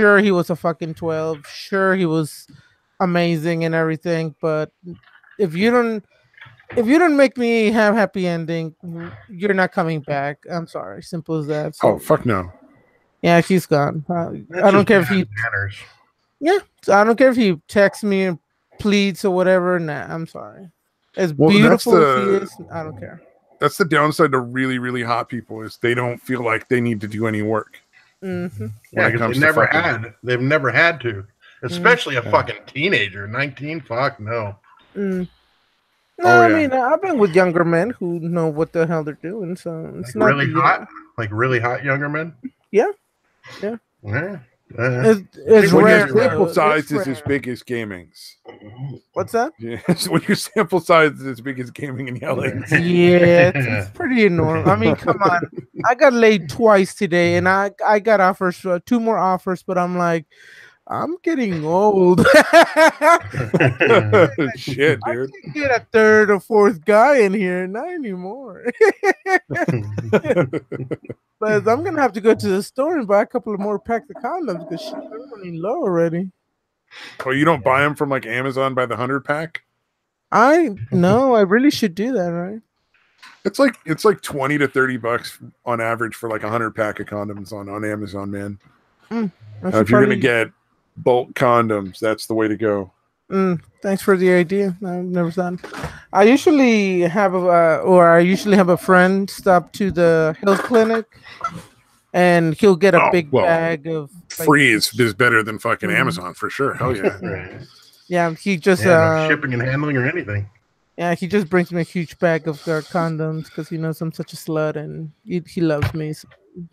Sure, he was a fucking 12. Sure, he was amazing and everything. But if you don't, if you don't make me have happy ending, you're not coming back. I'm sorry, simple as that. Oh, So fuck no. yeah, he's gone. That's I don't just care if bad he, manners. yeah, so I don't care if he texts me and pleads or whatever. Nah, I'm sorry. As Well, beautiful as he is, I don't care. that's the downside to really, really hot people is they don't feel like they need to do any work. Mm-hmm. Yeah, because they've never had to. Especially a fucking teenager, 19. Fuck no. No, Oh, I yeah. mean, I've been with younger men who know what the hell they're doing, so it's Like not really hot, like really hot younger men. Yeah. When It's your rare. sample though. size It's is as rare. big as gaming's. What's that? Yeah, so when your sample size is as big as gaming and yelling. Yeah, it's pretty enormous. I mean, come on. I got laid twice today, and I got offers, 2 more offers, but I'm like, I'm getting old. Shit, I dude. can get a third or fourth guy in here, not anymore. But I'm gonna have to go to the store and buy a couple of more packs of condoms because shit, they're running low already. Oh, you don't buy them from like Amazon by the 100-pack? I really should do that, right? It's like 20 to 30 bucks on average for like 100-pack of condoms on Amazon, man. If you're gonna get bulk condoms, that's the way to go. Thanks for the idea. I've never done. I usually have a friend stop to the health clinic, and he'll get a big bag of free is better than fucking Amazon for sure. Hell yeah. Yeah, he just no shipping and handling or anything. Yeah, he just brings me a huge bag of condoms because he knows I'm such a slut and he loves me. So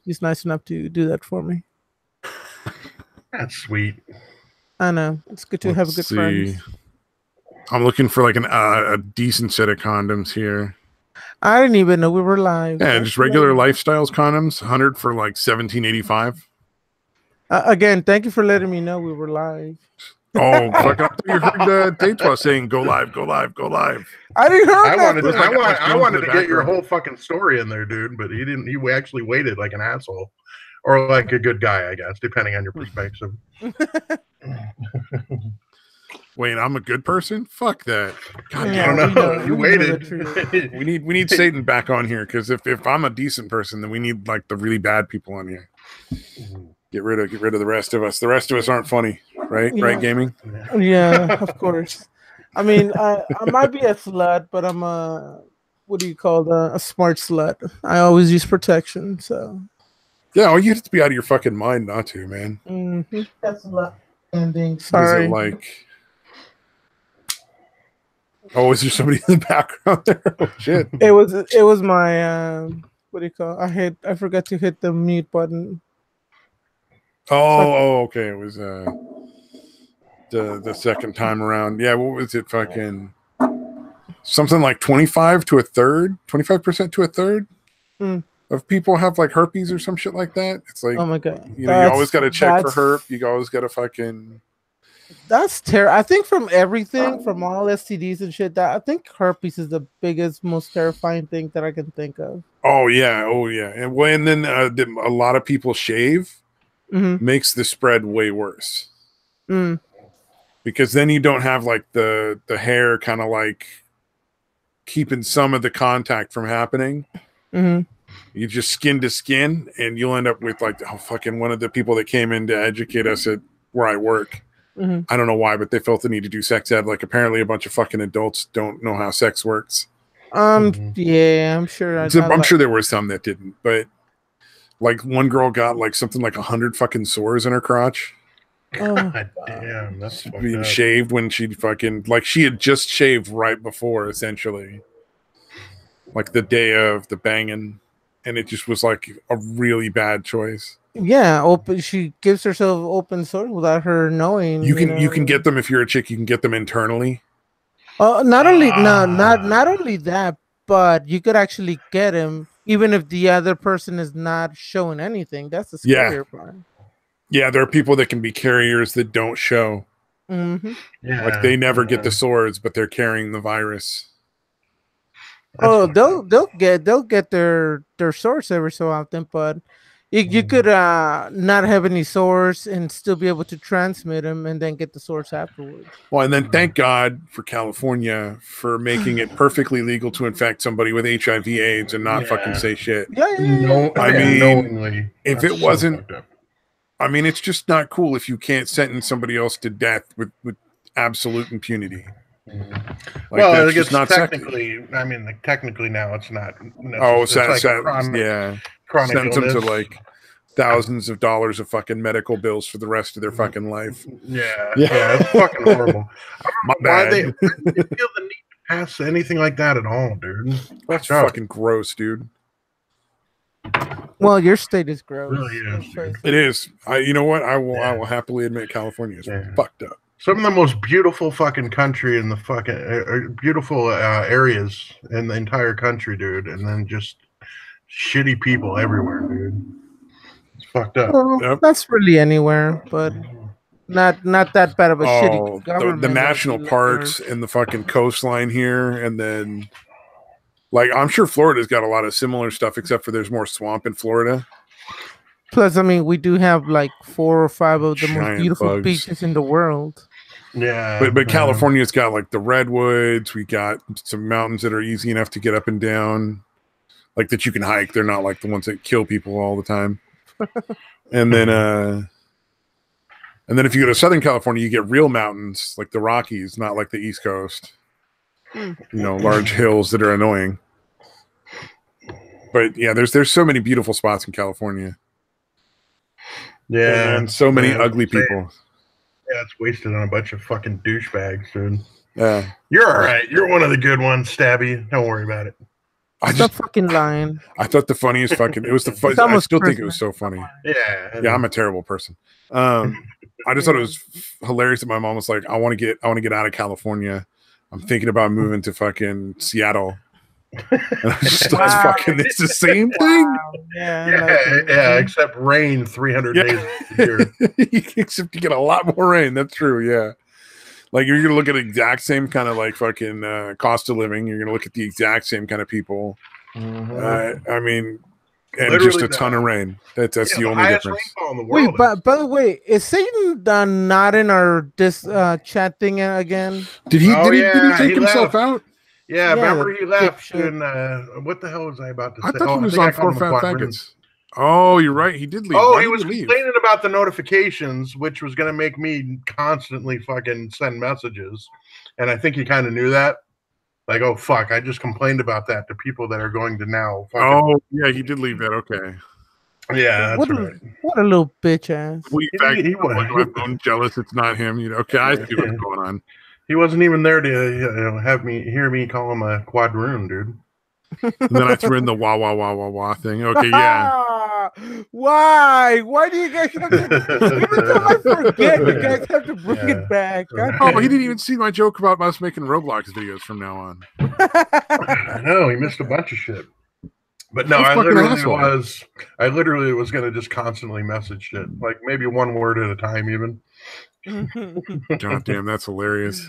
he's nice enough to do that for me. That's sweet. I know. It's good to have a good friend. I'm looking for like a decent set of condoms here. I didn't even know we were live. Yeah, just regular Lifestyles condoms, 100 for like $17.85. Again, thank you for letting me know we were live. Oh, fuck up! You heard Tatewell saying "Go live, go live, go live." I didn't hear that. I wanted to get your whole fucking story in there, dude, but he didn't. He actually waited like an asshole, or like a good guy, I guess, depending on your perspective. Wait, I'm a good person? Fuck that! God, I don't know. You waited. We need Satan back on here because if I'm a decent person, then we need like the really bad people on here. Get rid of the rest of us. The rest of us aren't funny, right? Yeah. Right, gaming? Yeah, of course. I mean, I might be a slut, but I'm a smart slut. I always use protection, so. Yeah, well, you have to be out of your fucking mind not to, man. Mm-hmm. That's a lot. Ending. Sorry. Is it like? Oh, is there somebody in the background there? Oh shit! It was my what do you call? I forgot to hit the mute button. Oh, okay. It was the second time around. Yeah, what was it? Fucking something like 25% to a third of people have like herpes or some shit like that. It's like, oh my god, you always got to check for herp. You always got to fucking. That's terrible. I think from everything, from all STDs and shit, that I think herpes is the biggest, most terrifying thing that I can think of. Oh yeah, and then a lot of people shave. Makes the spread way worse because then you don't have like the hair kind of like keeping some of the contact from happening. You just skin to skin, and you'll end up with like fucking one of the people that came in to educate us at where I work. I don't know why, but they felt the need to do sex ed. Like apparently a bunch of fucking adults don't know how sex works. Yeah, I'm sure. I'm sure there were some that didn't, but. Like one girl got like something like 100 fucking sores in her crotch. God damn, that's being shaved when she fucking like she had just shaved right before, essentially, like the day of the banging, and it just was like a really bad choice. Yeah, she gives herself open sores without her knowing. You can get them if you're a chick. You can get them internally. Not only that, but you could actually get them. Even if the other person is not showing anything, that's the scarier part. Yeah, there are people that can be carriers that don't show. Yeah, like they never get the swords, but they're carrying the virus. They'll get their swords every so often, but You could not have any source and still be able to transmit them and then get the source afterwards. Well, and then thank God for California for making it perfectly legal to infect somebody with HIV/AIDS and not fucking say shit. No, I mean, knowingly, if it wasn't, I mean, it's just not cool if you can't sentence somebody else to death with absolute impunity. Well, I guess technically, I mean, like, technically now it's not. Oh, it's like chronic sentence them illness. to like thousands of dollars of fucking medical bills for the rest of their fucking life. Yeah, it's fucking horrible. My bad. Why they feel the need to pass anything like that at all, dude? That's fucking gross, dude. Well, your state is gross. It really is. It is. You know what? I will happily admit California is fucked up. Some of the most beautiful fucking country in the fucking beautiful areas in the entire country, dude, and then just shitty people everywhere, dude. It's fucked up. Well, that's really anywhere, but not that bad of a shitty government. The national parks and the fucking coastline here, and then like I'm sure Florida's got a lot of similar stuff, except for there's more swamp in Florida. Plus, I mean, we do have like 4 or 5 of the most beautiful beaches in the world. Yeah, but California's got like the redwoods. We got some mountains that are easy enough to get up and down, like that you can hike. They're not like the ones that kill people all the time. And then if you go to Southern California, you get real mountains like the Rockies, not like the East Coast. You know, large hills that are annoying. But yeah, there's so many beautiful spots in California. Yeah, and so many ugly people. Yeah, it's wasted on a bunch of fucking douchebags, dude. Yeah, you're all right. You're one of the good ones, Stabby. Don't worry about it. Stop fucking lying. I thought the funniest fucking. It was the fun. I still think it was so funny. Yeah, I'm a terrible person. I just thought it was hilarious that my mom was like, I want to get out of California. I'm thinking about moving to fucking Seattle. And I was just like, fucking, it's the same thing. Yeah, except rain 300 days a year. Except you get a lot more rain. That's true. Yeah. Like you're gonna look at the exact same kind of like fucking cost of living. You're gonna look at the exact same kind of people. I mean, and literally just a ton of rain. That's the only difference. Wait, but by the way, is Satan not in our chat thing again? Did he take himself out? Yeah, remember he left. And what the hell was I about to say? I thought he was on 4 Fat Faggots. Oh, you're right. He did leave. Oh, he was complaining about the notifications, which was going to make me constantly fucking send messages. And I think he kind of knew that. Like, oh, fuck, I just complained about that to people that are going to now. Oh, yeah, he did leave that. Okay. Yeah, that's right. What a little bitch ass. I'm jealous it's not him. You know, okay, I see what's going on. He wasn't even there to have me hear me call him a quadroon, dude. And then I threw in the wah wah wah wah wah thing. Okay, yeah. Why? Why do you guys have to? Every time I forget, you guys have to bring it back. Oh, he didn't even see my joke about us making Roblox videos from now on. I know, he missed a bunch of shit. But no, I literally was going to just constantly message shit, like maybe one word at a time, even. God damn, that's hilarious.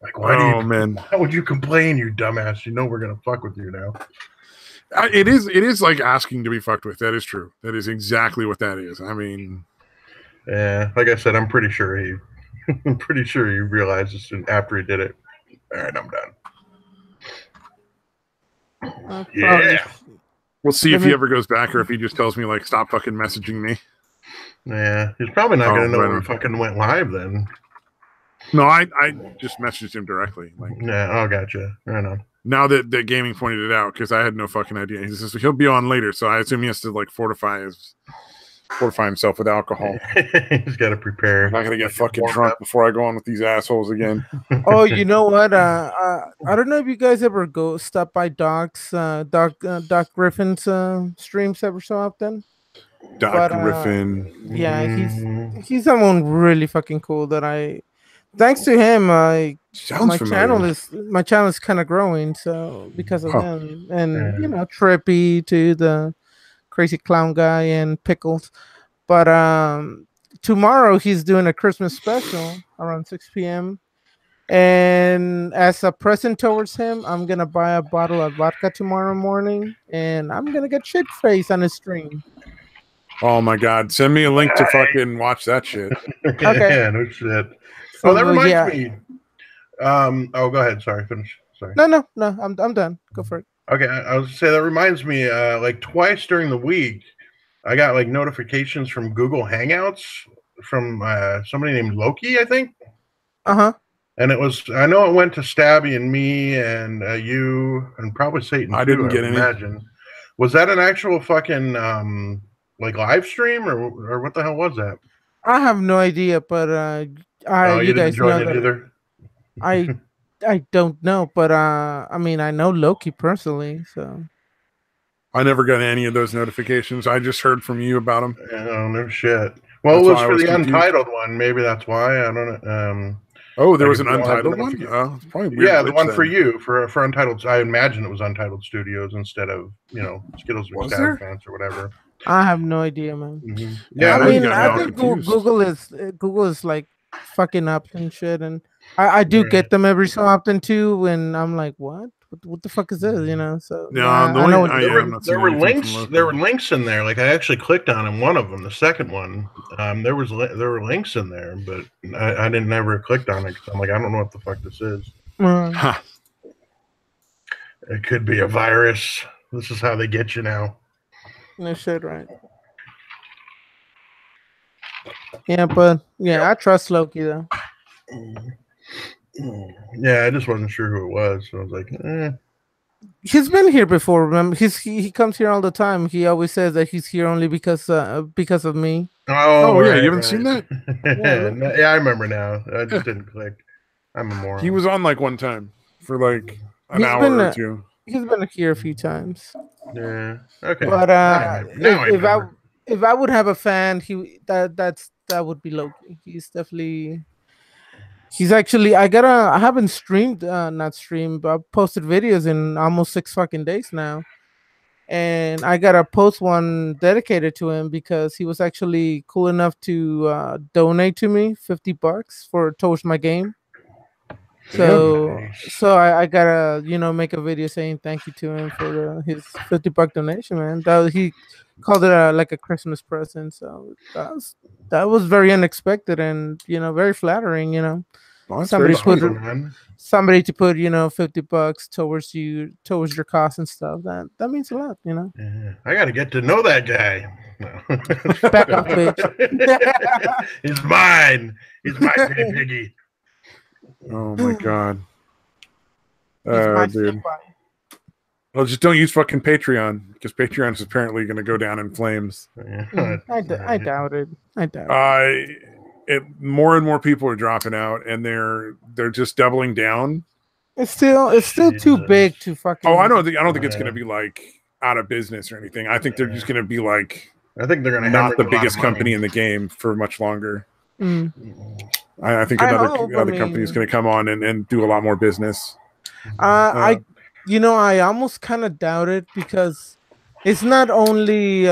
Like, why would you complain, you dumbass? You know we're gonna fuck with you now. It is like asking to be fucked with. That is true. That is exactly what that is. I mean, yeah, like I said, I'm pretty sure he realized this after he did it. All right, I'm done. Yeah. We'll see if he ever goes back or if he just tells me like, stop fucking messaging me. Yeah, he's probably not gonna know when we fucking went live then. No, I just messaged him directly. Like, yeah, gotcha. Right on. Now that Gaming pointed it out, because I had no fucking idea. He says he'll be on later, so I assume he has to like fortify himself with alcohol. He's got to prepare. I'm not gonna get fucking drunk before I go on with these assholes again. Oh, you know what? I don't know if you guys ever stop by Doc Griffin's streams ever so often. Doc Griffin. Yeah, he's someone really fucking cool that thanks to him, my channel is kind of growing. So because of him, and you know, Trippy to the crazy clown guy and Pickles. But tomorrow he's doing a Christmas special around 6 p.m. And as a present towards him, I'm gonna buy a bottle of vodka tomorrow morning, and I'm gonna get shit faced on his stream. Oh my god! Send me a link to fucking watch that shit. Okay. Yeah, no shit. So That reminds yeah. me. Oh, go ahead. Sorry, finish. Sorry. No. I'm done. Go for it. Okay, I was say that reminds me. Like twice during the week, I got like notifications from Google Hangouts from somebody named Loki, I think. Uh-huh. And it was, I know it went to Stabby and me and you and probably Satan too, I didn't get any. imagine. Was that an actual fucking like live stream or what the hell was that? I have no idea, but Oh, you you didn't guys join know it that either? I don't know, but I mean I know Loki personally, so I never got any of those notifications. I just heard from you about them. Oh, no shit. Well, That's it was why I for was the confused. Untitled one. Maybe that's why. I don't know. Oh, there like was if an you don't have the Untitled one? notification- It's probably weird. Yeah, the glitch one then. for you for Untitled. I imagine it was Untitled Studios instead of Skittles or Was Stab there? Fans or whatever. I have no idea, man. Yeah, I now you mean, got me I all think confused. Google is like fucking up and shit, and I do Right. get them every so often too. When I'm like, what the fuck is this? You know? So No, yeah, the I only- know. What I- you yeah, I'm not There seeing were anything links. from Loki. There were links in there. Like I actually clicked on one of them. The second one, there were links in there, but I didn't never clicked on it because I'm like, I don't know what the fuck this is. Huh. It could be a virus. This is how they get you now. no shit, right? Yeah, but yeah, I trust Loki though. Yeah, I just wasn't sure who it was. So I was like, He's been here before. Remember, he comes here all the time. He always says that he's here only because of me. Oh, yeah, right, you haven't seen that? Yeah, I remember now. I just didn't click. I'm a moron. He was on like one time for like an He's hour been, or two. He's been here a few times. Yeah. Okay. But now I remember. if I would have a fan, that would be Loki. He's actually I haven't streamed not streamed, but I've posted videos in almost 6 fucking days now. And I gotta post one dedicated to him because he was actually cool enough to donate to me $50 for towards my game. So Nice. I gotta make a video saying thank you to him for his $50 donation, man. He called it like a Christmas present. So that was very unexpected and very flattering. Well, that's Somebody very put sweet. man. somebody to put $50 towards your cost and stuff. That means a lot. Yeah. I got to get to know that guy. No. Back off, bitch. He's mine. He's my guinea piggy. Oh my god. He's my Dude. senpai. Well, just don't use fucking Patreon because Patreon is apparently going to go down in flames. I doubt it. I doubt it. More and more people are dropping out, and they're just doubling down. It's still too big to fucking. Oh, I don't think it's going to be like out of business or anything. I think they're just going to be like. I think they're going to not the biggest company in the game for much longer. Mm. I think another company is going to come on and do a lot more business. I almost kind of doubt it because it's not only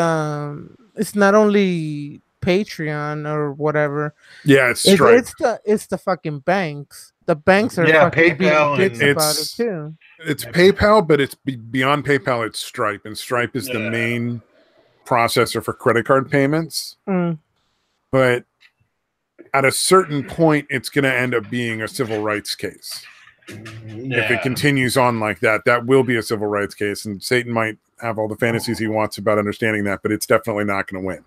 Patreon or whatever. Yeah, it's Stripe. It's the fucking banks. The banks are fucking PayPal being dicks about it too. It's PayPal, but it's beyond PayPal. It's Stripe, and Stripe is the main processor for credit card payments. Mm. But at a certain point, it's going to end up being a civil rights case. If it continues on like that, that will be a civil rights case, and Satan might have all the fantasies he wants about understanding that, but it's definitely not going to win.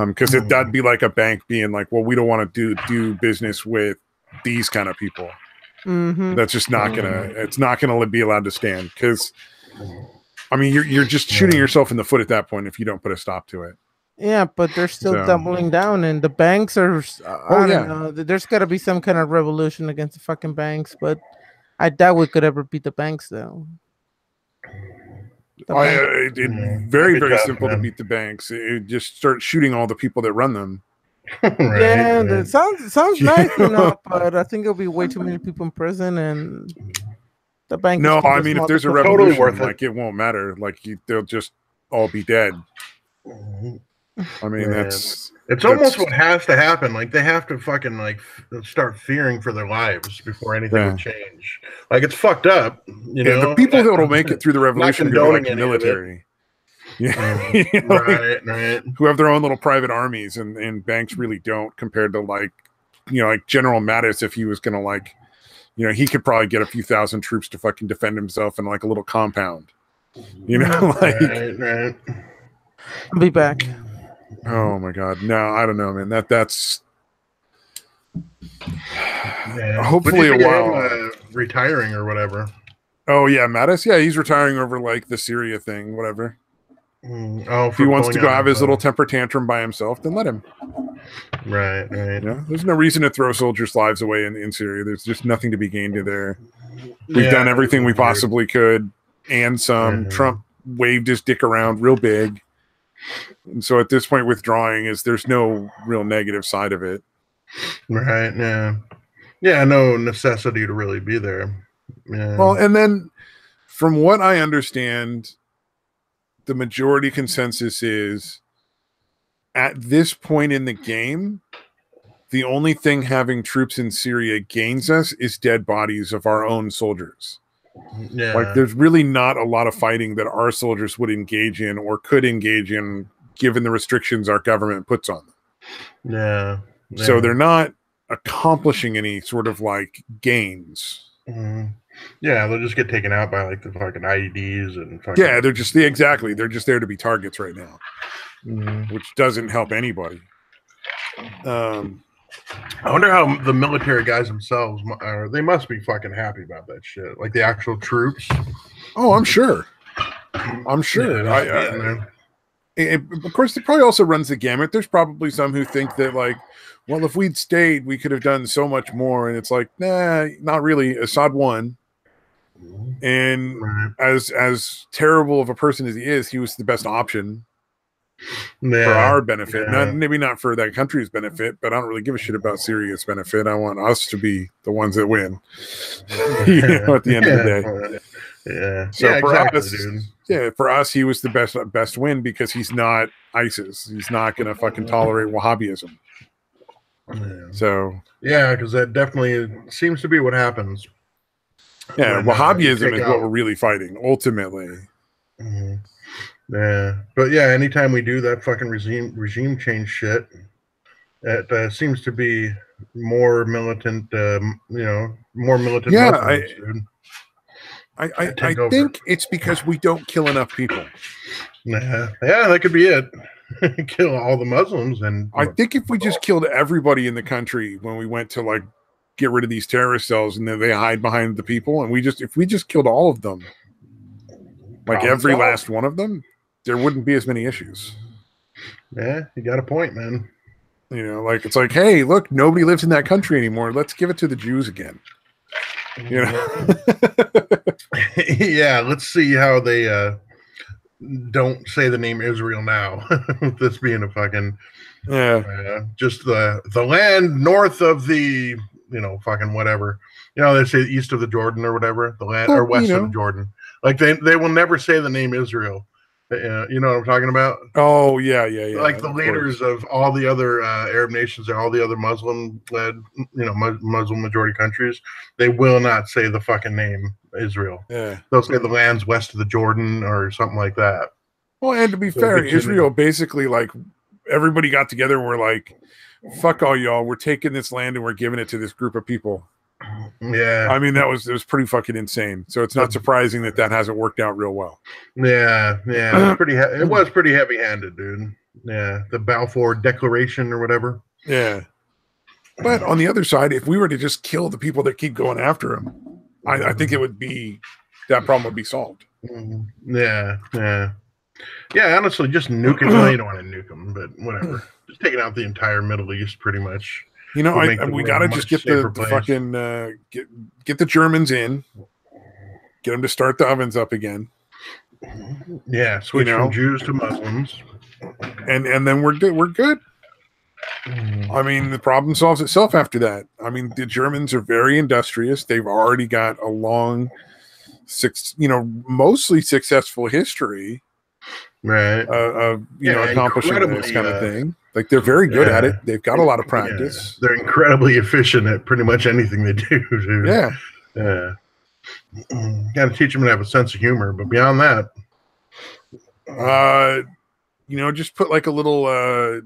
Because that'd be like a bank being like, well, we don't want to do business with these kind of people. Mm-hmm. That's just not gonna be allowed to stand. Because I mean, you're just shooting yourself in the foot at that point if you don't put a stop to it. Yeah, but they're still doubling down, and the banks are. I don't know. There's got to be some kind of revolution against the fucking banks, but I doubt we could ever beat the banks, though. It's very simple to beat the banks. It just start shooting all the people that run them. That sounds nice, but I think there'll be way too many people in prison, and the bank. No, I mean, if there's a revolution, like it won't matter. Like they'll just all be dead. I mean, it's almost what has to happen. Like they have to fucking like start fearing for their lives before anything would change. Like it's fucked up, you know. The people that'll make it through the revolution are gonna be like the military. Yeah, you know, right. Who have their own little private armies, and Banks really don't, compared to like, you know, like General Mattis. If he was gonna like, you know, he could probably get a few thousand troops to fucking defend himself in like a little compound. You know, like. Right. I'll be back. Oh my god, no, I don't know, man. That's. Hopefully a while. Retiring or whatever. Oh yeah, Mattis. Yeah, he's retiring over like the Syria thing, whatever. If he wants to go have his little temper tantrum by himself, then let him. Right. Yeah, there's no reason to throw soldiers' lives away in Syria. There's just nothing to be gained there. We've done everything we possibly could, and some. Trump waved his dick around real big, and so at this point, withdrawing there's no real negative side of it. Right. Yeah. No necessity to really be there. Yeah. Well, and then from what I understand, the majority consensus is at this point in the game, the only thing having troops in Syria gains us is dead bodies of our own soldiers. Yeah. Like there's really not a lot of fighting that our soldiers would engage in or could engage in given the restrictions our government puts on them. Yeah. So they're not accomplishing any sort of like gains. Yeah, they'll just get taken out by like the fucking IEDs and fucking... Yeah, they're just exactly. They're just there to be targets right now, which doesn't help anybody. I wonder how the military guys themselves they must be fucking happy about that shit. Like the actual troops. Oh, I'm sure. Yeah, of course, it probably also runs the gamut. There's probably some who think that like, well, if we'd stayed, we could have done so much more. And it's like, nah, not really. Assad won. And as terrible of a person as he was the best option for our benefit. Maybe not for that country's benefit, but I don't really give a shit about Syria's benefit. I want us to be the ones that win. You know, at the end of the day. Yeah. So for exactly, us, dude. For us, he was the best win because he's not ISIS. He's not going to fucking tolerate Wahhabism. So because that definitely seems to be what happens. Yeah, Wahhabism is what we're really fighting, ultimately. Yeah, but yeah, anytime we do that fucking regime change shit, it seems to be more militant. More militant. Yeah, Muslims, I think it's because we don't kill enough people. Yeah, that could be it. Kill all the Muslims, and I think if we just killed everybody in the country when we went to like get rid of these terrorist cells, and then they hide behind the people, and if we just killed all of them, like every last one of them, there wouldn't be as many issues. Yeah, you got a point, man. You know, like it's like, hey, look, nobody lives in that country anymore. Let's give it to the Jews again. You know? Yeah, let's see how they don't say the name Israel now. This being a fucking just the land north of the fucking whatever. They say east of the Jordan or whatever, the land or west of the Jordan. Like they will never say the name Israel. You know what I'm talking about? Oh yeah. Like the leaders of all the other Arab nations and all the other Muslim-led, Muslim majority countries, they will not say the fucking name Israel. Yeah, they'll say the lands west of the Jordan or something like that. Well, and to be fair, Israel basically like everybody got together and we're like, fuck all y'all, we're taking this land and we're giving it to this group of people. Yeah, I mean it was pretty fucking insane. So it's not surprising that hasn't worked out real well. Yeah, it was pretty heavy-handed, dude. Yeah, the Balfour Declaration or whatever. Yeah, but on the other side, if we were to just kill the people that keep going after him, I think that problem would be solved. Yeah. Honestly, just nuke it. Well, you don't want to nuke them, but whatever. Just taking out the entire Middle East, pretty much. We got to just get the fucking get the Germans in, get them to start the ovens up again. Yeah, switch from Jews to Muslims, and then we're good. We're good. I mean, the problem solves itself after that. I mean, the Germans are very industrious. They've already got a long, mostly successful history Right. Accomplishing this kind of thing. Like they're very good at it. They've got a lot of practice. They're incredibly efficient at pretty much anything they do, dude. Yeah. Yeah. Got to teach them to have a sense of humor, but beyond that, just put like a little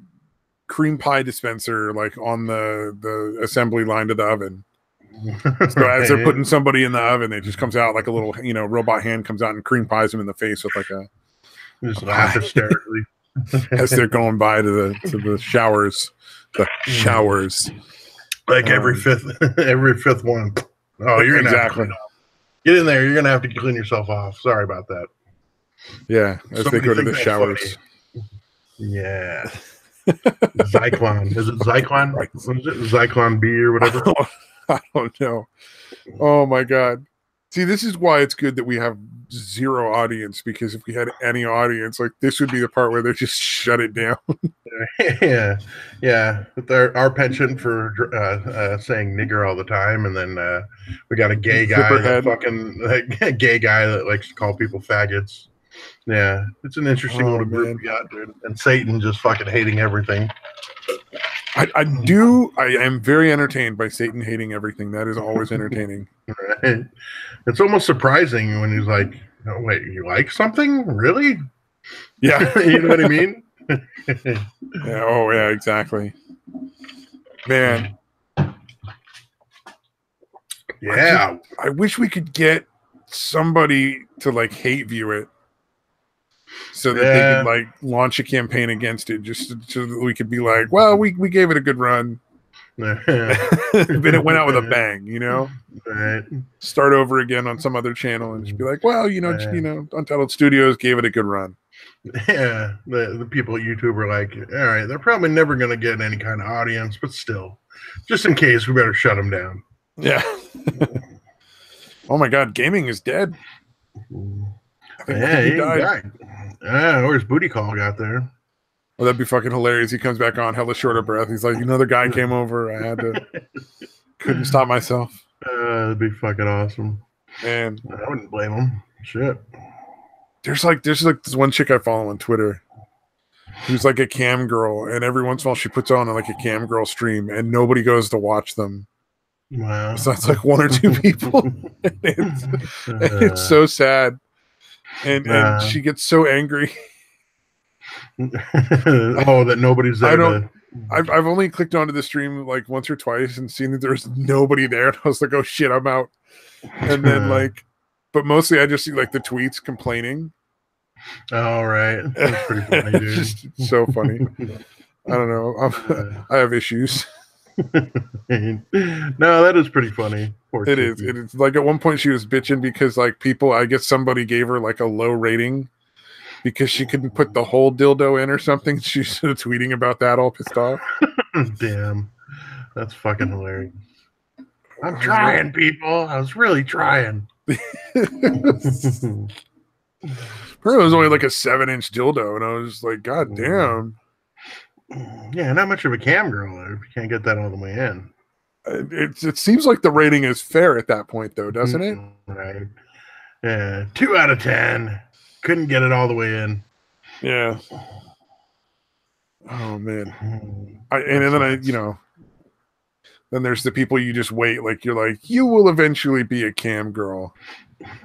cream pie dispenser like on the assembly line to the oven. So as they're putting somebody in the oven, it just comes out like a little, robot hand comes out and cream pies them in the face with like just laugh hysterically as they're going by to the showers. The showers. Like every fifth one. Oh, you're gonna have to get in there. You're gonna have to clean yourself off. Sorry about that. Yeah, as they go to the showers. Funny. Yeah. Zyklon. Is it Zyklon? What is it? Zyklon B or whatever? I don't know. Oh my god. See, this is why it's good that we have zero audience, because if we had any audience, like this would be the part where they just shut it down. Yeah. With our penchant for saying nigger all the time, and then we got a gay guy that gay guy that likes to call people faggots. Yeah, it's an interesting little group we got, dude. And Satan just fucking hating everything. I am very entertained by Satan hating everything. That is always entertaining. Right. It's almost surprising when he's like, "Oh, wait, you like something? Really?" Yeah. You know what I mean? Yeah, oh yeah, exactly. Man. Yeah. I wish we could get somebody to like hate view it, so that they could like launch a campaign against it, just so that we could be like, well, we gave it a good run. But it went out with a bang, Right. Start over again on some other channel and just be like, well, Untitled Studios gave it a good run. Yeah, the people at YouTube are like, all right, they're probably never going to get any kind of audience, but still, just in case, we better shut them down. Yeah. Oh my god, gaming is dead. Yeah, he died. Where's Booty Call got there? Well, that'd be fucking hilarious. He comes back on hella short of breath. He's like, the guy came over. I had to, couldn't stop myself. That'd be fucking awesome. Man, I wouldn't blame him. Shit. There's this one chick I follow on Twitter who's like a cam girl, and every once in a while she puts on like a cam girl stream, and nobody goes to watch them. Wow. So it's like one or two people. It's so sad. And she gets so angry. That nobody's there. I've only clicked onto the stream like once or twice and seen that there's nobody there, and I was like, oh shit, I'm out. And then but mostly I just see like the tweets complaining. All right, that's pretty funny, dude. It's just so funny. I don't know. I have issues. No, that is pretty funny. It is like at one point she was bitching because like I guess somebody gave her like a low rating because she couldn't put the whole dildo in or something. She's tweeting about that, all pissed off. Damn, that's fucking hilarious. I'm trying, people. I was really trying. It was only like a 7-inch dildo, and I was just like, god damn. Yeah, not much of a cam girl if you can't get that all the way in. It seems like the rating is fair at that point, though, doesn't it? Right. Yeah, 2 out of 10. Couldn't get it all the way in. Yeah. Oh man. Then there's the people you just wait. Like you're like, you will eventually be a cam girl.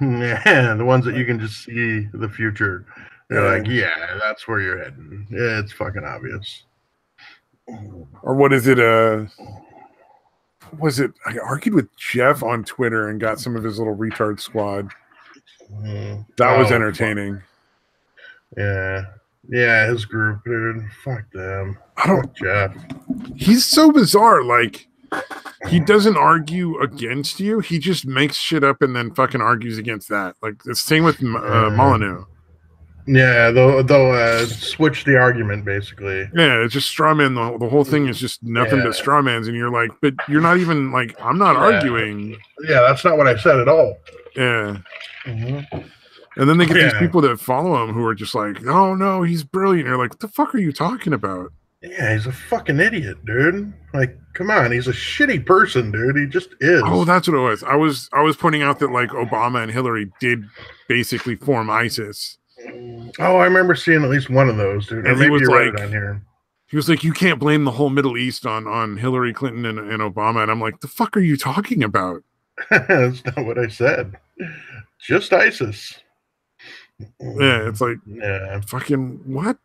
Yeah, the ones that you can just see the future. They're like, yeah, that's where you're heading. Yeah, it's fucking obvious. Or what is it? Was it? I argued with Jeff on Twitter and got some of his little retard squad. That was entertaining. Yeah, his group, dude. Fuck them. Fuck Jeff. He's so bizarre. Like, he doesn't argue against you. He just makes shit up and then fucking argues against that. Like, it's the same with Molyneux. Yeah, they'll switch the argument, basically. Yeah, it's just straw man. The whole thing is just nothing but straw mans, and you're like, but you're not even like, I'm not arguing. Yeah, that's not what I said at all. Yeah. Mm-hmm. And then they get these people that follow him who are just like, oh no, he's brilliant. You're like, what the fuck are you talking about? Yeah, he's a fucking idiot, dude. Like, come on, he's a shitty person, dude. He just is. Oh, that's what it was. I was pointing out that like Obama and Hillary did basically form ISIS. Oh, I remember seeing at least one of those, dude. Or And he maybe was you read like, it on here. he was like, you can't blame the whole Middle East on Hillary Clinton and Obama. And I'm like, the fuck are you talking about? That's not what I said. Just ISIS. Yeah, it's like, Yeah. fucking what?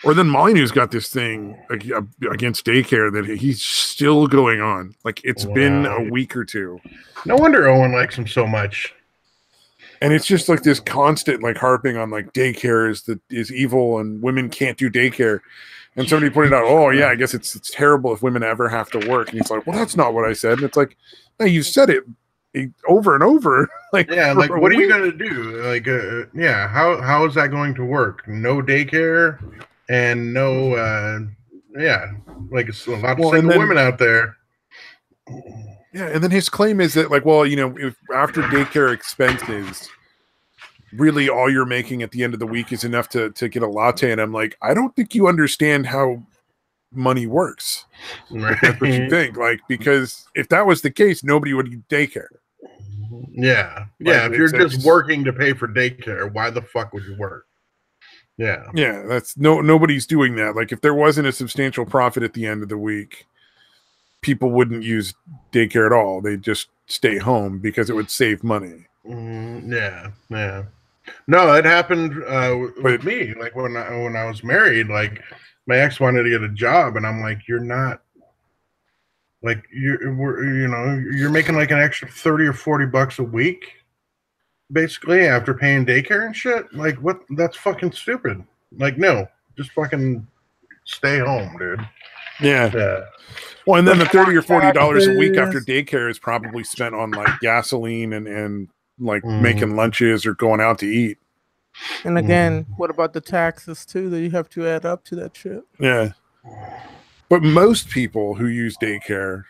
Or then Molyneux's got this thing against daycare that he's still going on. Like, it's been a week or two. No wonder Owen likes him so much. And it's just like this constant like harping on like daycare is evil and women can't do daycare. And somebody pointed out, oh yeah, I guess it's terrible if women ever have to work. And he's like, well, that's not what I said. And it's like, no, you said it over and over. Like, yeah, like what are you gonna do? Like, yeah, how is that going to work? No daycare and no, yeah, like it's a lot of single women out there. Yeah, and then his claim is that, like, well, you know, if after daycare expenses, really all you're making at the end of the week is enough to get a latte. And I'm like, I don't think you understand how money works. Right. That's what you think. Like, because if that was the case, nobody would do daycare. Yeah. Yeah. Like, if you're just working to pay for daycare, why the fuck would you work? Yeah. Yeah, that's nobody's doing that. Like, if there wasn't a substantial profit at the end of the week, people wouldn't use daycare at all. They'd just stay home because it would save money. Yeah, yeah. No, it happened with me. Like when I was married, like my ex wanted to get a job, and I'm like, you're not. Like you're making like an extra $30 or $40 a week, basically after paying daycare and shit. Like what? That's fucking stupid. Like no, just fucking stay home, dude. Yeah. Well, and then the $30 or $40 a week after daycare is probably spent on like gasoline and like making lunches or going out to eat. And again, what about the taxes too that you have to add up to that shit? Yeah. But most people who use daycare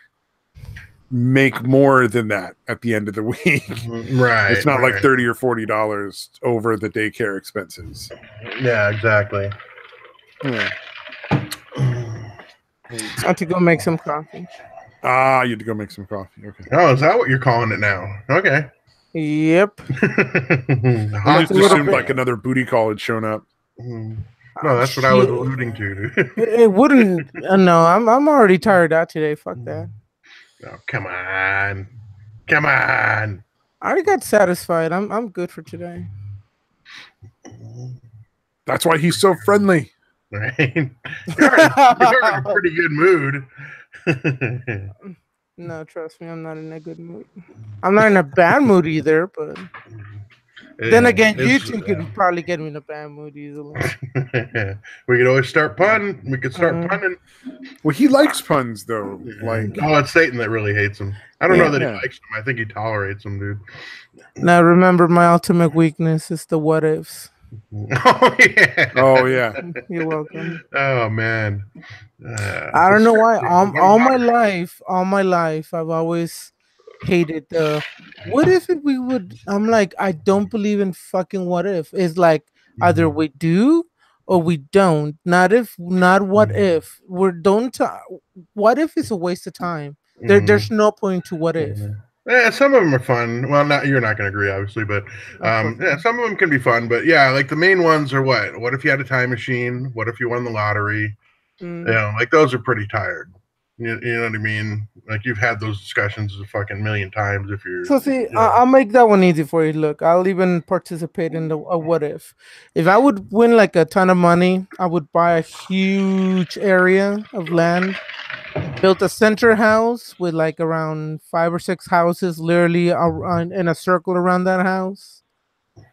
make more than that at the end of the week. Right. It's not like $30 or $40 over the daycare expenses. Yeah, exactly. Yeah. I have to go make some coffee. Ah, you had to go make some coffee. Okay. Oh, is that what you're calling it now? Okay. Yep. I just assumed like another booty call had shown up. No, that's what I was alluding to. It wouldn't. No, I'm already tired out today. Fuck that. Oh, come on. Come on. I already got satisfied. I'm good for today. That's why he's so friendly. Right? You're in a pretty good mood. No, trust me, I'm not in a good mood. I'm not in a bad mood either, but then again, you two could probably get me in a bad mood easily. We could always start punning. We could start punning. Well, he likes puns though. Like, oh, it's Satan that really hates him. I don't know that he likes them. I think he tolerates them, dude. Now remember, my ultimate weakness is the what ifs. Oh yeah. Oh yeah. You're welcome. Oh man. I don't know why. All my life, I've always hated the what if we would. I'm like, I don't believe in fucking what if. It's like either we do or we don't. Not what if. What if is a waste of time. There's no point to what if. Yeah, some of them are fun. Well, you're not going to agree, obviously, but yeah, some of them can be fun. But yeah, like the main ones are what? What if you had a time machine? What if you won the lottery? You know, like those are pretty tired. You know what I mean? Like you've had those discussions a fucking million times. If you're so see, I'll make that one easy for you. Look, I'll even participate in the what if. If I would win like a ton of money, I would buy a huge area of land. Built a center house with like around 5 or 6 houses literally in a circle around that house.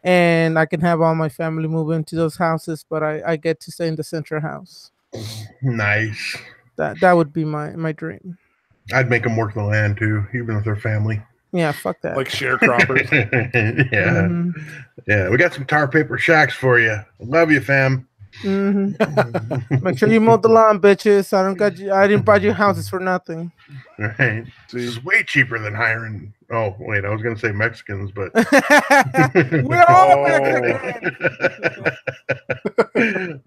And I can have all my family move into those houses, but I get to stay in the center house. Nice. That would be my dream. I'd make them work the land too, even with their family. Yeah, fuck that. Like sharecroppers. Yeah. Yeah, we got some tar paper shacks for you. Love you, fam. Make sure you mow the lawn, bitches. I didn't buy you houses for nothing. Right. This is way cheaper than hiring. Oh wait, I was gonna say Mexicans, but we're all Mexicans.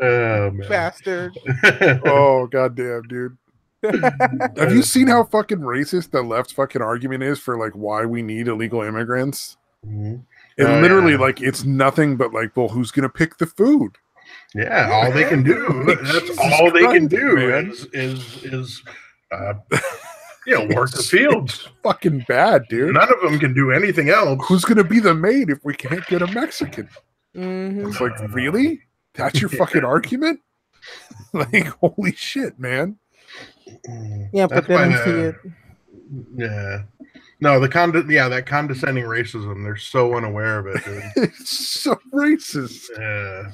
Oh man. Bastard. Oh goddamn, dude. Have you seen how fucking racist the left's fucking argument is for like why we need illegal immigrants? It literally like it's nothing but like, well, who's gonna pick the food? Yeah, all they can do. Like, That's Jesus all they can Christ, do man. is work the fields. It's fucking bad, dude. None of them can do anything else. Who's gonna be the maid if we can't get a Mexican? Mm-hmm. It's like, really? That's your fucking argument? Like, holy shit, man. Yeah, but they don't see it. Yeah. No, that condescending racism, they're so unaware of it, dude. It's so racist. Yeah.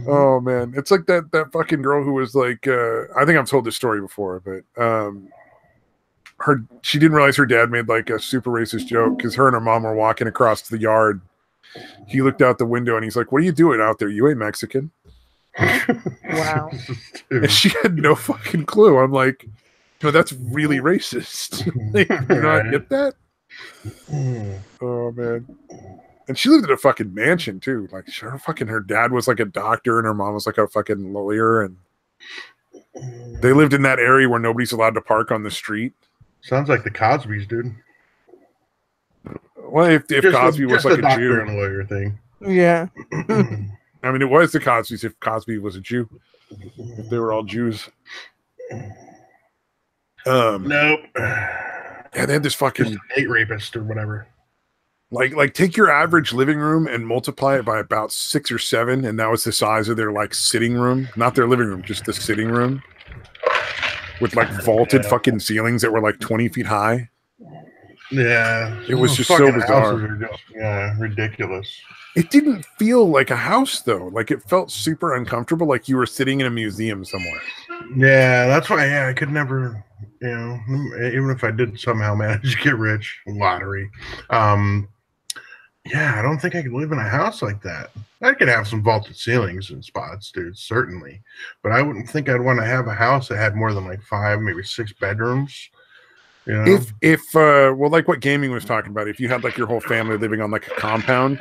Oh man. It's like that fucking girl who was like I think I've told this story before, but she didn't realize her dad made like a super racist joke because her and her mom were walking across the yard. He looked out the window and he's like, "What are you doing out there? You ain't Mexican." Wow. And she had no fucking clue. I'm like, no, that's really racist. Like, you not get that? Oh man. And she lived in a fucking mansion too. Like her dad was like a doctor and her mom was like a fucking lawyer, and they lived in that area where nobody's allowed to park on the street. Sounds like the Cosbys, dude. Well, if Cosby was like a doctor Jew and lawyer thing. Yeah. I mean, it was the Cosbys if Cosby was a Jew. If they were all Jews. Nope. Yeah, they had this fucking just a date rapist or whatever. Like take your average living room and multiply it by about 6 or 7, and that was the size of their like sitting room, not their living room, just the sitting room, with like vaulted fucking ceilings that were like 20 feet high. Yeah, it was just so bizarre. Ridiculous. It didn't feel like a house though. Like it felt super uncomfortable, like you were sitting in a museum somewhere. Yeah, that's why. I could never, even if I did somehow manage to get rich, lottery. Yeah, I don't think I could live in a house like that. I could have some vaulted ceilings and spots, dude, certainly. But I wouldn't think I'd want to have a house that had more than like 5, maybe 6 bedrooms. You know? If like what gaming was talking about, if you had like your whole family living on like a compound,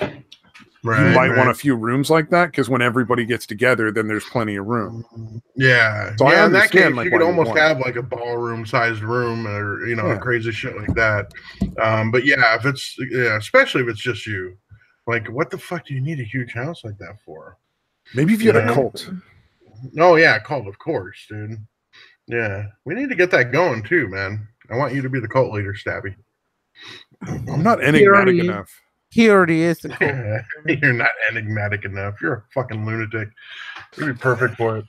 you might want a few rooms like that, because when everybody gets together, then there's plenty of room. Yeah. So in that case, like you could almost have like a ballroom sized room, or crazy shit like that. But yeah, especially if it's just you, like, what the fuck do you need a huge house like that for? Maybe if you had a cult. Oh yeah, cult, of course, dude. Yeah, we need to get that going too, man. I want you to be the cult leader, Stabby. I'm not enigmatic enough. He already is the cult. You're not enigmatic enough. You're a fucking lunatic. You'd be perfect for it.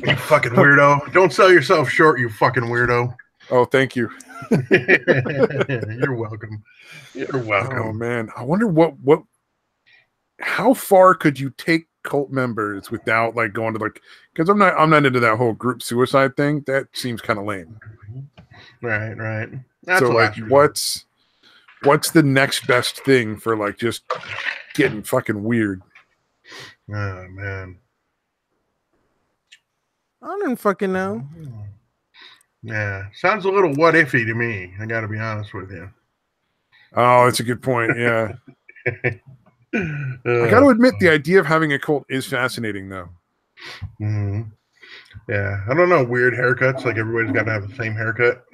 You fucking weirdo. Don't sell yourself short, you fucking weirdo. Oh, thank you. You're welcome. You're welcome. Oh man, I wonder how far could you take cult members without like going to like, because I'm not into that whole group suicide thing. That seems kind of lame. Right. That's so like, what's the next best thing for like just getting fucking weird? Oh man, I don't fucking know. Yeah, sounds a little what ify to me. I got to be honest with you. Oh, that's a good point. Yeah. I got to admit, the idea of having a cult is fascinating, though. Mm-hmm. Yeah, I don't know. Weird haircuts, like everybody's got to have the same haircut.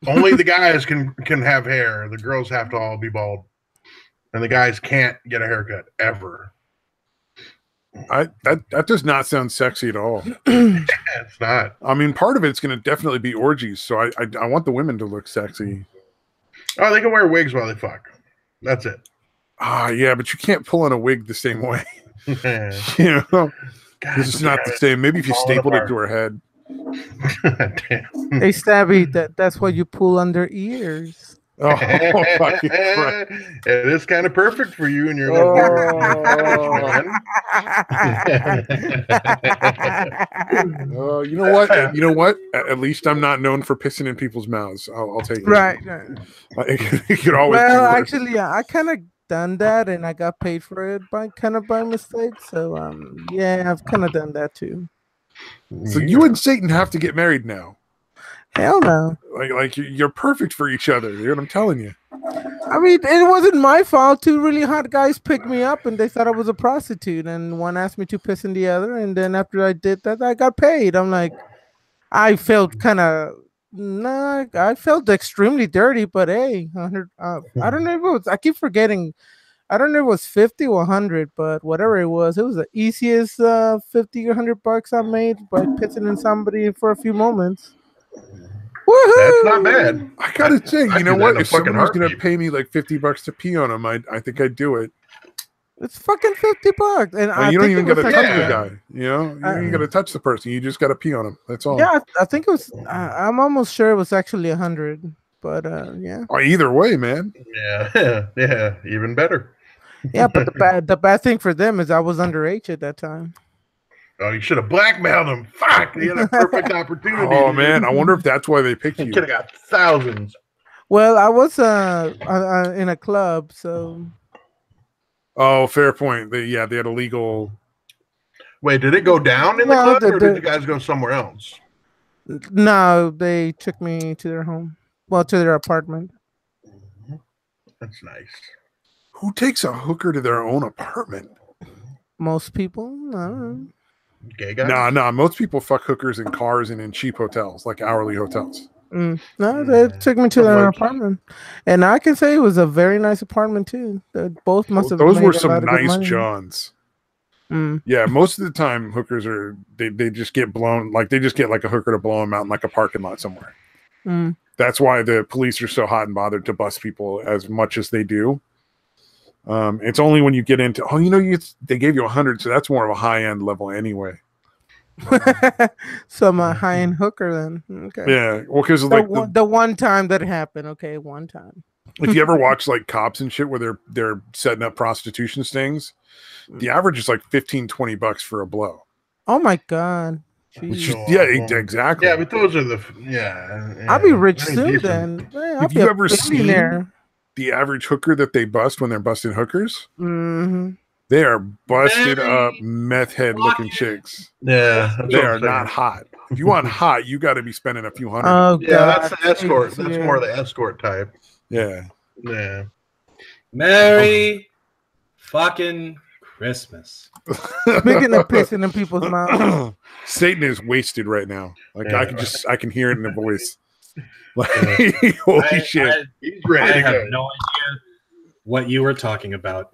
Only the guys can have hair. The girls have to all be bald, and the guys can't get a haircut ever. That does not sound sexy at all. It's not. I mean, part of it's going to definitely be orgies, so I want the women to look sexy. Oh, they can wear wigs while they fuck. That's it. Yeah, but you can't pull on a wig the same way. Yeah. You know, it's just not the same. Maybe if you stapled it to her head. Damn. Hey, Stabby, that's what you pull on their ears. Oh, fucking Christ. It is kind of perfect for you and your Oh, you know what? You know what? At least I'm not known for pissing in people's mouths. I'll take it. Right. It could always. Well, actually, I kind of done that, and I got paid for it by mistake. So, yeah, I've kind of done that too. So you and Satan have to get married now. Hell no. Like you're perfect for each other. You know what I'm telling you? I mean, it wasn't my fault. 2 really hot guys picked me up, and they thought I was a prostitute, and one asked me to piss in the other, and then after I did that, I got paid. I'm like, I felt kind of Nah, I felt extremely dirty, but hey, 100. I don't know if it was. I keep forgetting. I don't know if it was 50 or 100, but whatever it was the easiest 50 or $100 I made by pissing in somebody for a few moments. That's not bad. Woohoo! I gotta say, I'd you know do that what? in a If someone fucking was gonna heartbeat. pay me like $50 to pee on them, I think I'd do it. It's fucking $50, and Like, I you don't think even it was gotta touch the Yeah. guy. You know, you don't even gotta touch the person. You just gotta pee on him. That's all. yeah, I think it was. I'm almost sure it was actually 100, but yeah, Oh, either way, man. Yeah, yeah, even better. yeah. But the bad thing for them is I was underage at that time. Oh, you should have blackmailed him. Fuck, you had a perfect opportunity. Oh dude. man, I wonder if that's why they picked You you. could have got thousands. Well, I was in a club, so Oh, fair point. They had a legal. Wait, did it go down in the no, club, or did you guys go somewhere else? no, they took me to their home, well, to their apartment. That's nice. Who takes a hooker to their own apartment? Most people, I don't know. Gay guys? Nah. Most people fuck hookers in cars and in cheap hotels, like hourly hotels. No, they took me to their Like- apartment, and I can say it was a very nice apartment too. Both must have Those made were a lot some of good nice money. Johns. Mm. Yeah, most of the time hookers are they just get blown, like they just get like a hooker to blow them out in like a parking lot somewhere. Mm. That's why the police are so hot and bothered to bust people as much as they do. It's only when you get into they gave you 100, so that's more of a high end level anyway. So I'm a high end hooker then. Okay. Yeah, well, because The, like the one time that happened. Okay, one time. if you ever watch like Cops and shit where they're setting up prostitution stings, the average is like $15-$20 for a blow. Oh my god. Which Jeez. is, yeah, exactly. Yeah, but those are the I'll be rich They're soon decent. then. Man, I'll Have be you a ever seen billionaire. the average hooker that they bust when they're busting hookers? Mm-hmm. They are busted Very up meth head looking chicks. Yeah, that's They what are I'm saying. not hot. If you want hot, you got to be spending a few hundred. Oh Yeah, god. that's the escort. That's Yeah. more the escort type. Yeah. Yeah. Merry fucking Christmas. Speaking of pissing in people's mouths. Satan is wasted right now. Like Yeah. I can hear it in the voice. Like, holy shit. He's I ready to have go. no idea what you were talking about.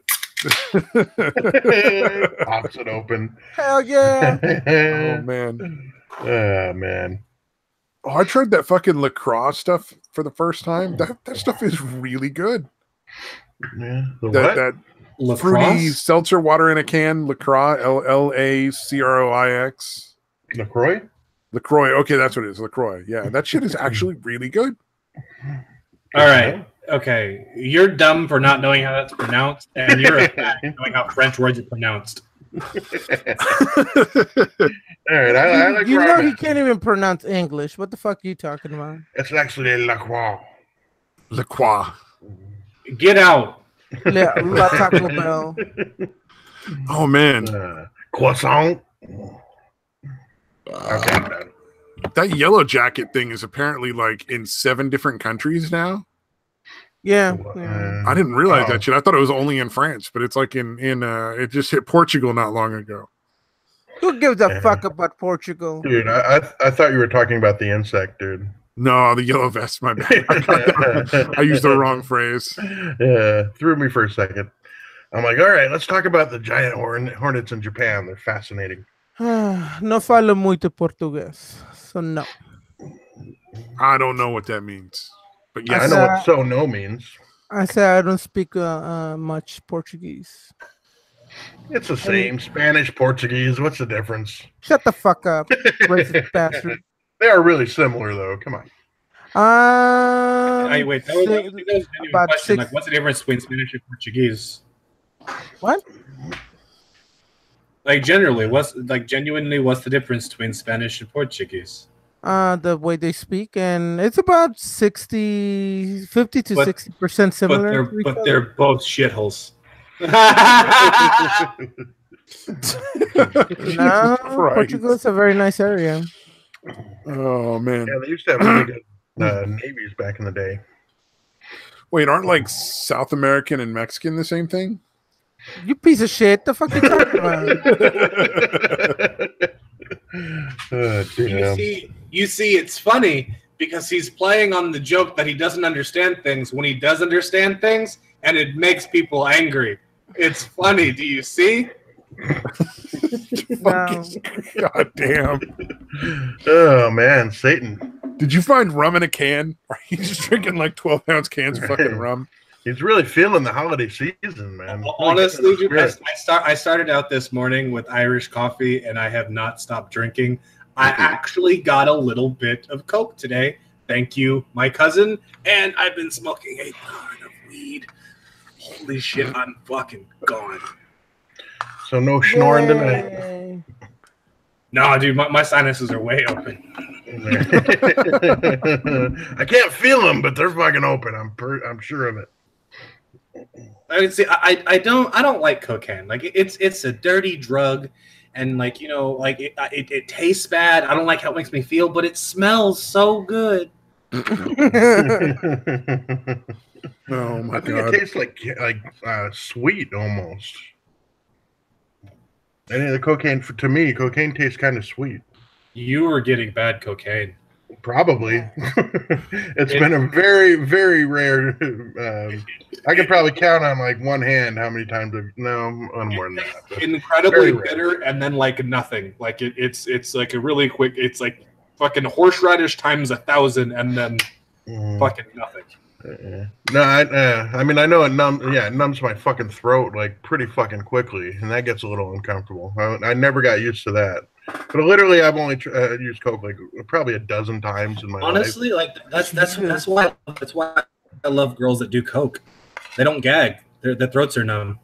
Pops it open. Hell yeah. Oh man. Oh man. Oh, I tried that fucking LaCroix stuff for the first time. That stuff is really good. Yeah. The That what? fruity Lacrosse? seltzer water in a can, LaCroix, LACROIX. LaCroix? LaCroix. Okay, that's what it is. LaCroix. Yeah, that shit is actually really good. All right. Okay. You're dumb for not knowing how that's pronounced, and you're a fat for knowing how French words are pronounced. All right. I like You know ramen. he can't even pronounce English. What the fuck are you talking about? It's actually LaCroix. LaCroix. Get out. La Taco Bell. Oh man, Croissant. Okay, I'm done. that yellow jacket thing is apparently like in 7 different countries now. Yeah. Yeah. I didn't realize Oh. that shit. I thought it was only in France, but it's like in it just hit Portugal not long ago. Who gives a Yeah. fuck about Portugal? Dude, I thought you were talking about the insect, dude. No, the yellow vest. My bad. I used the wrong phrase. Yeah, threw me for a second. I'm like, all right, let's talk about the giant hornets in Japan. They're fascinating. No falo muito português, so no. I don't know what that means, but I yes, know what so no means. I say I don't speak much Portuguese. It's the same. Spanish, Portuguese. What's the difference? Shut the fuck up, racist bastard. They are really similar, though. Come on. Hey, wait. That was a genuine about question. 6 Like, what's the difference between Spanish and Portuguese? What? Like, genuinely, what's the difference between Spanish and Portuguese? The way they speak, and it's about 50 to But- 60% similar. to each But other. they're both shitholes. No, Christ. Portugal is a very nice area. Oh man. Yeah, they used to have really good navies back in the day. Wait, aren't like South American and Mexican the same thing? You piece of shit. The fuck you talking about? Oh, damn. You see, it's funny because he's playing on the joke that he doesn't understand things when he does understand things, and it makes people angry. It's funny. Do you see? No. God damn. Oh man, Satan. Did you find rum in a can? Or are you just drinking like 12-ounce cans of fucking rum? He's really feeling the holiday season, man. Honestly, dude, I started out this morning with Irish coffee, and I have not stopped drinking. I actually got a little bit of Coke today. Thank you, my cousin. And I've been smoking a ton of weed. Holy shit, I'm fucking gone. So no schnoring tonight. No, dude, my sinuses are way open. I can't feel them, but they're fucking open. I'm sure of it. I mean, see, I don't like cocaine. Like it's a dirty drug, and like like it tastes bad. I don't like how it makes me feel, but it smells so good. Oh my I think God. it tastes like sweet almost. Any of the cocaine, to me, cocaine tastes kind of sweet. You were getting bad cocaine. Probably. It's been a very, very rare. I could probably count on like one hand how many times no, more than that. Incredibly bitter, and then like nothing. Like it's like a really quick. It's like fucking horseradish times 1,000, and then fucking nothing. No, I mean I know it numbs my fucking throat like pretty fucking quickly, and that gets a little uncomfortable. I never got used to that. But literally, I've only used Coke like probably a dozen times in my life. Honestly, like that's why I love girls that do Coke. They don't gag. Their throats are numb.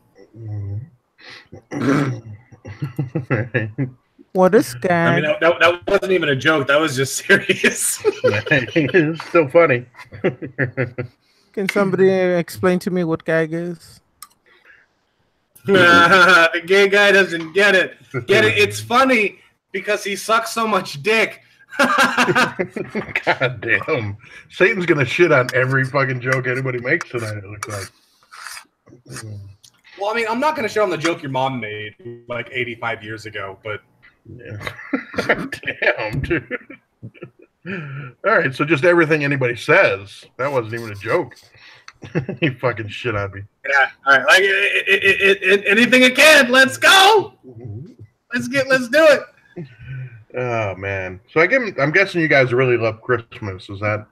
What is gag? I mean, that wasn't even a joke. That was just serious. It's still funny. Can somebody explain to me what gag is? The gay guy doesn't get it. Get it? It's funny because he sucks so much dick. God damn. Satan's gonna shit on every fucking joke anybody makes tonight, it looks like. Well, I mean, I'm not gonna shit on the joke your mom made like 85 years ago, but yeah. Damn, dude. All right, so just everything anybody says. That wasn't even a joke. He fucking shit on me. Yeah, all right. Like anything it can. Let's go. Let's do it. Oh man. So I'm guessing you guys really love Christmas. Is that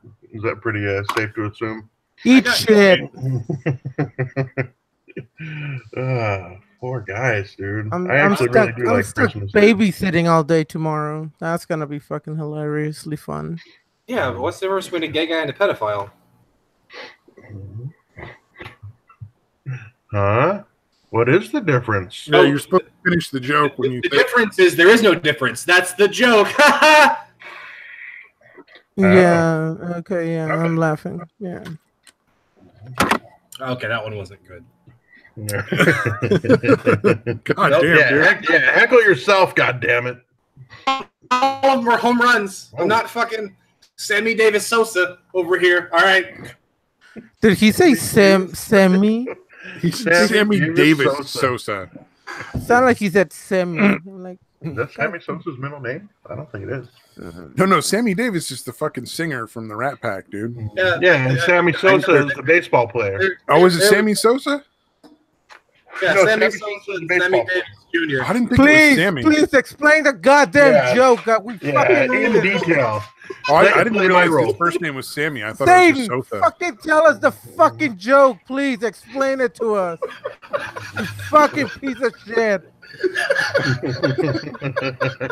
pretty safe to assume? Eat shit. Poor guys, dude. I'm really do like stuck Christmas. babysitting all day tomorrow. That's gonna be fucking hilariously fun. Yeah, but what's the difference between a gay guy and a pedophile? Huh? What is the difference? Yeah, you're supposed to finish the joke when you. The difference is there is no difference. That's the joke. Yeah. Okay. Yeah. I'm laughing. Yeah. Okay, that one wasn't good. God damn, dude. Heckle yourself, god damn it. All of them were home runs. I'm not fucking Sammy Davis Sosa over here. All right. Did he say Sammy? He said Sammy Davis Sosa. Sound like he said Sammy. I'm like, is that Sammy Sosa's middle name? I don't think it is. No, Sammy Davis is the fucking singer from the Rat Pack, dude. Yeah, and Sammy Sosa is the baseball player. Oh, is it Sammy Sosa? Yeah, No, Sammy Sammy Sosa Sosa's and baseball Sammy Davis Jr. I didn't think it was Sammy. Please explain the goddamn joke. We fucking in detail. Oh, I didn't realize his first name was Sammy. I thought it was Satan, just Sosa. fucking tell us the fucking joke, please. Explain it to us. You fucking piece of shit.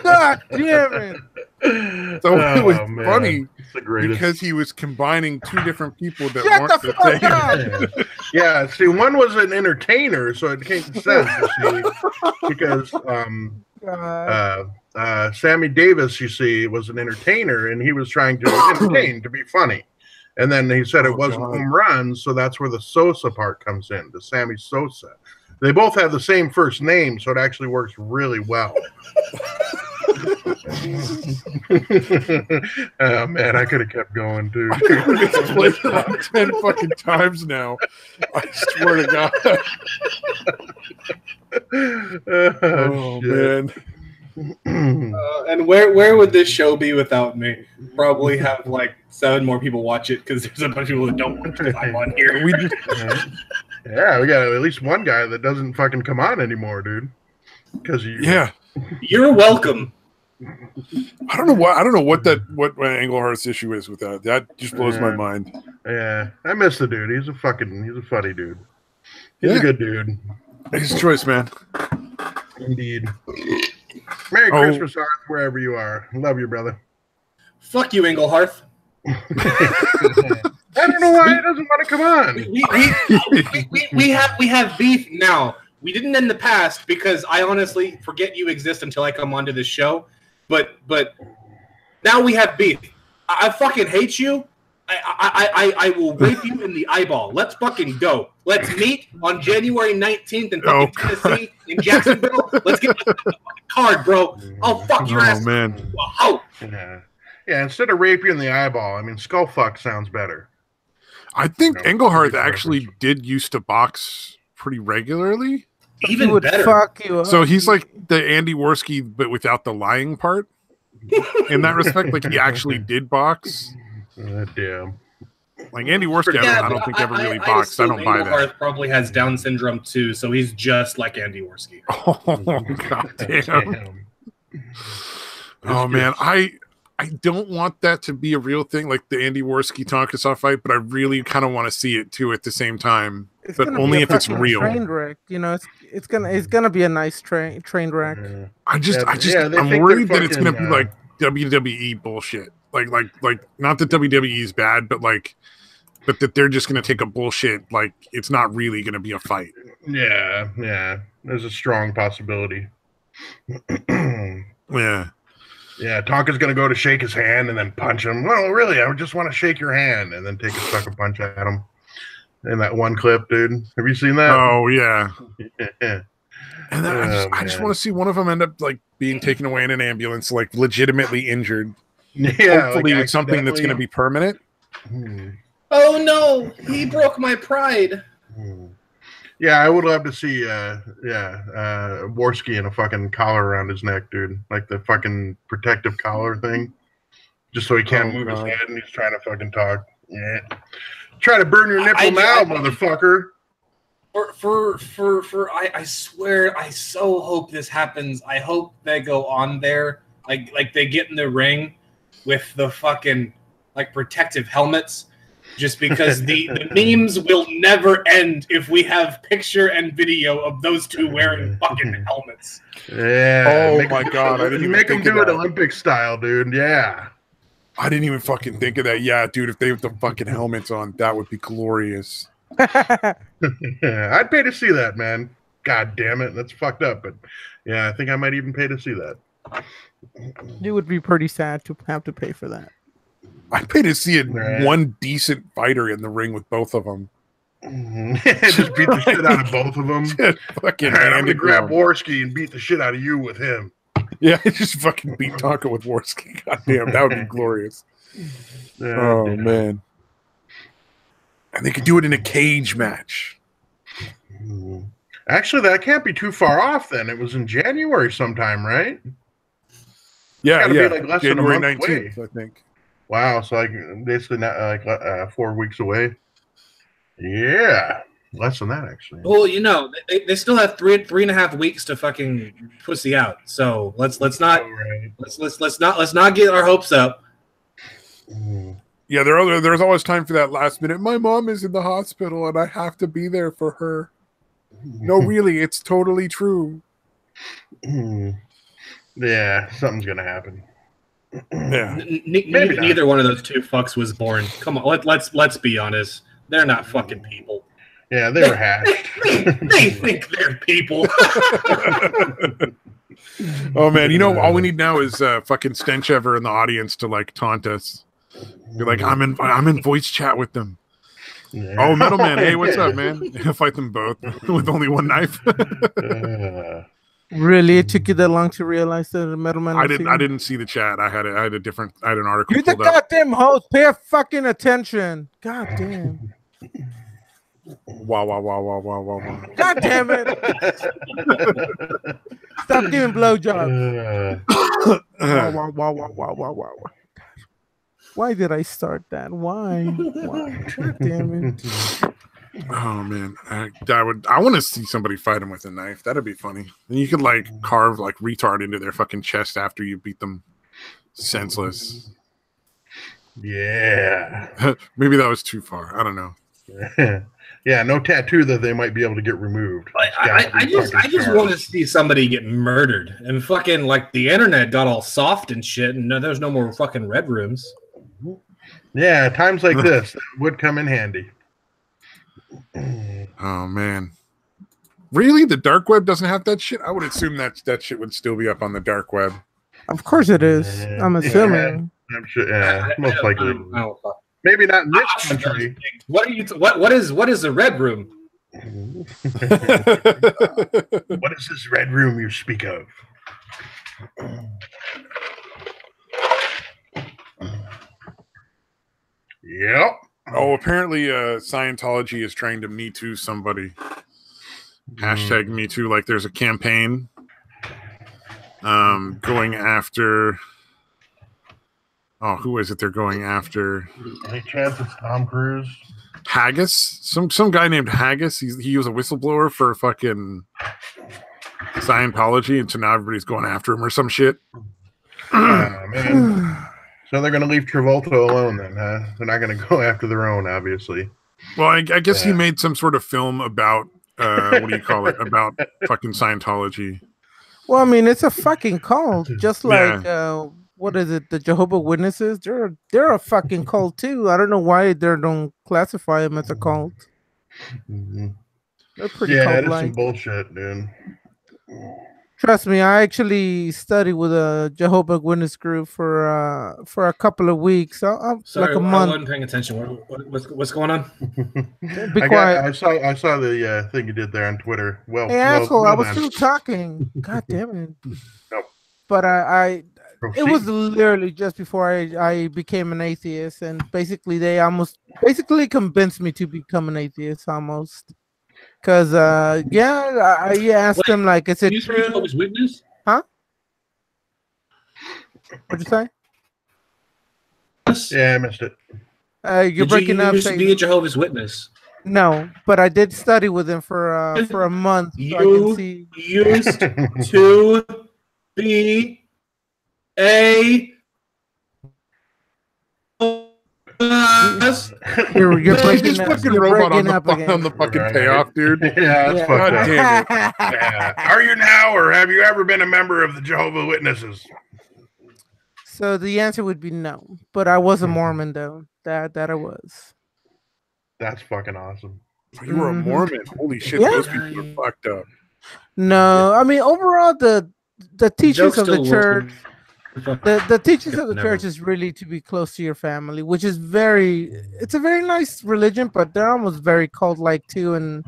God damn it. So it was funny because he was combining two different people that Shut weren't the the fuck same. up. Yeah, see, one was an entertainer, so it came sense, you see, because Sammy Davis, you see, was an entertainer, and he was trying to entertain, to be funny. And then he said it wasn't home runs, so that's where the Sosa part comes in, the Sammy Sosa. They both have the same first name, so it actually works really well. Oh man, I could have kept going too. It's played like 10 fucking times now. I swear to God. Oh man. And where would this show be without me? Probably have like 7 more people watch it because there's a bunch of people that don't watch because I'm on here. We just Yeah, we got at least one guy that doesn't fucking come on anymore, dude. Because yeah. You're welcome. I don't know what Englehart's issue is with that. That just blows my mind. Yeah, I miss the dude. He's a funny dude. He's Yeah. a good dude. His choice, man. Indeed. Merry Christmas, Arth, wherever you are. Love you, brother. Fuck you, Engelharth. I don't know why he doesn't want to come on. We have beef now. We didn't in the past because I honestly forget you exist until I come onto this show. But now we have beef. I fucking hate you. I will rape you in the eyeball. Let's fucking go. Let's meet on January 19th in fucking Tennessee in Jacksonville. Let's get a fucking card, bro. I'll fuck your ass. Oh man. Oh. Yeah, instead of rape you in the eyeball, I mean skull fuck sounds better. I think Engelhart actually did used to box pretty regularly. Even would better. Fuck you up. So he's like the Andy Worski, but without the lying part. In that respect, like he actually did box. Damn. Like Andy Worski, I don't think ever really boxed. I don't buy that. Engelhardt probably has Down syndrome too, so he's just like Andy Worski. Oh god damn. Oh man, I don't want that to be a real thing, like the Andy Worski Tonkasaw fight, but I really kind of want to see it too at the same time. It's But gonna only be a if it's fucking real. Train wreck, you know, it's gonna be a nice train wreck. I'm think worried they're that it's gonna fucking, be like WWE bullshit. Like not that WWE is bad, but that they're just gonna take a bullshit. Like it's not really gonna be a fight. Yeah. There's a strong possibility. Yeah. Yeah, Tonka's gonna go to shake his hand and then punch him. Well, really, I just want to shake your hand and then take a sucker punch at him. In that one clip, dude. Have you seen that? Oh yeah. Yeah. And then I just want to see one of them end up like being taken away in an ambulance, like legitimately injured. Yeah, Hopefully like with something that's going to be permanent. Oh no, he broke my pride. Yeah, I would love to see Worski in a fucking collar around his neck, dude. Like the fucking protective collar thing. Just so he can't move his head and he's trying to fucking talk. Yeah. Try to burn your nipple now, motherfucker. I swear, I so hope this happens. I hope they go on there, like they get in the ring with the fucking like protective helmets, just because the memes will never end if we have picture and video of those two wearing fucking helmets. Yeah. Oh my god, I didn't even make them think do of it that. Olympic style, dude. Yeah. I didn't even fucking think of that. Yeah, dude, if they have the fucking helmets on, that would be glorious. I'd pay to see that, man. God damn it, that's fucked up. But yeah, I think I might even pay to see that. It would be pretty sad to have to pay for that. I'd pay to see it Right. one decent fighter in the ring with both of them. Just beat the shit out of both of them. Fucking I'm gonna hand it grab to 'em. Worski and beat the shit out of you with him. Yeah, just fucking beat Tonka with Worski. God damn, that would be glorious. Oh man. And they could do it in a cage match. Actually, that can't be too far off then. It was in January sometime, right? Yeah, Gotta be yeah. like less than a January month 19th, I think. Wow, so like basically not like 4 weeks away. Yeah, less than that actually. Well, you know, they still have 3.5 weeks to fucking pussy out. So let's not let's not get our hopes up. Yeah, there's always time for that last minute. My mom is in the hospital and I have to be there for her. No, really, it's totally true. Yeah, something's gonna happen. Yeah. Neither one of those two fucks was born. Come on, let's be honest. They're not fucking people. Yeah, they were hatched. They think they're people. Oh man, you know all we need now is fucking Stenchever in the audience to like taunt us. Be like, I'm in voice chat with them. Yeah. Oh, Metal Man, hey, what's up, man? Fight them both with only one knife. Really, it took you that long to realize that the Metal Man? I didn't see the chat. I had an article. You're the pulled up. goddamn host. Pay fucking attention. God damn. Wow, wow, wow, wow, wow, wow, wow. God damn it! Stop giving blowjobs. Wow, wow, wow, wow, wow, wow, wow. Why did I start that? Why? God damn it! Oh man, I want to see somebody fight him with a knife. That'd be funny. And you could like carve like retard into their fucking chest after you beat them senseless. Yeah. Maybe that was too far. I don't know. Yeah, no tattoo that they might be able to get removed. I just want to see somebody get murdered, and fucking like the internet got all soft and shit, and there's no more fucking red rooms. Yeah, times like this would come in handy. Oh man, really? The dark web doesn't have that shit? I would assume that shit would still be up on the dark web. Of course it is. I'm assuming. I'm sure. Yeah, most likely. Maybe not in this country. What is a red room? What is this red room you speak of? Yep. Oh, apparently Scientology is trying to Me Too somebody. Hashtag Me Too. Like there's a campaign going after... Oh, who is it they're going after? Any chance it's Tom Cruise? Haggis? Some guy named Haggis. He was a whistleblower for fucking Scientology, and so now everybody's going after him or some shit. Man. So they're going to leave Travolta alone then, huh? They're not going to go after their own, obviously. Well, I guess he made some sort of film about, what do you call it? About fucking Scientology. Well, I mean, it's a fucking cult. Just like, what is it? The Jehovah's Witnesses? They're a fucking cult too. I don't know why they don't classify them as a cult. They're pretty cult-like. It is some bullshit, dude. Trust me, I actually studied with a Jehovah's Witness group for a couple of weeks. Sorry, like a month. I wasn't paying attention. What's going on? Be quiet. I saw the thing you did there on Twitter. Well, hey, asshole! I was still talking. God damn it! No. But it was literally just before I became an atheist, and basically they basically convinced me to become an atheist almost. Because I asked him like, is it true? Jehovah's Witness? Huh? What'd you say? Yeah, I missed it. You're breaking up. You used to be a Jehovah's Witness. No, but I did study with him for a month. You used to be a. You're breaking up. Fucking robot on the fucking payoff, dude. Yeah, that's God damn it. Yeah. Are you now, or have you ever been a member of the Jehovah's Witnesses? So the answer would be no, but I was a Mormon though. That I was. That's fucking awesome. You were a Mormon. Holy shit, those people are fucked up. No, I mean overall the teachings of the church. The teachings of the church is really to be close to your family, which is it's a very nice religion, but they're almost very cult-like too. And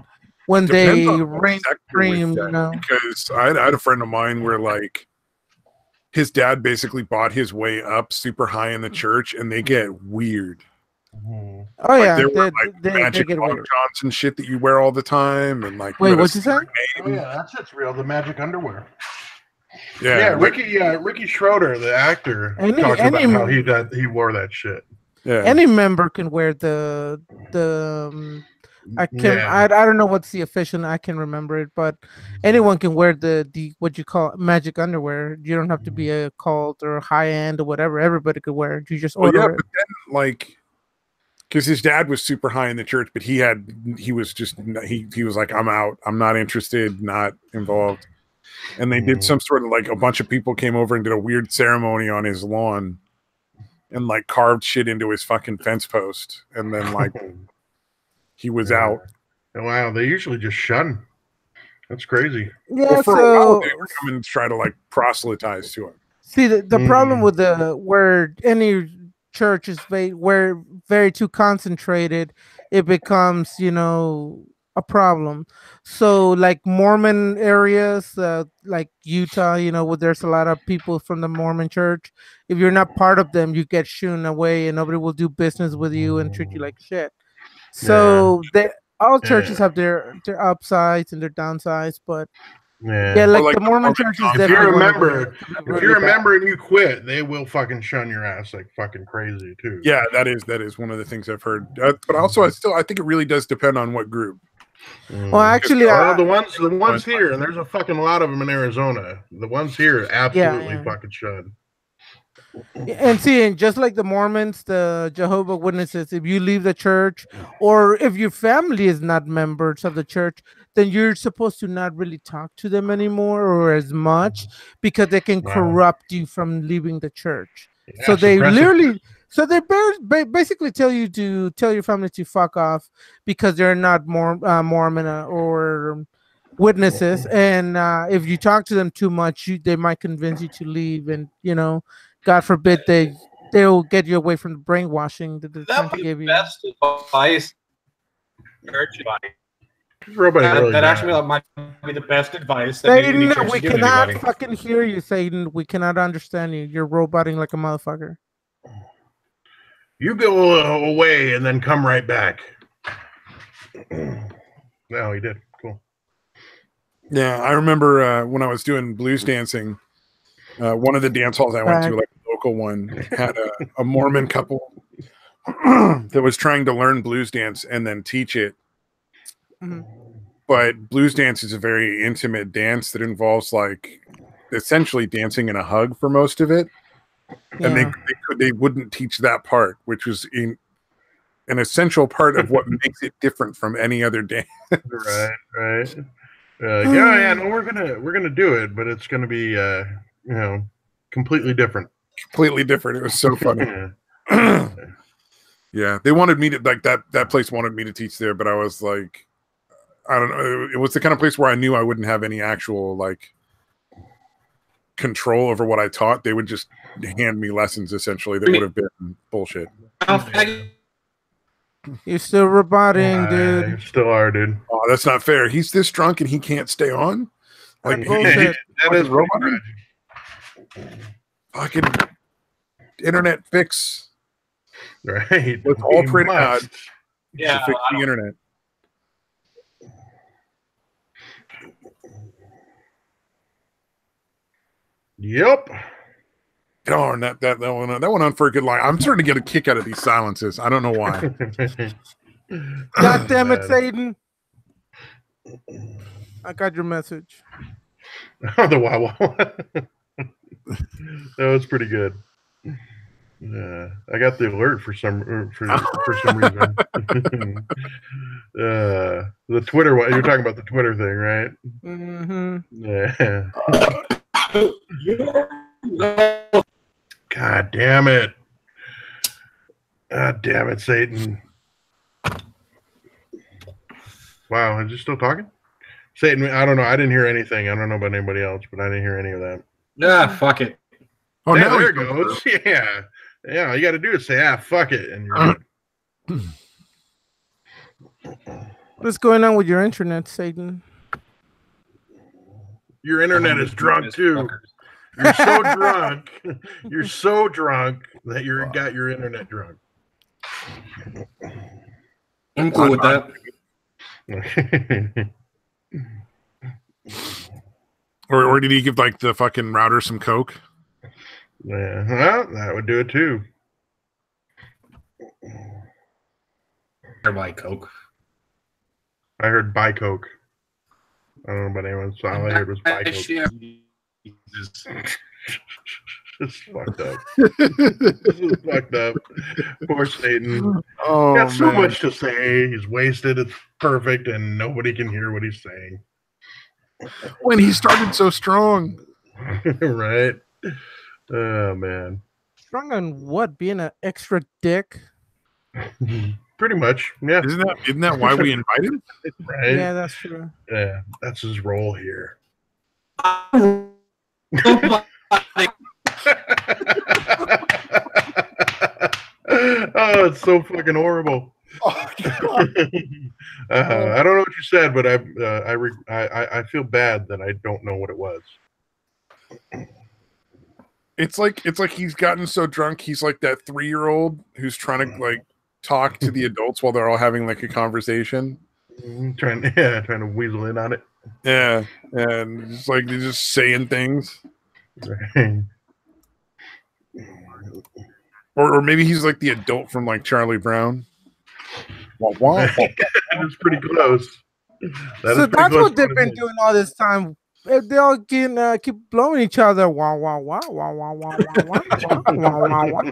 when they reign supreme, because I had a friend of mine where like his dad basically bought his way up super high in the church, and they get weird. Oh yeah, there were like magic johns and shit that you wear all the time, and like wait, what's you say? Oh yeah, that shit's real. The magic underwear. Yeah, Ricky Schroeder, the actor, talks about how he wore that shit. Yeah, any member can wear the I don't know what's the official. I can remember it, but anyone can wear the what you call magic underwear. You don't have to be a cult or high end or whatever. Everybody could wear it. You just order it. But then, like, because his dad was super high in the church, but he was like, I'm out. I'm not interested. Not involved. And they did some sort of like a bunch of people came over and did a weird ceremony on his lawn and like carved shit into his fucking fence post. And then like he was out. Wow. They usually just shun. That's crazy. Yeah. Well, for a while, they would come and try to like proselytize to him. See, the problem with where any church is very too concentrated, it becomes, a problem. So like Mormon areas, like Utah, where there's a lot of people from the Mormon church, if you're not part of them, you get shooed away and nobody will do business with you and treat you like shit. So all churches have their upsides and their downsides, but yeah, Yeah. like, like the the Mormon Mormon church is If you If you definitely one of remember, them. Could be if really you bad. remember and you quit, they will fucking shun your ass like fucking crazy too. Yeah, that is one of the things I've heard. But also, I think it really does depend on what group. Well, actually, Well, the ones here, and there's a fucking lot of them in Arizona. The ones here absolutely yeah. fucking shun. And see, and just like the Mormons, the Jehovah Witnesses, if you leave the church or if your family is not members of the church, then you're supposed to not really talk to them anymore or as much because they can Wow. corrupt you from leaving the church. Yeah, So they suppressive. literally, so they basically tell you to tell your family to fuck off because they're not Mormon or witnesses, and if you talk to them too much, they might convince you to leave, and God forbid they'll get you away from the brainwashing that they're trying That to would give be you. best advice. Church advice. Everybody's really That mad. actually might be the best advice that any Satan, church we can give cannot anybody. fucking hear you, Satan. We cannot understand you. You're roboting like a motherfucker. You go away and then come right back. No, he did. Cool. Yeah, I remember when I was doing blues dancing, one of the dance halls I went to, like a local one, had a Mormon couple that was trying to learn blues dance and then teach it. Mm-hmm. But blues dance is a very intimate dance that involves like essentially dancing in a hug for most of it. Yeah. And they wouldn't teach that part, which was an essential part of what makes it different from any other dance. Right. Yeah, no, we're gonna do it, but it's gonna be completely different. Completely different. It was so funny. Yeah, they wanted me to like that place wanted me to teach there, but I was like, I don't know. It was the kind of place where I knew I wouldn't have any actual like control over what I taught. They would just hand me lessons essentially that would have been bullshit. You're still roboting, dude. You still are, dude. Oh, that's not fair. He's this drunk and he can't stay on. Like bullshit. That is robot. tragic. Fucking internet fix. Right. Let's all pray to God to Yeah, fix the internet. Yep. Darn, that went on for a good line. I'm starting to get a kick out of these silences. I don't know why. God damn it, Satan. I got your message. The wow. That was pretty good. Yeah, I got the alert for some reason. The Twitter one. You're talking about the Twitter thing, right? Mm-hmm. Yeah. God damn it! God damn it, Satan! Wow, is he still talking? Satan, I don't know. I didn't hear anything. I don't know about anybody else, but I didn't hear any of that. Yeah, fuck it. Oh, Yeah, now there it goes. Yeah. Yeah, all you got to do is say, fuck it, and you're good. What's going on with your internet, Satan? Your internet is drunk, too. You're so drunk. You're so drunk that you got your internet drunk. I'm cool with that. Or did he give like the fucking router some coke? Yeah, well, that would do it too. Or buy Coke. I heard buy Coke. I don't know about anyone, so all I heard was buy Coke. This is fucked up. This is fucked up. Poor Satan. Oh, Got so man. much to say. He's wasted. It's perfect, and nobody can hear what he's saying. When he started so strong. Right? Oh, man. Strong on what? Being an extra dick? Pretty much. Yeah. Isn't that why we invite him? Right? Yeah, that's true. Yeah. That's his role here. Oh, it's so fucking horrible. I don't know what you said, but I feel bad that I don't know what it was. It's like he's gotten so drunk. He's like that 3-year-old who's trying to like talk to the adults while they're all having like a conversation. Trying to weasel in on it. Yeah, and it's like they're just saying things. Or maybe he's like the adult from like Charlie Brown. That's pretty close. So that's what they've been doing all this time. They all keep blowing each other. Wah wah wah wah wah wah wah wah wah wah.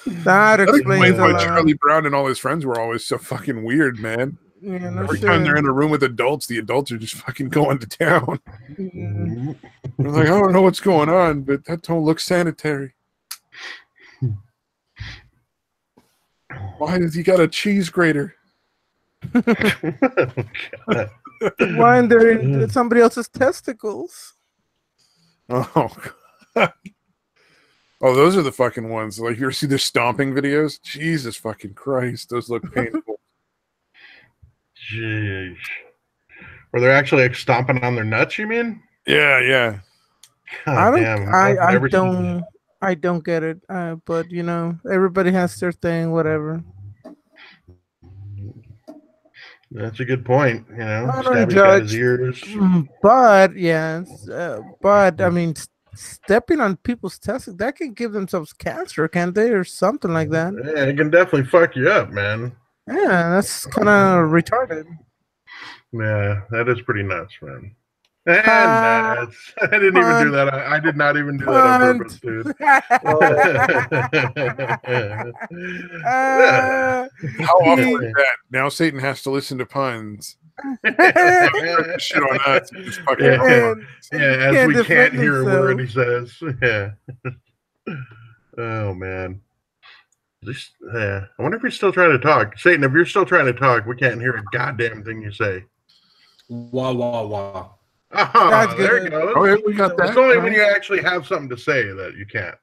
That explains a why lot. Charlie Brown and all his friends were always so fucking weird, man. Yeah, no Every shit. time they're in a room with adults, the adults are just fucking going to town. Mm. They're like, I don't know what's going on, but that don't look sanitary. Why does he got a cheese grater? Why are they in somebody else's testicles? Oh, God. Oh, those are the fucking ones. Like, you ever see the stomping videos? Jesus fucking Christ, those look painful. Jeez. Were they actually like stomping on their nuts, you mean? Yeah. God I don't get it. But you know, everybody has their thing, whatever. That's a good point. You know, I don't Stabby's got his judge, ears. but yes, but I mean, stepping on people's testicles, that can give themselves cancer, can't they, or something like that? Yeah, it can definitely fuck you up, man. Yeah, that's kind of retarded. Yeah, that is pretty nuts, man. And nuts. I didn't even do that. I did not even do that on purpose, dude. How awful is that? Now Satan has to listen to puns. Shit on us. Just fucking as we can't hear a word he says. Yeah. Oh man. I wonder if he's still trying to talk. Satan, if you're still trying to talk, we can't hear a goddamn thing you say. Wah wah wah. Oh, there you go. Oh, yeah, we got that. It's only when you actually have something to say that you can't,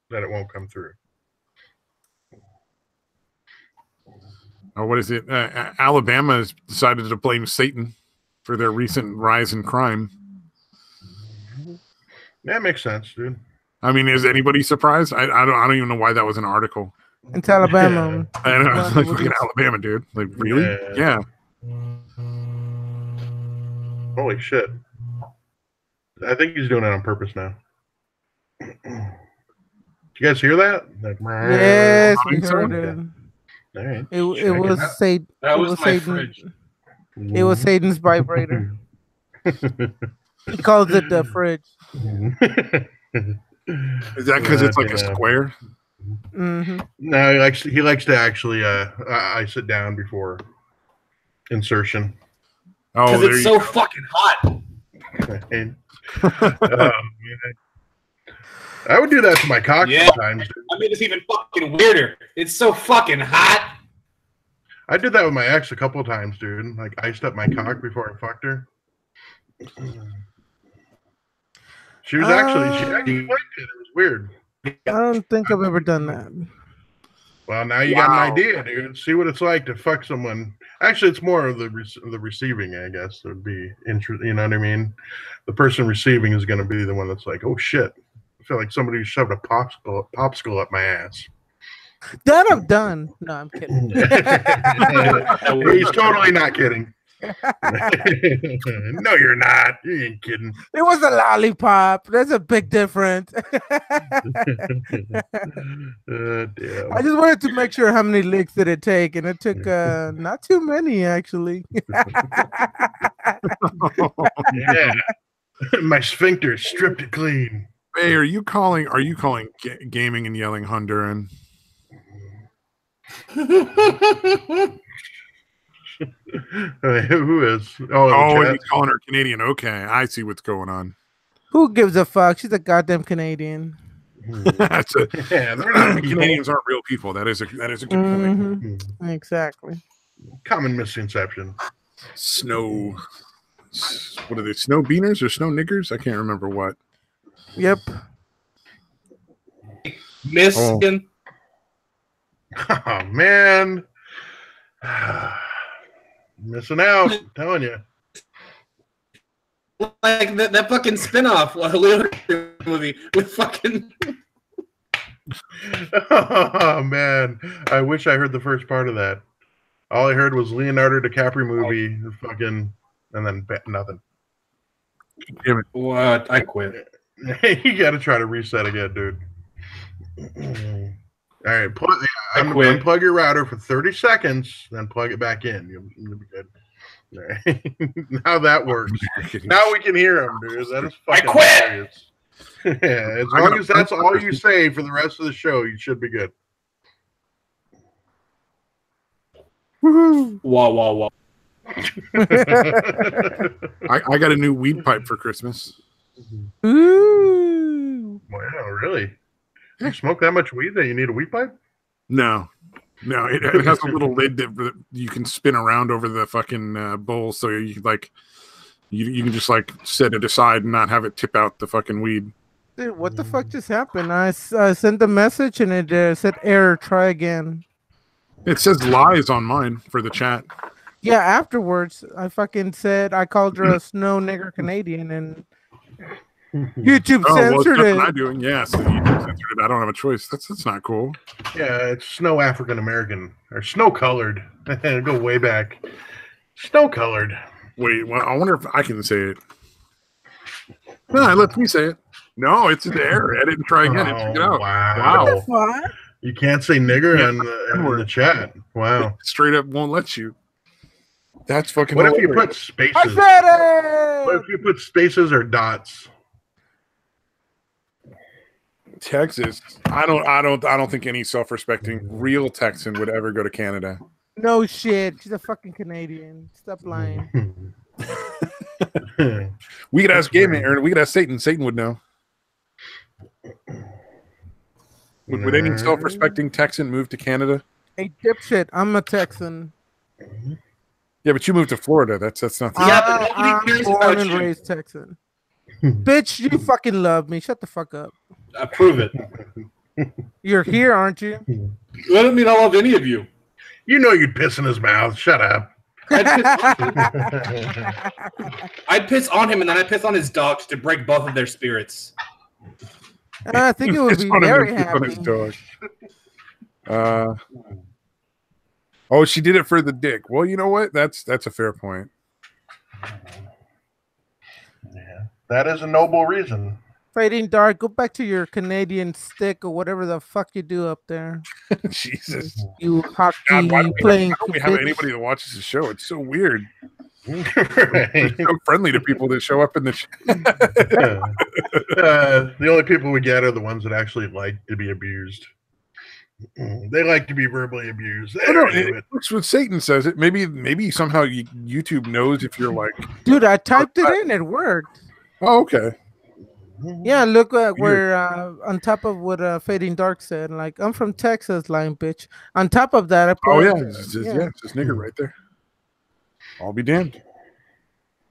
that it won't come through. Oh, what is it? Alabama has decided to blame Satan for their recent rise in crime. That makes sense, dude. I mean, is anybody surprised? I don't even know why that was an article. It's Alabama. I don't know. It's like fucking Alabama, dude. Like, really? Yeah. Holy shit. I think he's doing it on purpose now. Did you guys hear that? Like, yes, we heard it. All right. It was Satan. That was my fridge. It was Satan's vibrator. He calls it the fridge. Is that because it's like a square? Mm-hmm. No, he likes to actually I sit down before insertion. Oh, because it's so fucking hot. Man. I would do that to my cock sometimes. I mean, it's even fucking weirder. It's so fucking hot. I did that with my ex a couple of times, dude. Like, iced up my cock before I fucked her. She actually liked it. It was weird. I don't think I've ever done that. Well, now you got an idea, dude. See what it's like to fuck someone. Actually, it's more of the receiving, I guess. It would be interesting. You know what I mean? The person receiving is going to be the one that's like, oh shit, I feel like somebody shoved a popsicle up my ass. That I've done. No, I'm kidding. He's totally not kidding. No, you're not. You ain't kidding. It was a lollipop. There's a big difference. Damn. I just wanted to make sure how many licks did it take, and it took not too many actually. Yeah. My sphincter stripped it clean. Hey, are you calling gaming and yelling Honduran? Who is? Oh, he's calling her Canadian. Okay, I see what's going on. Who gives a fuck? She's a goddamn Canadian. Canadians aren't real people. That is a good point. Exactly. Common misconception. Snow. What are they? Snow beaners or snow niggers? I can't remember what. Yep. Michigan. Oh man. Missing out, I'm telling you. Like that fucking spinoff movie with fucking. Oh man, I wish I heard the first part of that. All I heard was Leonardo DiCaprio movie, fucking, and then nothing. Damn it. What? I quit. You got to try to reset again, dude. All right, unplug your router for 30 seconds, then plug it back in. You'll be good. All right. Now that works. Now we can hear him, dude. That is fucking hilarious. Yeah, as long as that's all you say for the rest of the show, you should be good. Woohoo! Wah wah wah. I got a new weed pipe for Christmas. Ooh. Wow, really? You smoke that much weed that you need a weed pipe? No, it has a little lid that you can spin around over the fucking bowl, so you like you can just like set it aside and not have it tip out the fucking weed. Dude, what the fuck just happened? I sent a message and it said error. Try again. It says lies on mine for the chat. Yeah, afterwards I fucking said I called her a snow nigger Canadian and YouTube censored it. What I'm doing, yeah. So YouTube censored it. I don't have a choice. That's not cool. Yeah, it's snow African American or snow colored. Go way back. Snow colored. Wait, well, I wonder if I can say it. No, let me say it. No, it's an error. Edit and try again. Oh, Check it out. Wow. What? You can't say nigger in the chat. Wow. It straight up won't let you. That's fucking. What if you put spaces? I said it! What if you put spaces or dots? Texas. I don't think any self-respecting real Texan would ever go to Canada. No shit. She's a fucking Canadian. Stop lying. We could ask Game Aaron. We could ask Satan. Satan would know. Would any self-respecting Texan move to Canada? Hey, dipshit. I'm a Texan. Yeah, but you moved to Florida. That's not. I'm born and raised Texan. Bitch, you fucking love me. Shut the fuck up. Prove it. You're here, aren't you? That doesn't mean I love any of you. You know you'd piss in his mouth. Shut up. I'd piss on him and then I'd piss on his dog to break both of their spirits. I think it would be very happy. Oh, she did it for the dick. Well, you know what? That's a fair point. Yeah, that is a noble reason. Fading Dark, go back to your Canadian stick or whatever the fuck you do up there. Jesus. You hockey God, playing. Why don't we have anybody that watches the show? It's so weird. Right. We're so friendly to people that show up in the chat. The only people we get are the ones that actually like to be abused. They like to be verbally abused. It's what Satan says. It maybe somehow YouTube knows if you're like. Dude, I typed it in. It worked. Oh, okay. Yeah, look we're on top of what Fading Dark said. Like, I'm from Texas, lying bitch. On top of that, I put, it's this nigger right there. I'll be damned.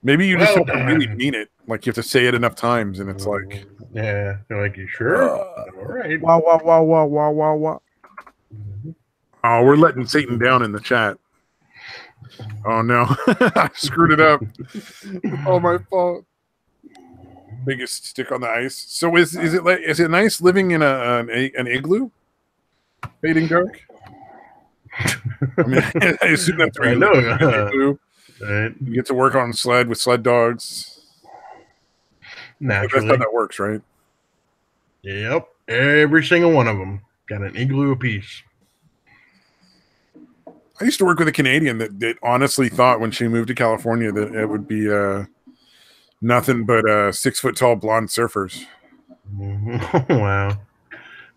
Maybe you just have to really mean it. Like you have to say it enough times, and it's like, yeah, they're like, you sure? All right. Wow, wow, wow, wow, wow, wow, wow. Oh, we're letting Satan down in the chat. Oh no, I screwed it up. Oh, my fault. Biggest stick on the ice. So is it nice living in an igloo? Fading Dark. I mean, I assume that's right. Igloo. Right. You get to work on sled with sled dogs. Naturally, that's how that works, right? Yep, every single one of them got an igloo apiece. I used to work with a Canadian that honestly thought when she moved to California that it would be nothing but 6 foot tall blonde surfers. Wow.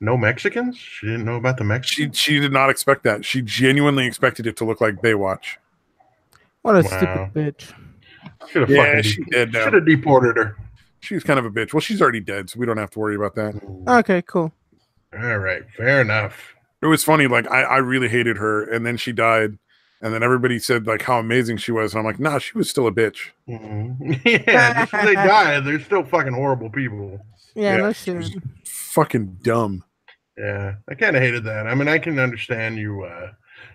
No Mexicans? She didn't know about the Mexicans? She did not expect that. She genuinely expected it to look like Baywatch. What a stupid bitch. Should have deported her. She was kind of a bitch. Well, she's already dead, so we don't have to worry about that. Okay, cool. All right, fair enough. It was funny. Like I really hated her, and then she died, and then everybody said like how amazing she was, and I'm like, nah, she was still a bitch. Mm-hmm. Yeah, just they died. They're still fucking horrible people. Yeah, no shit. Fucking dumb. Yeah, I kind of hated that. I mean, I can understand you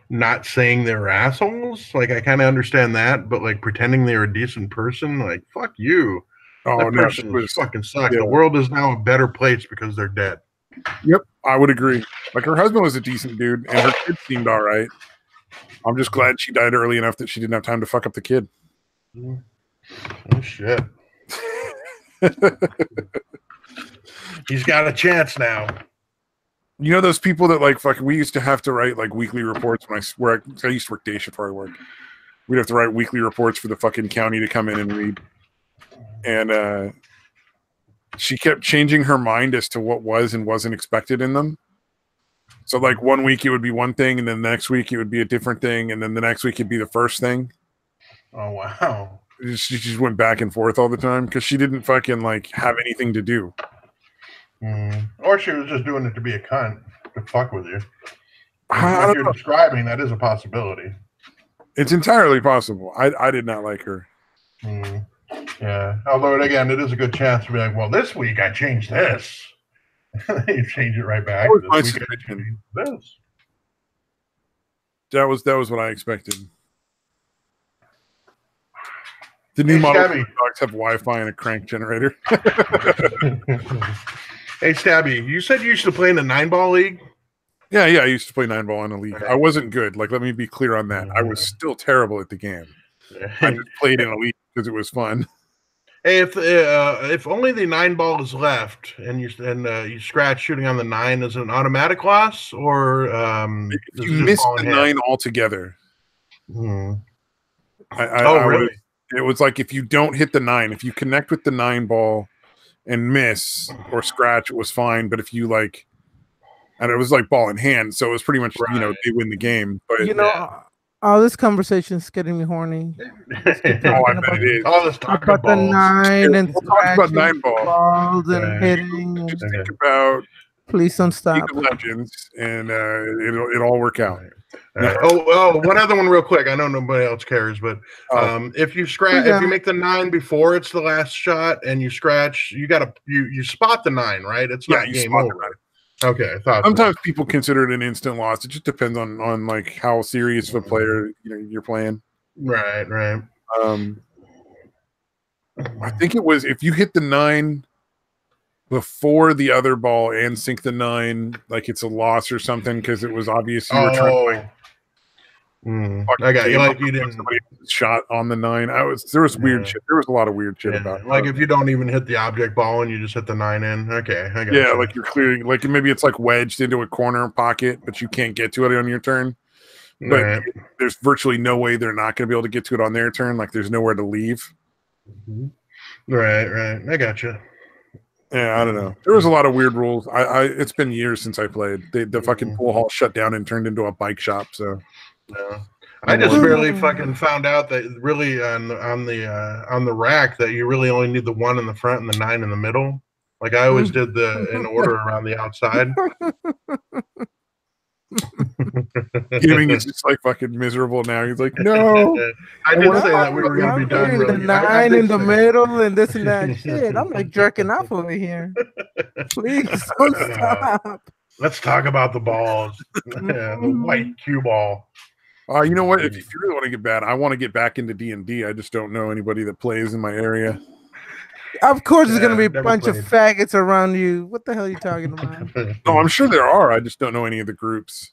not saying they were assholes. Like, I kind of understand that, but like pretending they were a decent person, like, fuck you. Oh, that person fucking sucks. Yeah. The world is now a better place because they're dead. Yep, I would agree. Like, her husband was a decent dude, and her kids seemed all right. I'm just glad she died early enough that she didn't have time to fuck up the kid. Oh shit. He's got a chance now. You know those people that like fucking. We used to have to write like weekly reports when I used to work day shift where I work. We'd have to write weekly reports for the fucking county to come in and read. And she kept changing her mind as to what was and wasn't expected in them. So like one week it would be one thing, and then the next week it would be a different thing, and then the next week it'd be the first thing. Oh wow. She just went back and forth all the time because she didn't fucking like have anything to do. Or she was just doing it to be a cunt to fuck with you. I What don't you're know. describing, that is a possibility. It's entirely possible. I did not like her. Yeah. Although again, it is a good chance to be like, well, this week I changed this. You change it right back. That was my This week I suspicion. changed this. That was what I expected. The new Hey, model Stabby. dogs have Wi-Fi and a crank generator. Hey, Stabby, you said you used to play in the 9-ball league? Yeah, I used to play 9-ball in a league. I wasn't good. Like, let me be clear on that. I was still terrible at the game. I just played in a league because it was fun. Hey, if only the 9-ball is left and you scratch shooting on the 9, is it an automatic loss or If you miss the 9 altogether, really? It was like if you don't hit the 9, if you connect with the 9 ball and miss or scratch, it was fine. But if you like, and it was like ball in hand, so it was pretty much they win the game. But all this conversation is getting me horny. I bet it is. All this talk about the 9 and we'll talk about 9 balls and hitting. Just think about please don't stop. League of Legends, and it'll all work out. One other one real quick. I know nobody else cares, but if you make the 9 before it's the last shot and you scratch, you spot the 9, right? It's not game over. Okay, I thought sometimes people consider it an instant loss. It just depends on like how serious of a player you're playing. Right. I think it was if you hit the 9 before the other ball and sink the 9, like it's a loss or something because it was obvious you were trying to I got you. Like you didn't somebody shot on the 9. There was weird shit. There was a lot of weird shit about it. Like if you don't even hit the object ball and you just hit the 9 in. Okay, I got you. Like you're clearing, like maybe it's like wedged into a corner pocket, but you can't get to it on your turn. But there's virtually no way they're not going to be able to get to it on their turn. Like there's nowhere to leave. Right. I got you. Yeah, I don't know. There was a lot of weird rules. It's been years since I played. The fucking pool hall shut down and turned into a bike shop. So, I just barely fucking found out that really on the rack that you really only need the 1 in the front and the 9 in the middle. Like I always did in order around the outside. Gaming is just like fucking miserable now. He's like, no. I did say that we were going to be done. The 9 in the middle and this and that shit. I'm like jerking off over here. Please don't stop. Let's talk about the balls. The white cue ball. You know what? If you really want to get bad, I want to get back into D&D. I just don't know anybody that plays in my area. Of course, there's going to be a bunch of faggots around you. What the hell are you talking about? No, I'm sure there are. I just don't know any of the groups.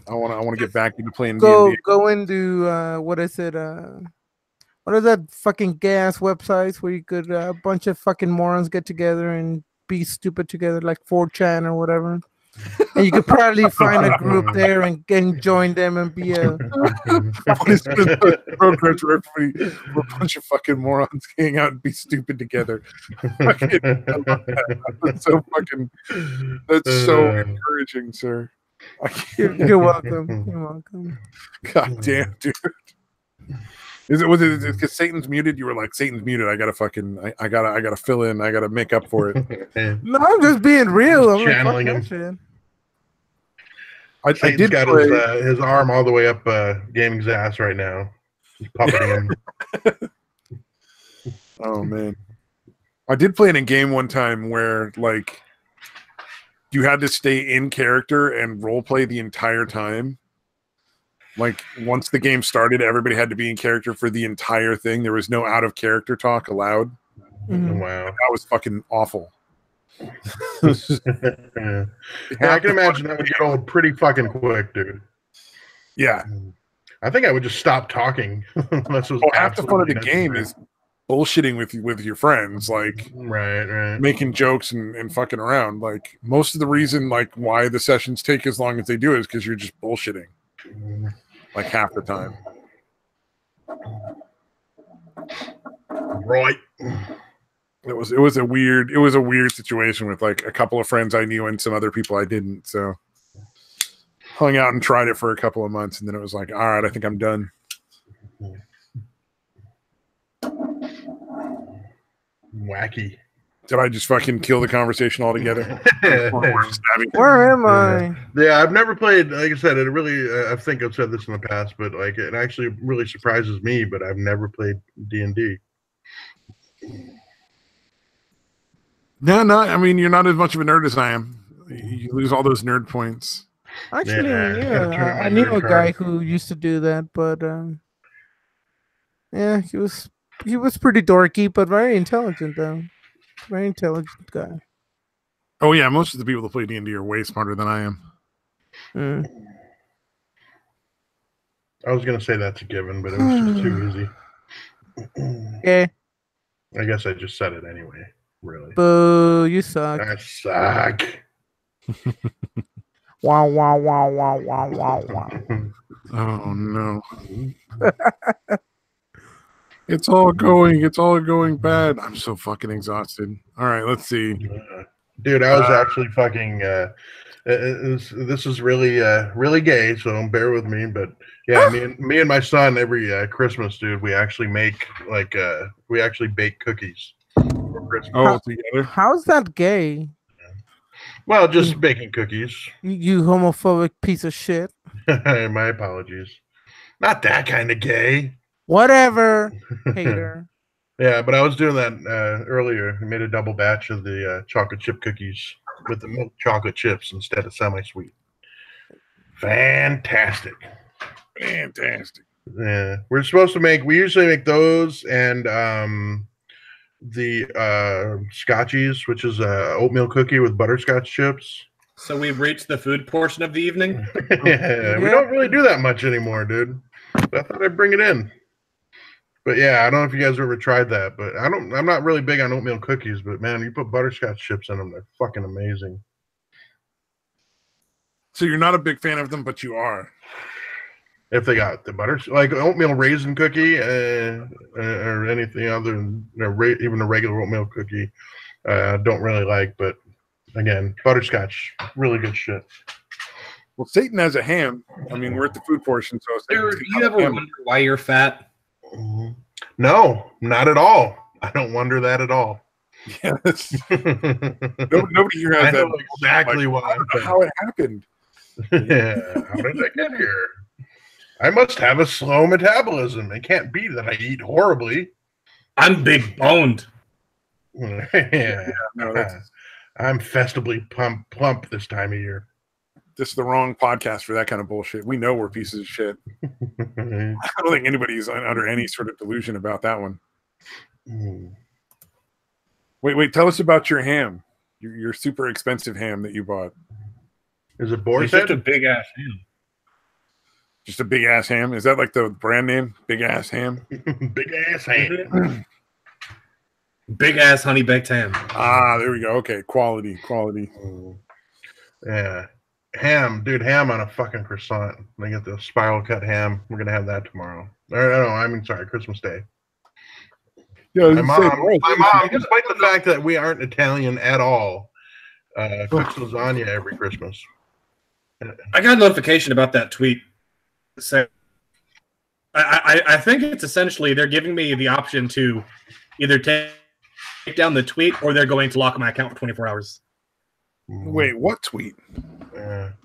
I want to get back into playing D&D. Go into what is it? What are that fucking gas websites where you could a bunch of fucking morons get together and be stupid together, like 4chan or whatever. And you could probably find a group there and join them and be a programs where everybody, a bunch of fucking morons hang out and be stupid together. That's so encouraging, sir. You're welcome. You're welcome. God damn, dude. Was it because Satan's muted? You were like, Satan's muted. I gotta fill in. I gotta make up for it. No, I'm just being real. I'm channeling like, him. I did got his arm all the way up Gaming's ass right now. He's puppeting him. Oh man, I did play in a game one time where like you had to stay in character and role play the entire time. Like once the game started, everybody had to be in character for the entire thing. There was no out of character talk allowed. Wow, that was fucking awful. I can imagine that would get old pretty fucking quick, dude. Yeah. I think I would just stop talking. Half the fun of the game is bullshitting with your friends, like right. making jokes and fucking around. Like most of the reason like why the sessions take as long as they do is because you're just bullshitting. Like half the time. Right. It was a weird situation with like a couple of friends I knew and some other people I didn't. So hung out and tried it for a couple of months, and then it was like, all right, I think I'm done. Wacky. Did I just fucking kill the conversation altogether? Where am I? Yeah, I've never played. Like I said, it really. I think I've said this in the past, but like it actually really surprises me. But I've never played D&D. No. I mean, you're not as much of a nerd as I am. You lose all those nerd points. Actually, I knew a guy who used to do that, but yeah, he was pretty dorky, but very intelligent though. Very intelligent guy. Oh yeah, most of the people that play D&D are way smarter than I am. I was gonna say that's a given, but it was just too easy. Yeah. I guess I just said it anyway. Really. Boo! You suck. I suck. Wow! Wow! Wow! Wow! Wow! Wow! Wow! Oh no. It's all going bad. I'm so fucking exhausted. All right, let's see. Dude, I was actually fucking this is really gay, so bear with me, but yeah, me and my son every Christmas, dude, we actually make like we actually bake cookies for Christmas. Together? How's that gay? Well, just baking cookies. You homophobic piece of shit. My apologies. Not that kind of gay. Whatever, hater. Yeah, but I was doing that earlier. I made a double batch of the chocolate chip cookies with the milk chocolate chips instead of semi-sweet. Fantastic. Yeah, we usually make those and the Scotchies, which is a oatmeal cookie with butterscotch chips. So we've reached the food portion of the evening. Yeah, we don't really do that much anymore, dude. But I thought I'd bring it in. But yeah, I don't know if you guys ever tried that, but I'm not really big on oatmeal cookies, but man, you put butterscotch chips in them, they're fucking amazing. So you're not a big fan of them, but you are. If they got the butter, like oatmeal raisin cookie, or anything other than even a regular oatmeal cookie, don't really like. But again, butterscotch, really good shit. Well, Satan has a ham. I mean, we're at the food portion, so. Do you ever wonder why you're fat? No, not at all. I don't wonder that at all. Yeah, nobody here has that. Exactly why. How it happened. Yeah, how did I get here? I must have a slow metabolism. It can't be that I eat horribly. I'm big boned. Yeah, no, I'm festively plump this time of year. This is the wrong podcast for that kind of bullshit. We know we're pieces of shit. I don't think anybody's under any sort of delusion about that one. Wait, tell us about your ham. Your super expensive ham that you bought. Is it boar's head? Just a big ass ham. Just a big ass ham? Is that like the brand name? Big ass ham? Big ass ham. Big ass honey baked ham. Ah, there we go. Okay, quality. Yeah. Ham, dude, ham on a fucking croissant. I get the spiral cut ham. We're gonna have that tomorrow. Sorry, Christmas Day. Yeah, my mom, despite the fact that we aren't Italian at all, cooks lasagna every Christmas. I got a notification about that tweet. So I think it's essentially they're giving me the option to either take down the tweet or they're going to lock my account for 24 hours. Wait, what tweet?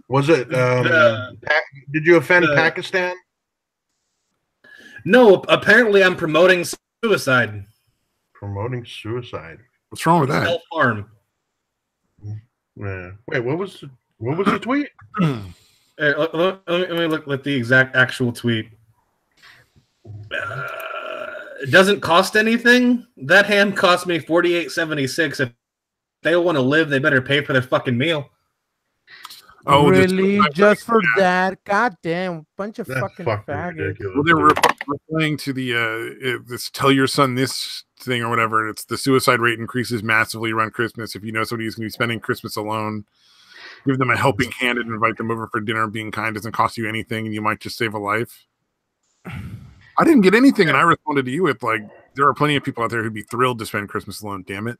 Was it? Did you offend Pakistan? No, apparently I'm promoting suicide. Promoting suicide. What's wrong with that? Self-harm. Yeah. Wait, what was the tweet? Let me look at the exact actual tweet. It doesn't cost anything. That ham cost me $48.76. If they want to live, they better pay for their fucking meal. Oh, really? Just for that? God damn, bunch of That's fucking faggots. ridiculous. Well, they're replying to the this "tell your son this" thing or whatever. It's the suicide rate increases massively around Christmas. If you know somebody who's going to be spending Christmas alone, give them a helping hand and invite them over for dinner. Being kind doesn't cost you anything, and you might just save a life. I didn't get anything, and I responded to you with like, there are plenty of people out there who'd be thrilled to spend Christmas alone. Damn it.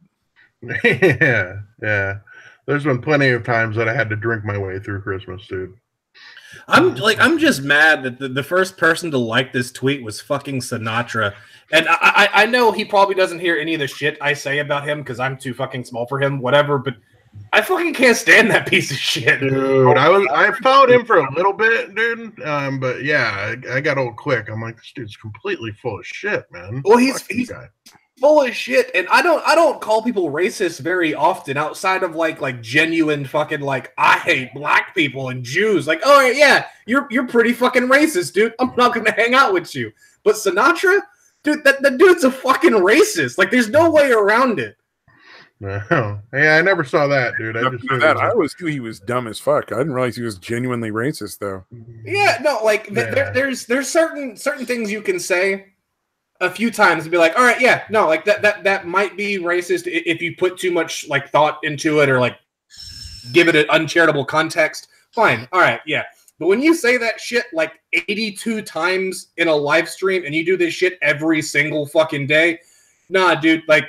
Yeah. There's been plenty of times that I had to drink my way through Christmas, dude. I'm just mad that the first person to like this tweet was fucking Sinatra. And I know he probably doesn't hear any of the shit I say about him because I'm too fucking small for him, whatever, but I fucking can't stand that piece of shit. Dude, I followed him for a little bit, dude. But yeah, I got old quick. I'm like, this dude's completely full of shit, man. Well, he's full of shit, and I don't call people racist very often outside of like genuine fucking like I hate black people and Jews. Like, oh yeah, you're pretty fucking racist, dude. I'm not gonna hang out with you. But Sinatra, dude, that dude's a fucking racist. Like, there's no way around it. No. Yeah, I never saw that, dude. I always knew he was dumb as fuck. I didn't realize he was genuinely racist, though. Yeah, no, like there's certain things you can say a few times and be like, all right, yeah, no, like that might be racist if you put too much like thought into it or like give it an uncharitable context. Fine, all right, yeah. But when you say that shit like 82 times in a live stream and you do this shit every single fucking day, nah, dude, like.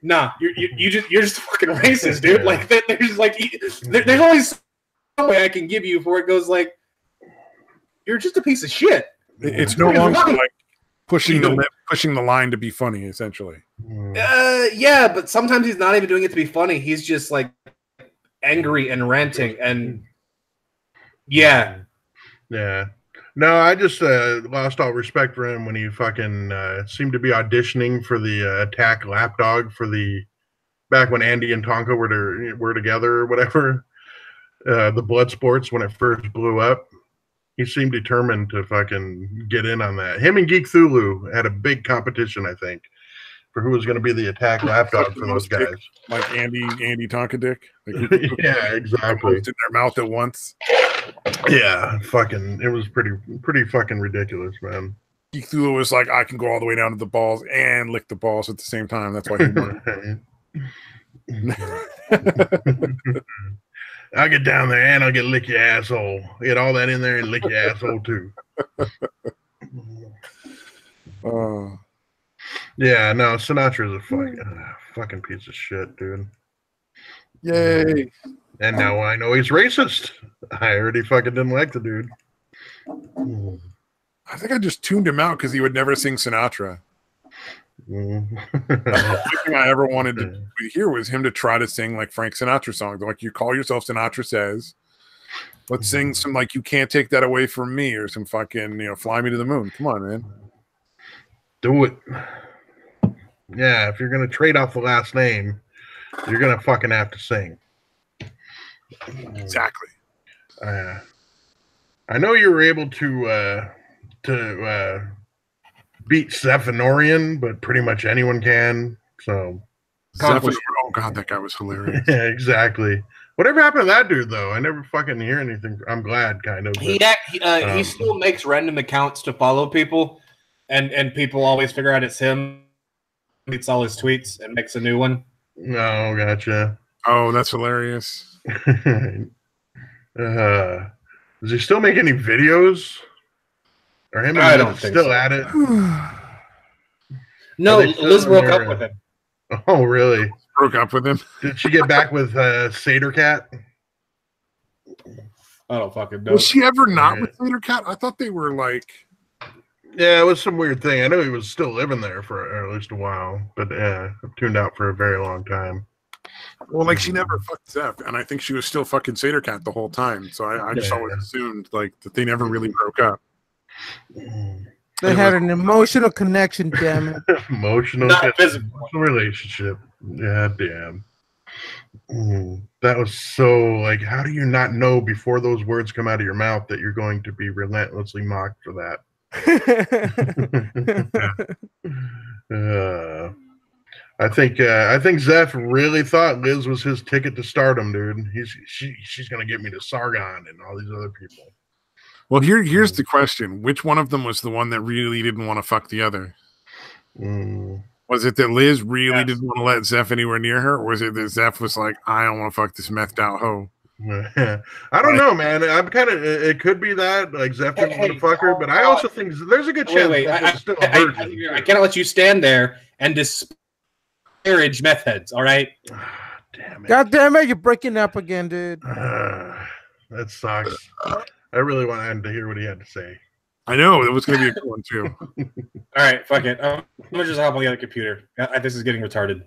Nah, you're just fucking racist, dude. Like there's only some way I can give you before it goes like you're just a piece of shit. It's no longer like pushing the line to be funny, essentially. Yeah, but sometimes he's not even doing it to be funny. He's just like angry and ranting, and yeah. No, I just lost all respect for him when he fucking seemed to be auditioning for the Attack Lapdog for the back when Andy and Tonka were together or whatever. The blood sports when it first blew up. He seemed determined to fucking get in on that. Him and Geek Thulu had a big competition, I think, for who was going to be the Attack Lapdog for those guys. Like Andy Tonka Dick. Like, yeah, exactly. In their mouth at once. Yeah, fucking, it was pretty fucking ridiculous, man. Geek Thulu was like, I can go all the way down to the balls and lick the balls at the same time. That's why he won it. I'll get down there and I'll get lick your asshole. Get all that in there and lick your asshole too. Yeah, no, Sinatra's a fucking piece of shit, dude. Yay. And now I know he's racist. I already fucking didn't like the dude. I think I just tuned him out because he would never sing Sinatra. The only thing I ever wanted to hear was him to try to sing like Frank Sinatra songs. Like, you call yourself Sinatra Says. Let's sing some like You Can't Take That Away From Me or some fucking, Fly Me to the Moon. Come on, man. Do it. Yeah, if you're going to trade off the last name, you're going to fucking have to sing. Exactly. I know you were able to beat Zephanorian, but pretty much anyone can. So, oh god, that guy was hilarious. Yeah, exactly. Whatever happened to that dude, though? I never fucking hear anything. I'm glad, kind of. But, he still makes random accounts to follow people, and people always figure out it's him. Deletes all his tweets and makes a new one. Oh, gotcha. Oh, that's hilarious. Does he still make any videos? Or him? I don't think still so. At it? No, Liz broke up with him. Oh, really? Broke up with him? Did she get back with Satyr Cat? I don't fucking know. Was she ever not with Satyr Cat? I thought they were like. Yeah, it was some weird thing. I know he was still living there for at least a while, but I've tuned out for a very long time. Well, like, she never fucked Zeph, and I think she was still fucking Satyr Cat the whole time. So I just always assumed like that they never really broke up. They had an emotional connection, damn it. Emotional relationship. Yeah, damn. That was so like, how do you not know before those words come out of your mouth that you're going to be relentlessly mocked for that? I think Zeph really thought Liz was his ticket to stardom, dude. She's gonna get me to Sargon and all these other people. Well, here's the question: which one of them was the one that really didn't want to fuck the other? Was it that Liz really didn't want to let Zeph anywhere near her, or was it that Zeph was like, I don't want to fuck this methed out hoe? I don't know, man. I'm kind of. It could be that like Zeph didn't want to fuck her, but I also think there's a good chance. I cannot let you stand there and disparage meth heads. All right. Damn it! God damn it! You're breaking up again, dude. That sucks. I really wanted to hear what he had to say. I know it was going to be a good one too. All right, fuck it. I'm gonna just hop on the other computer. This is getting retarded.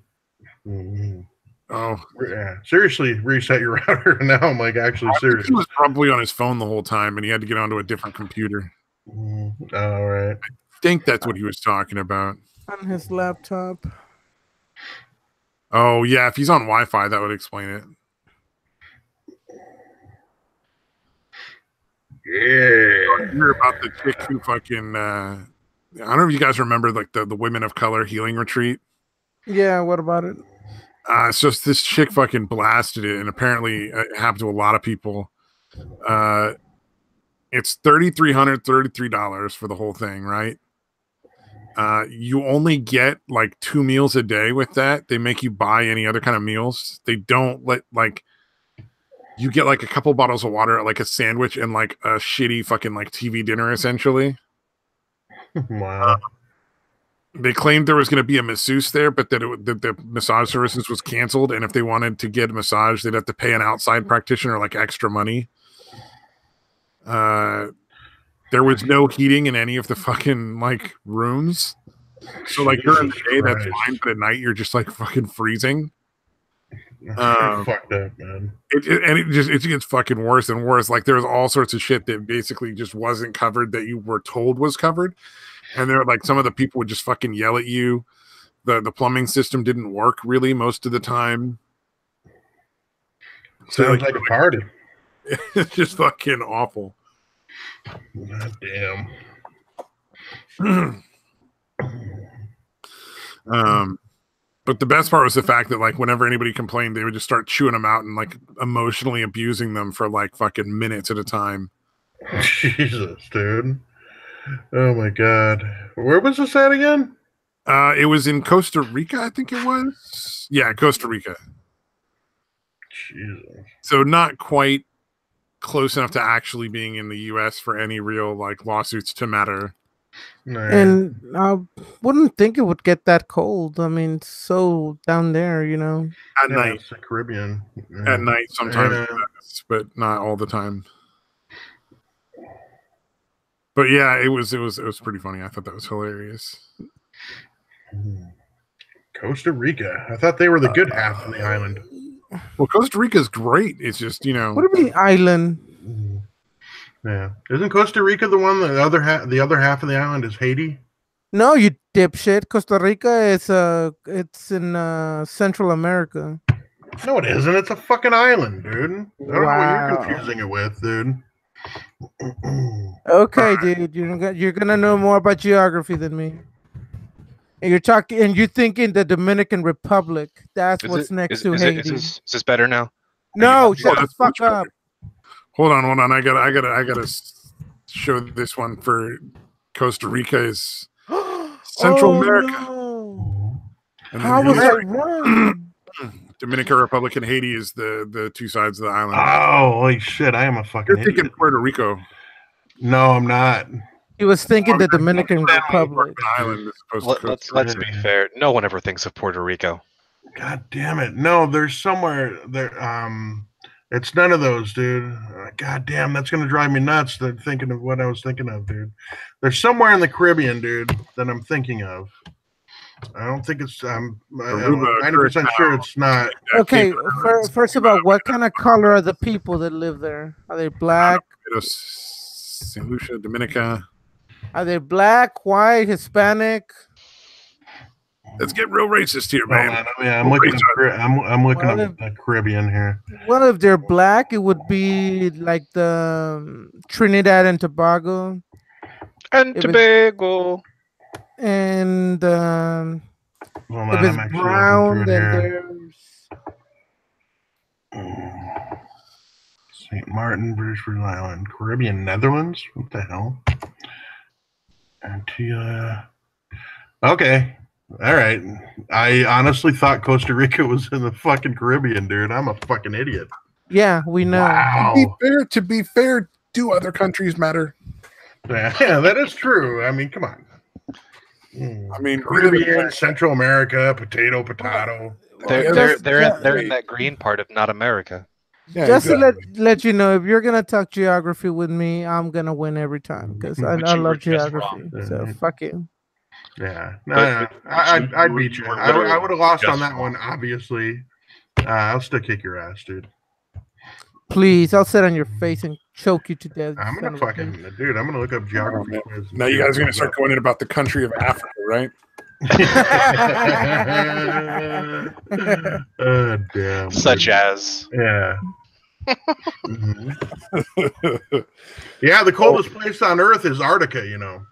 Oh yeah! Seriously, reset your router. Now I'm like actually serious. He was probably on his phone the whole time, and he had to get onto a different computer. All right. I think that's what he was talking about. On his laptop. Oh yeah, if he's on Wi-Fi, that would explain it. Yeah. I hear about the chick who fucking. I don't know if you guys remember like the Women of Color healing retreat. Yeah, what about it? It's just this chick fucking blasted it, and apparently it happened to a lot of people. It's $3,333 for the whole thing, right? You only get like 2 meals a day with that. They make you buy any other kind of meals. They don't let like you get like a couple bottles of water, like a sandwich, and like a shitty fucking like TV dinner, essentially. Wow. They claimed there was going to be a masseuse there, but that the massage services was canceled, and if they wanted to get a massage, they'd have to pay an outside practitioner like extra money. There was no heating in any of the fucking like rooms, so like during the day that's fine, but at night you're just like fucking freezing. Fucked up, man. It gets fucking worse and worse. Like there's all sorts of shit that basically just wasn't covered that you were told was covered. And there, like, some of the people would just fucking yell at you. The plumbing system didn't work really most of the time. Sounds like a party. It's just fucking awful. God damn. But the best part was the fact that, like, whenever anybody complained, they would just start chewing them out and like emotionally abusing them for like fucking minutes at a time. Jesus, dude. Oh my god. Where was this at again? It was in Costa Rica, I think it was. Yeah, Costa Rica. Jesus. So not quite close enough to actually being in the US for any real like lawsuits to matter. Nah. And I wouldn't think it would get that cold. I mean, it's so down there, you know. At night. It's the Caribbean. At night sometimes, but not all the time. But yeah, it was pretty funny. I thought that was hilarious. Costa Rica. I thought they were the good half of the island. Well, Costa Rica is great. It's just, you know. What do you mean island? Yeah. Isn't Costa Rica the one that the other half of the island is Haiti? No, you dipshit. Costa Rica is it's in Central America. No, it isn't. It's a fucking island, dude. I don't know what Wow. you're confusing it with, dude. Okay, dude, you're gonna know more about geography than me. And you're thinking the Dominican Republic. That's what's next to Haiti. Is this better now? No, shut the fuck up. Hold on. I gotta show this one for Costa Rica is Central America. No. And How was I wrong? Dominican Republic and Haiti is the two sides of the island. Oh, holy shit! I am a fucking. You're thinking Puerto Rico. No, I'm not. He was thinking the Dominican Republic. Island as opposed to Let's be fair. No one ever thinks of Puerto Rico. God damn it! No, there's somewhere there. It's none of those, dude. God damn, that's gonna drive me nuts. They're thinking of what I was thinking of, dude. There's somewhere in the Caribbean, dude, that I'm thinking of. I don't think it's. I'm 90% sure it's not. Okay, first of all, what kind of color are the people that live there? Are they black? St. Lucia, Dominica. Are they black, white, Hispanic? Let's get real racist here, man. I'm looking at the Caribbean here. Well, if they're black, it would be like the Trinidad and Tobago. And Tobago. And Hold If on, it's I'm actually brown, looking then through it there's here. St. Martin, British Virgin Island, Caribbean, Netherlands. What the hell? Antigua. Okay. All right. I honestly thought Costa Rica was in the fucking Caribbean, dude. I'm a fucking idiot. yeah, we know. Wow. To be fair, do other countries matter? Yeah, that is true. I mean, come on. I mean, we live in Caribbean, Central America, potato. They're in that green part of not America. Yeah, Just exactly. to let you know, if you're gonna talk geography with me, I'm gonna win every time because I But you were love just geography. wrong. So fuck you. Yeah, But I'd beat you. were I literally would have lost on just that one, obviously. I'll still kick your ass, dude. Please, I'll sit on your face and choke you to death. I'm son gonna of a fucking bitch. dude. I'm gonna look up geography man. quiz. Now you guys are gonna start going in about the country of Africa, right? Damn. Such dude. as Yeah. Mhm. Yeah, the coldest place on Earth is Antarctica. You know.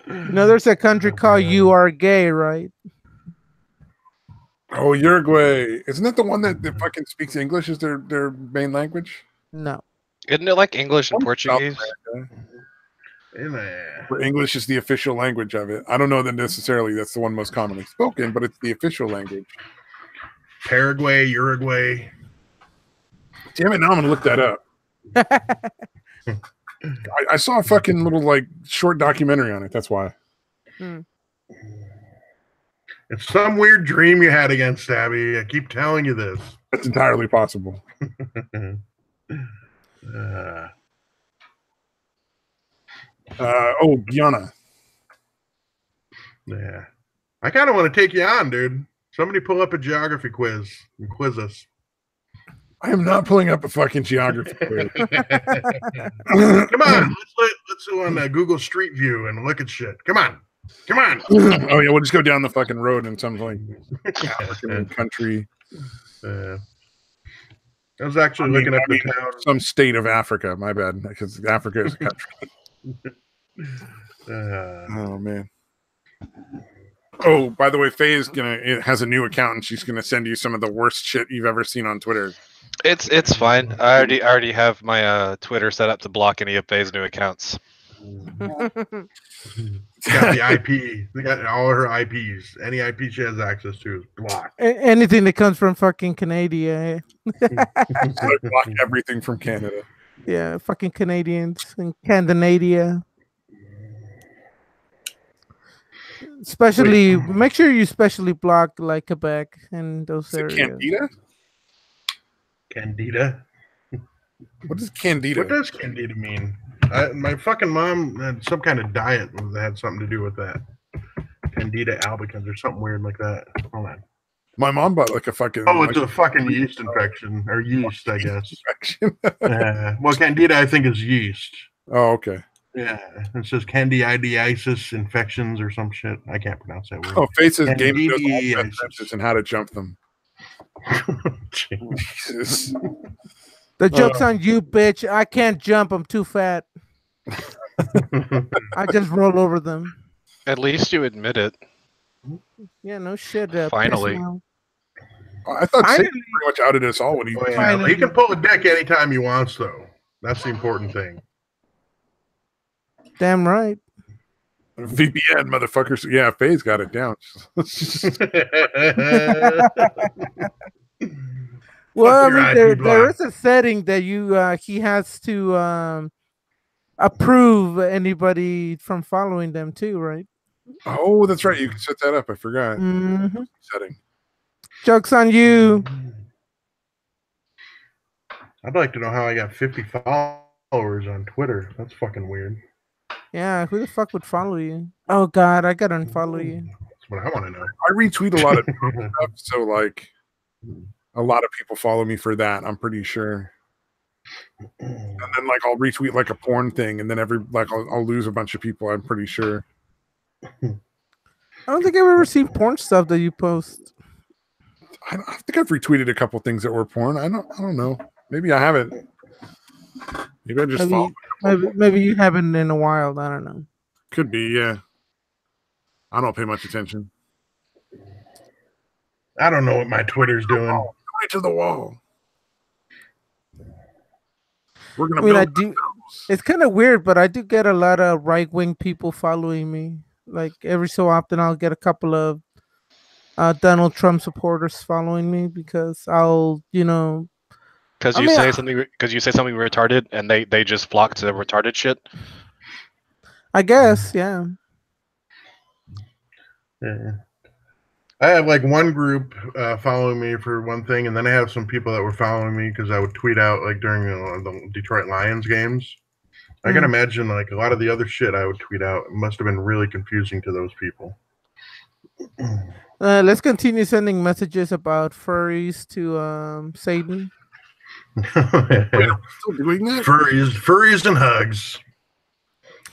There's a country called You Are Gay, right? Oh, Uruguay. Isn't that the one that fucking speaks English as their main language? No. isn't it like English and South Portuguese? America, Yeah. where English is the official language of it. I don't know that necessarily that's the one most commonly spoken, but it's the official language. Paraguay, Uruguay. Damn it! Now I'm gonna look that up. I saw a fucking little like short documentary on it. That's why. It's some weird dream you had against Abby. I keep telling you this. That's entirely possible. Guyana. Yeah. I kind of want to take you on, dude. Somebody pull up a geography quiz and quiz us. I am not pulling up a fucking geography quiz. Come on, let's go on Google Street View and look at shit. Come on. Oh yeah, we'll just go down the fucking road in some like African country. I was actually looking up the town. Some state of Africa. My bad, because Africa is a country. Oh man. Oh, by the way, Faye has a new account and she's gonna send you some of the worst shit you've ever seen on Twitter. It's fine. I already have my Twitter set up to block any of Faye's new accounts. It's got the IP. They got all her IPs. Any IP she has access to is blocked. Anything that comes from fucking Canada. Block everything from Canada. Yeah, fucking Canadians and Scandinavia. Especially, make sure you specially block like Quebec and those areas. Candida? Candida? What is Candida? What does Candida mean? My fucking mom had some kind of diet that had something to do with that. Candida albicans or something weird like that. Hold on. My mom bought like a fucking... Oh, it's a fucking yeast infection. Or yeast, I guess. Well, Candida, I think, is yeast. Oh, okay. Yeah. It says candidiasis infections or some shit. I can't pronounce that word. Oh, Faces Game knows and how to jump them. Jesus. The joke's on you, bitch. I can't jump. I'm too fat. I just roll over them. At least you admit it. Yeah, no shit. Finally. I thought Satan pretty much outed us all when he... He can pull a dick anytime he wants, though. That's the important thing. Damn right. VPN, motherfuckers. Yeah, Faye's got it down. Well, I mean, there is a setting that he has to approve anybody from following them too, right? Oh, that's right. You can set that up. I forgot. Mm-hmm. Setting. Joke's on you. I'd like to know how I got 50 followers on Twitter. That's fucking weird. Yeah, who the fuck would follow you? Oh God, I gotta unfollow you. That's what I want to know. I retweet a lot of stuff, so like a lot of people follow me for that. I'm pretty sure. And then like I'll retweet like a porn thing, and then I'll lose a bunch of people. I'm pretty sure. I don't think I've ever seen porn stuff that you post. I think I've retweeted a couple things that were porn. I don't know. Maybe I haven't. Maybe I just maybe you haven't in a while. I don't know. Could be, yeah. I don't pay much attention. I don't know what my Twitter's doing. Right to the wall. We're gonna. I mean, I do. It's kind of weird, but I do get a lot of right wing people following me. Like every so often, I'll get a couple of Donald Trump supporters following me because I'll, Because you say something retarded, and they just flock to the retarded shit. I guess, yeah. Yeah. I have like one group following me for one thing, and then I have some people that were following me because I would tweet out like during the Detroit Lions games. I can imagine like a lot of the other shit I would tweet out must have been really confusing to those people. Let's continue sending messages about furries to Satan. Still doing that? Furries and hugs.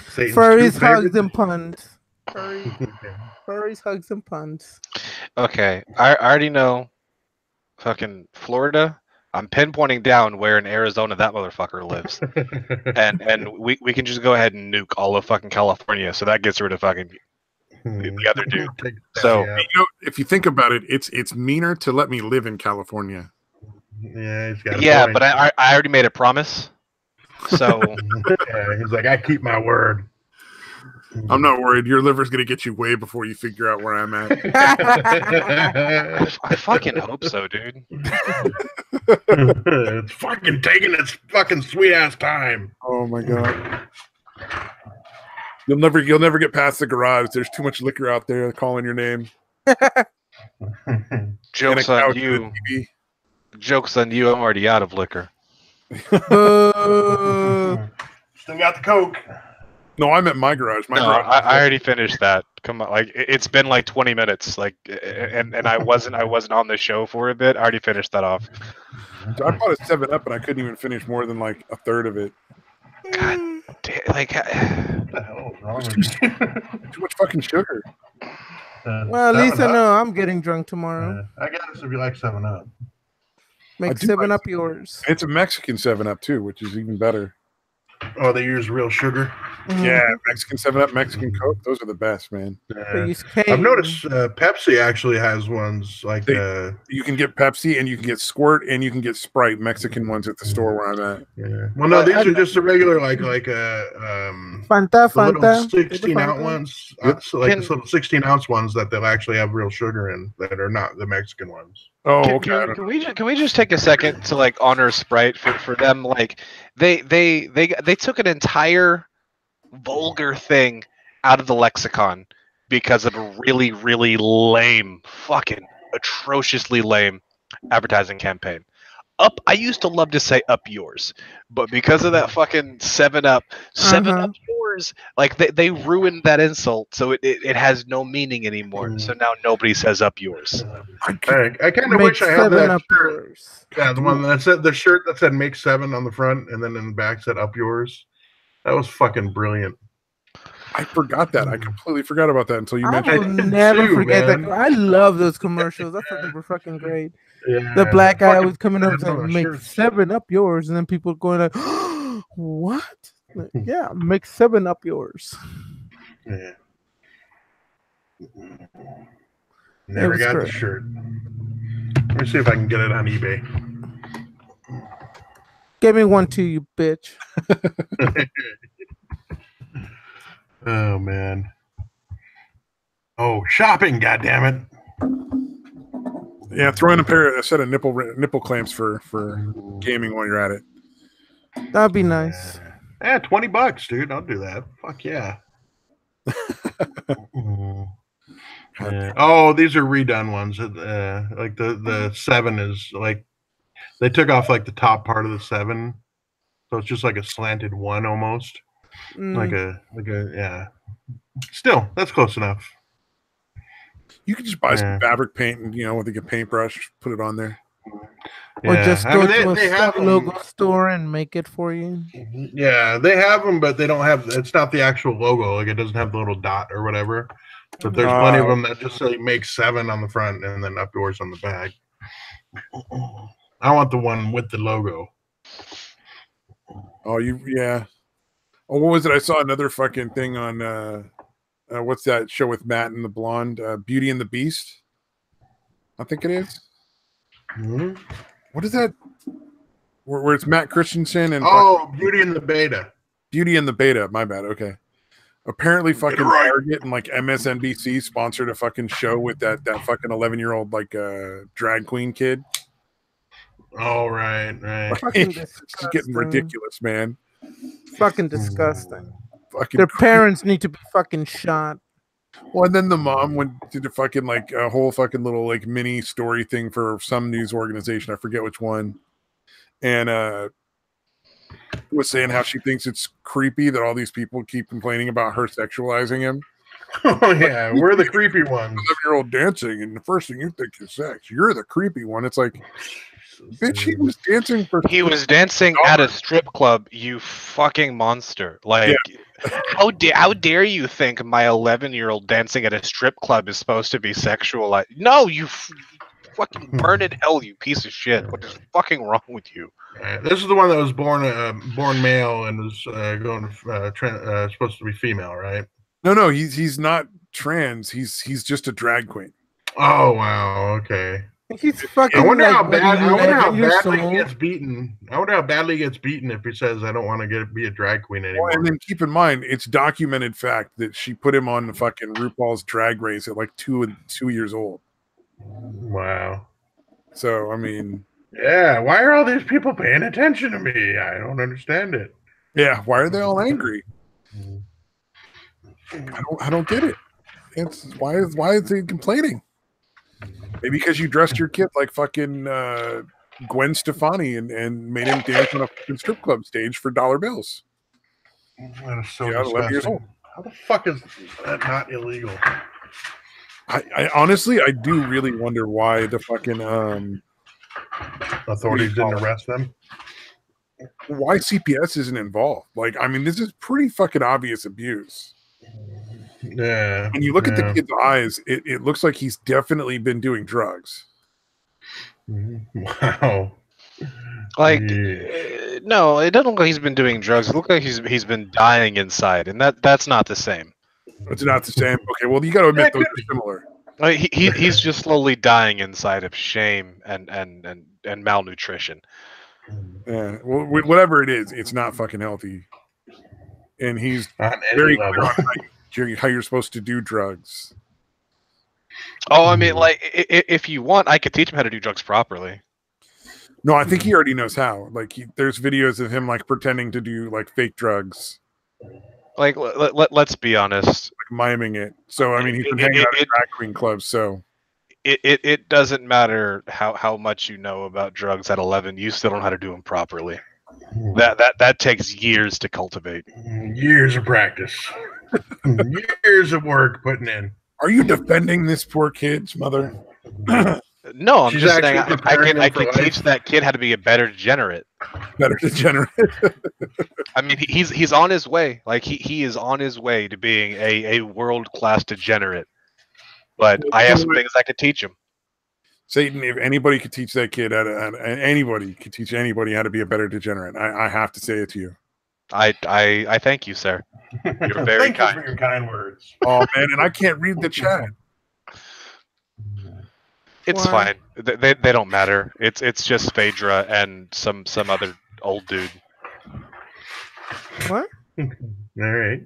Satan's furries, hugs, and puns. Furries, hugs, and puns. Okay, I already know. Fucking Florida. I'm pinpointing down where in Arizona that motherfucker lives, and we can just go ahead and nuke all of fucking California. So that gets rid of fucking the other dude. So if you think about it, it's meaner to let me live in California. Yeah, he's got. Yeah, but I already made a promise. So yeah, he's like, I keep my word. I'm not worried. Your liver's gonna get you way before you figure out where I'm at. I fucking hope so, dude. It's fucking taking its fucking sweet ass time. Oh my god. You'll never get past the garage. There's too much liquor out there calling your name. Joke's on you. Joke's on you. I'm already out of liquor. Still got the Coke. No, I'm at my garage. I already finished that. Come on, like it's been like 20 minutes. Like, and I wasn't on the show for a bit. I already finished that off. So I bought a 7-Up, and I couldn't even finish more than like a third of it. God damn! Like, what the hell is wrong with you? Too much fucking sugar. Well, at least I know I'm getting drunk tomorrow. I guess if you like 7-Up, make 7-Up yours. It's a Mexican 7-Up too, which is even better. Oh, they use real sugar. Yeah, Mexican 7-Up, Mexican Coke. Those are the best, man. I've noticed Pepsi actually has ones like you can get Pepsi and you can get Squirt and you can get Sprite, Mexican ones at the store where I'm at. Yeah. Well, no, these are just the regular Fanta, 16-ounce ones, so like the little 16-ounce ones that they'll actually have real sugar in that are not the Mexican ones. Oh, okay. Can we just take a second to like honor Sprite for them? Like they took an entire vulgar thing out of the lexicon because of a really, really lame, fucking atrociously lame advertising campaign. I used to love to say up yours, but because of that fucking 7-Up, 7-Up yours, like they ruined that insult, so it has no meaning anymore. So now nobody says up yours. I kind of wish I had that shirt. Yeah, the one that said the shirt that said "Make 7" on the front, and then in the back said "Up yours." That was fucking brilliant. I forgot that. I completely forgot about that until you mentioned it. I will never forget that. I love those commercials. I thought they were fucking great. Yeah, the black guy was coming up and make 7-Up yours, and then people going like, "What? Yeah, make 7-Up yours." Yeah. Never got the shirt. Let me see if I can get it on eBay. Give me one too, you bitch. Oh man. Oh, shopping! goddammit. Yeah, throw in a set of nipple clamps for gaming while you're at it. That'd be nice. Yeah, $20, dude. I'll do that. Fuck yeah. Yeah. Oh, these are redone ones. Like the 7 is like they took off like the top part of the 7, so it's just like a slanted 1 almost. Like a yeah. Still, that's close enough. You could just buy some fabric paint and with a paintbrush, put it on there. Or just go to a logo store and make it for you. Yeah, they have them, but they don't have. It's not the actual logo. Like it doesn't have the little dot or whatever. But there's plenty of them that just say "Make 7" on the front and then "Up yours" on the back. I want the one with the logo. Oh, yeah. Oh, what was it? I saw another fucking thing on what's that show with Matt and the blonde? Beauty and the Beast. I think it is. Hmm? What is that? Where it's Matt Christensen and Beauty and the Beta. Beauty and the Beta. My bad. Okay. Apparently, fucking right. Target and like MSNBC sponsored a fucking show with that fucking 11-year-old like drag queen kid. Oh, right. Fucking It's just getting ridiculous, man. Fucking disgusting. Fucking Their parents need to be fucking shot. Well, and then the mom went to the fucking like a whole fucking little like mini story thing for some news organization. I forget which one. And was saying how she thinks it's creepy that all these people keep complaining about her sexualizing him. Oh yeah, we're the creepy ones. 11-year-old dancing, and the first thing you think is sex. You're the creepy one. It's like, bitch, he was dancing for. He was dancing at a strip club. You fucking monster! Like, how dare you think my 11-year-old dancing at a strip club is supposed to be sexual? No, you fucking burn in hell, you piece of shit. What is fucking wrong with you? This is the one that was born male and was supposed to be female, right? No, he's not trans. He's just a drag queen. Oh wow, okay. He's fucking. I wonder like, how badly he gets beaten. I wonder how badly he gets beaten if he says, "I don't want to be a drag queen anymore." Well, and then keep in mind, it's documented fact that she put him on the fucking RuPaul's Drag Race at like 2 years old. Wow. So I mean, yeah. Why are all these people paying attention to me? I don't understand it. Yeah. Why are they all angry? I don't get it. It's why is he complaining? Maybe because you dressed your kid like fucking Gwen Stefani and made him dance on a fucking strip club stage for dollar bills. That is so 11 years old. How the fuck is that not illegal? I honestly, I do really wonder why the fucking authorities didn't arrest them. Why CPS isn't involved? Like, I mean, this is pretty fucking obvious abuse. Yeah. When you look at the kid's eyes, it looks like he's definitely been doing drugs. Wow. Like, no, it doesn't look like he's been doing drugs. It looks like he's been dying inside, and that's not the same. It's not the same. Okay, well, you got to admit those are similar. Like, he's just slowly dying inside of shame and malnutrition. Yeah, well, whatever it is, it's not fucking healthy. And he's very clear on how you're supposed to do drugs. Oh, I mean, like, if you want, I could teach him how to do drugs properly. No, I think he already knows how. Like, there's videos of him like pretending to do like fake drugs. Like, let's be honest. Like miming it. So I mean, he's been hanging out at drag queen clubs. So it doesn't matter how much you know about drugs at 11. You still don't know how to do them properly. That takes years to cultivate. Years of practice. Years of work putting in. Are you defending this poor kid's mother? No, I'm just saying I can teach that kid how to be a better degenerate. Better degenerate. I mean, he's on his way. Like he is on his way to being a world-class degenerate. But I have some things I could teach him. Satan, if anybody could teach that kid anybody could teach anybody how to be a better degenerate, I have to say it to you. I thank you, sir. You're very kind. kind. Thank you for your kind words. Oh man, and I can't read the chat. It's fine. They don't matter. It's just Phaedra and some other old dude. What? All right.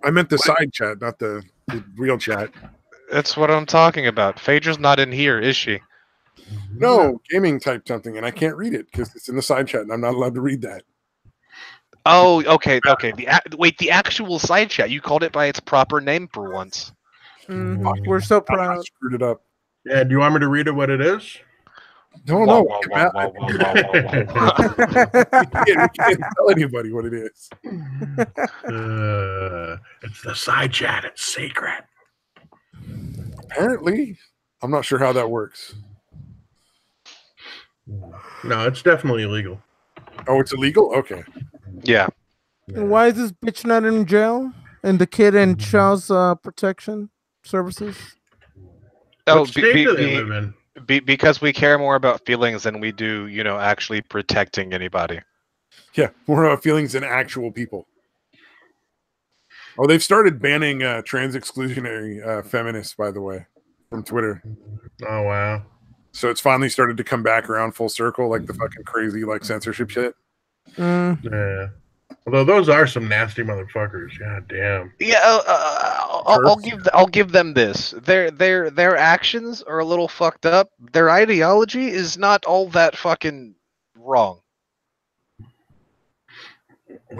I meant the side chat, not the real chat. That's what I'm talking about. Phaedra's not in here, is she? No, gaming type something, and I can't read it because it's in the side chat, and I'm not allowed to read that. Oh, okay. The actual side chat. You called it by its proper name for once. We're so proud. I screwed it up. Yeah, do you want me to read it what it is? No. We can't tell anybody what it is. It's the side chat. It's sacred. Apparently. I'm not sure how that works. No, it's definitely illegal. Oh, it's illegal? Okay. Yeah. And why is this bitch not in jail? And the kid in child protection services? Oh, What state do they live in? Because we care more about feelings than we do, actually protecting anybody. Yeah, more about feelings than actual people. Oh, they've started banning trans exclusionary feminists, by the way, from Twitter. Oh wow. So it's finally started to come back around full circle, like the fucking crazy like censorship shit. Yeah. Although those are some nasty motherfuckers. God damn. Yeah, I'll give them this. Their actions are a little fucked up. Their ideology is not all that fucking wrong.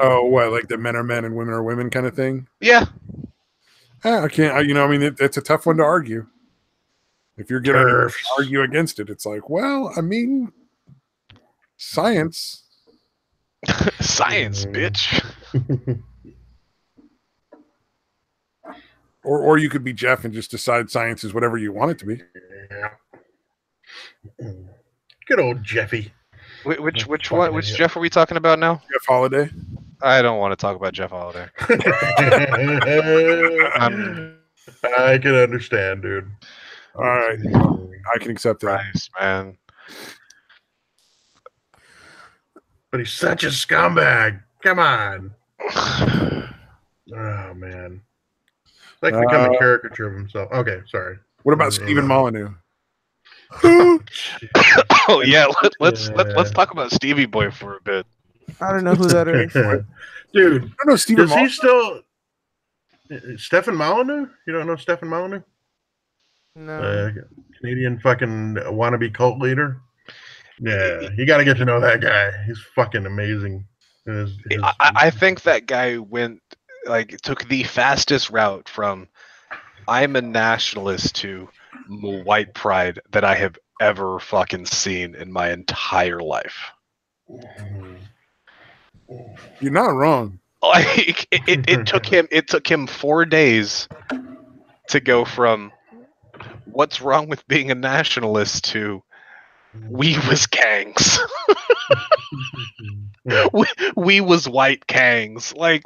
Oh, what, like the men are men and women are women kind of thing? Yeah. I can't. I mean, it's a tough one to argue. If you're gonna Turfs. argue against it, it's like, well, I mean, science. Science, bitch. Or you could be Jeff and just decide science is whatever you want it to be. Yeah. Good old Jeffy. Which Fucking one? Which idiot. Jeff are we talking about now? Jeff Holiday. I don't want to talk about Jeff Holiday. I can understand, dude. All right, I can accept that. Christ, man. But he's such a scumbag. Come on. Oh man. It's like becoming a caricature of himself. Okay, sorry. What about Stephen Molyneux? Oh yeah, let's talk about Stevie Boy for a bit. I don't know who that is. Dude, I don't know Stephen does he still Stephen Molyneux? You don't know Stephen Molyneux? No. Canadian fucking wannabe cult leader. Yeah, you got to get to know that guy. He's fucking amazing. I think that guy took the fastest route from I'm a nationalist to white pride that I have ever fucking seen in my entire life. You're not wrong. Like it took him 4 days to go from what's wrong with being a nationalist to we was gangs. we was white gangs. Like,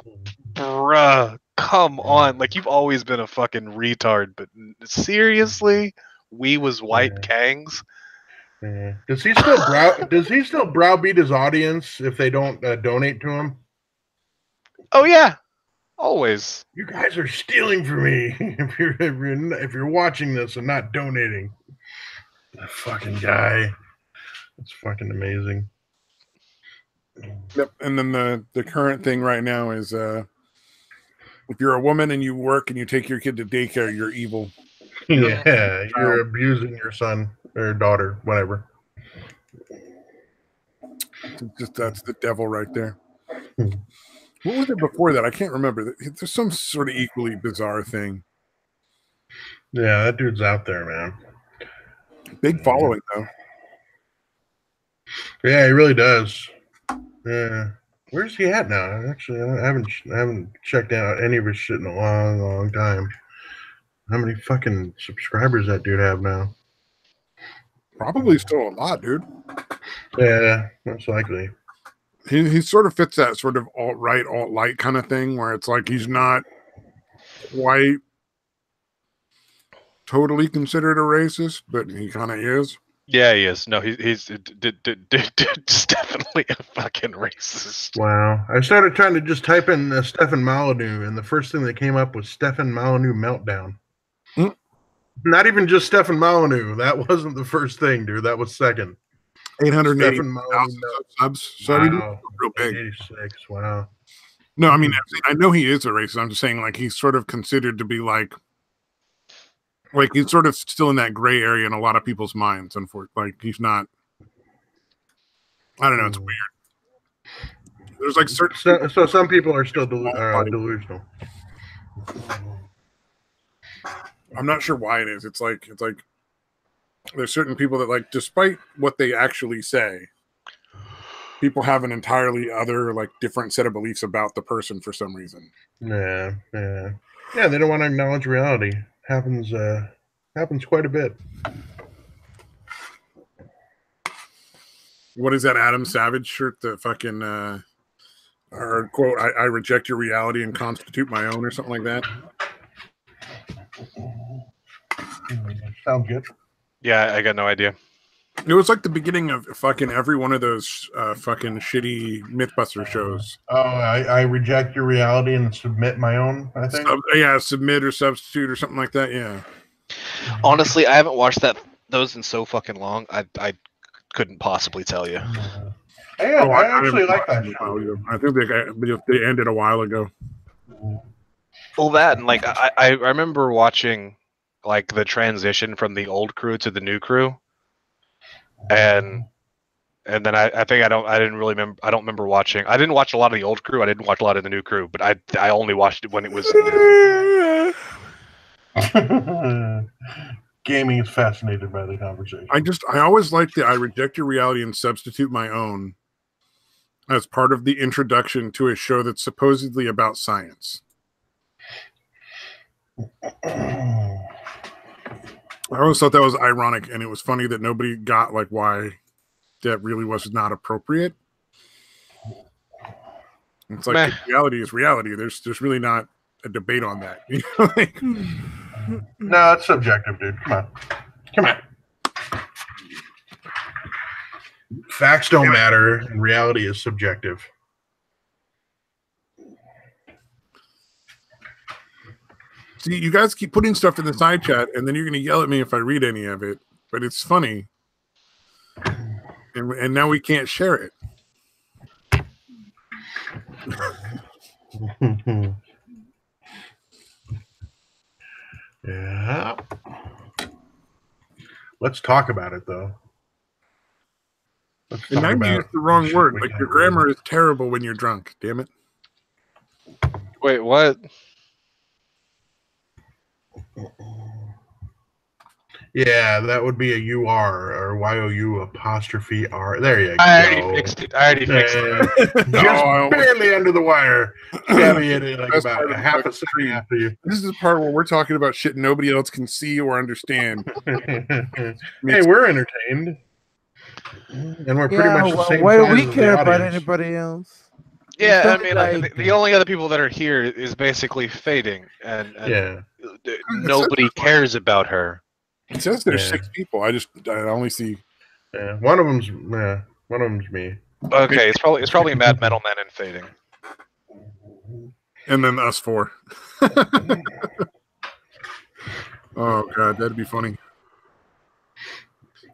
bruh, come on. Like, you've always been a fucking retard, but seriously, we was white gangs. Does he still browbeat his audience if they don't donate to him? Oh yeah, always. You guys are stealing from me if you're watching this and not donating. That fucking guy. It's fucking amazing. Yep. And then the current thing right now is if you're a woman and you work and you take your kid to daycare, you're evil. Yeah, you're abusing your son or daughter, whatever. That's the devil right there. What was it before that? I can't remember. There's some sort of equally bizarre thing. Yeah, that dude's out there, man. Big following though. Yeah, he really does. Yeah. Where's he at now? Actually, I haven't checked out any of his shit in a long time. How many fucking subscribers that dude have now? Probably still a lot, dude. Yeah, most likely. He sort of fits that sort of alt-right, alt-light kind of thing where it's like he's not quite totally considered a racist, but he kind of is. Yeah, he is. No, he's definitely a fucking racist. Wow. I started trying to just type in Stephen Molyneux, and the first thing that came up was Stephen Molyneux meltdown. Not even just Stephen Molyneux. That wasn't the first thing, dude. That was second. 880,000 subs. So wow. I mean, real big. 86. Wow. No, I mean, I know he is a racist. I'm just saying, like, he's sort of considered to be like he's sort of still in that gray area in a lot of people's minds. Unfortunately, like he's not. I don't know. It's weird. There's like certain. So some people are still delusional. I'm not sure why it is. It's like there's certain people that, like, despite what they actually say, people have an entirely other, like, different set of beliefs about the person for some reason. Yeah. They don't want to acknowledge reality. Happens quite a bit. What is that Adam Savage shirt? The fucking or quote, I reject your reality and constitute my own, or something like that. Sounds good. Yeah, I got no idea. It was like the beginning of fucking every one of those fucking shitty MythBuster shows. Oh, I reject your reality and submit my own, I think. Submit or substitute or something like that. Yeah. Honestly, I haven't watched those in so fucking long. I couldn't possibly tell you. I actually like that show. I think they ended a while ago. Well, that and like I remember watching like the transition from the old crew to the new crew, and then I think I didn't really remember. I don't remember watching. I didn't watch a lot of the old crew. I didn't watch a lot of the new crew, but I only watched it when it was new. Gaming is fascinated by the conversation. I always like I reject your reality and substitute my own as part of the introduction to a show that's supposedly about science. I always thought that was ironic, and it was funny that nobody got like why that really was not appropriate. It's like reality is reality. There's really not a debate on that. You know, like, no, it's subjective, dude. Come on. Facts don't matter, and reality is subjective. See, you guys keep putting stuff in the side chat, and then you're going to yell at me if I read any of it. But it's funny, and now we can't share it. Yeah. Let's talk about it, though. And now you used the wrong word. Like, your grammar is terrible when you're drunk. Damn it. Wait, what? Yeah, that would be a UR or YOU apostrophe R. There you go. I already fixed it. Just barely under the wire. Stabbing it like about a half a second after you. This is the part where we're talking about shit nobody else can see or understand. Hey, we're entertained. And we're pretty much the same. Why do we care about anybody else? Yeah, I mean, like, the only other people that are here is basically Fading, and nobody cares about her. It says there's 6 people. I only see. Yeah, one of them's me. Okay, it's probably Mad Metal Man and Fading, and then us 4. Oh god, that'd be funny.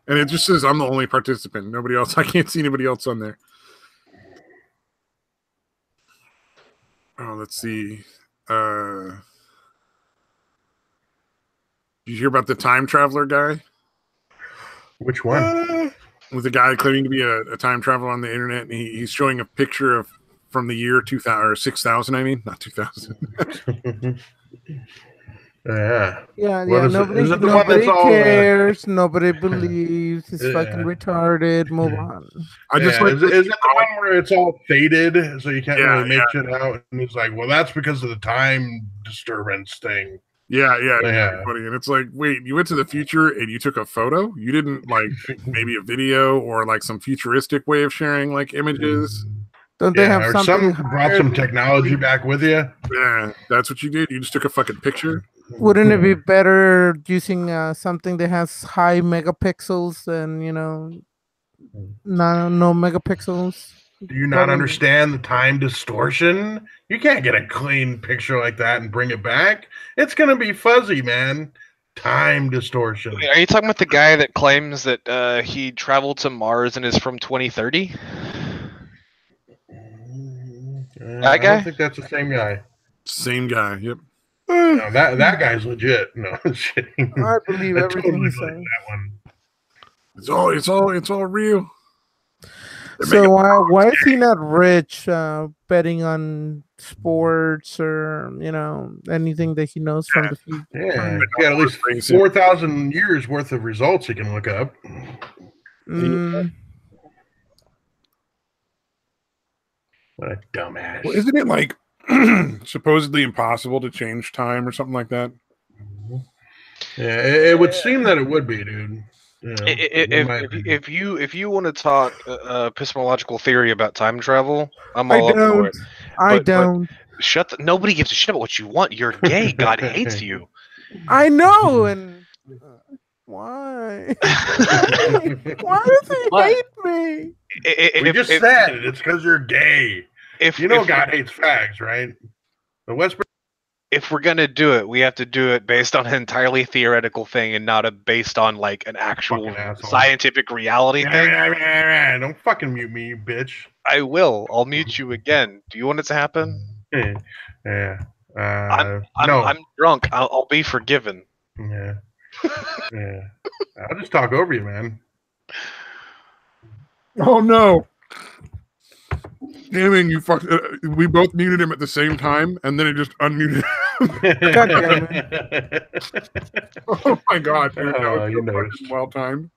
And it just says I'm the only participant. Nobody else. I can't see anybody else on there. Oh, let's see. Did you hear about the time traveler guy? Which one? With a guy claiming to be a time traveler on the internet, and he's showing a picture from the year 2000 or 6000. I mean, not 2000. Yeah. Nobody cares. Nobody believes. It's fucking retarded. Move on. Is it the one where it's all faded, so you can't really make shit out? And it's like, well, that's because of the time disturbance thing. Yeah. Funny. And it's like, wait, you went to the future and you took a photo? You didn't like maybe a video or like some futuristic way of sharing like images? Don't they have something? Brought some technology back with you? Yeah, that's what you did. You just took a fucking picture. Wouldn't it be better using something that has high megapixels and no megapixels? Do you not understand the time distortion? You can't get a clean picture like that and bring it back. It's gonna be fuzzy, man. Time distortion. Are you talking about the guy that claims that he traveled to Mars and is from 2030? I don't think that's the same guy. Same guy. Yep. No, that guy's legit. No, shit. I believe everything he says. It's all real. So why is he not rich? Betting on sports or anything that he knows from the future. Yeah, he got at least 4,000 years worth of results he can look up. What a dumbass! Well, isn't it like supposedly impossible to change time or something like that? Yeah, it would seem that it would be, dude. If you want to talk epistemological theory about time travel, I'm all up for it. I don't. Nobody gives a shit about what you want. You're gay. God hates you. I know, and Why? Why does he What? hate me? We just said it's because you're gay. If You know if, God hates fags, right? The West. if we're gonna do it, we have to do it based on an entirely theoretical thing and not based on like an actual Fucking asshole. scientific reality thing. Don't fucking mute me, you bitch. I will. I'll mute you again. Do you want it to happen? Yeah. I'm No. I'm drunk. I'll be forgiven. Yeah. Yeah. I'll just talk over you, man. Oh no! Damn it, you fucked. We both muted him at the same time, and then it just unmuted. God damn it. Oh my god, dude! That was You so noticed. fucking well timed.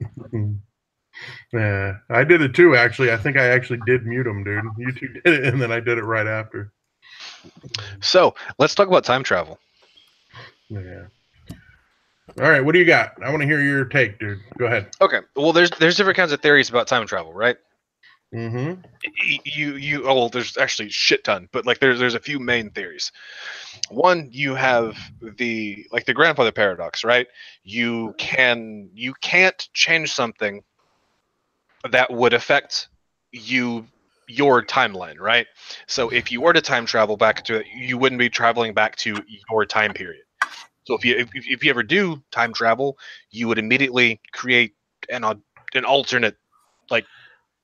Yeah, I did it too. Actually, I think I actually did mute him, dude. You two did it, and then I did it right after. So let's talk about time travel. Yeah. All right, what do you got? I want to hear your take, dude. Go ahead. Okay. Well, there's different kinds of theories about time travel, right? Mm-hmm. Well, there's actually a shit ton, but like there's a few main theories. One, you have the grandfather paradox, right? You can't change something that would affect your timeline, right? So if you were to time travel back to it, you wouldn't be traveling back to your time period. So if you ever do time travel, you would immediately create an alternate like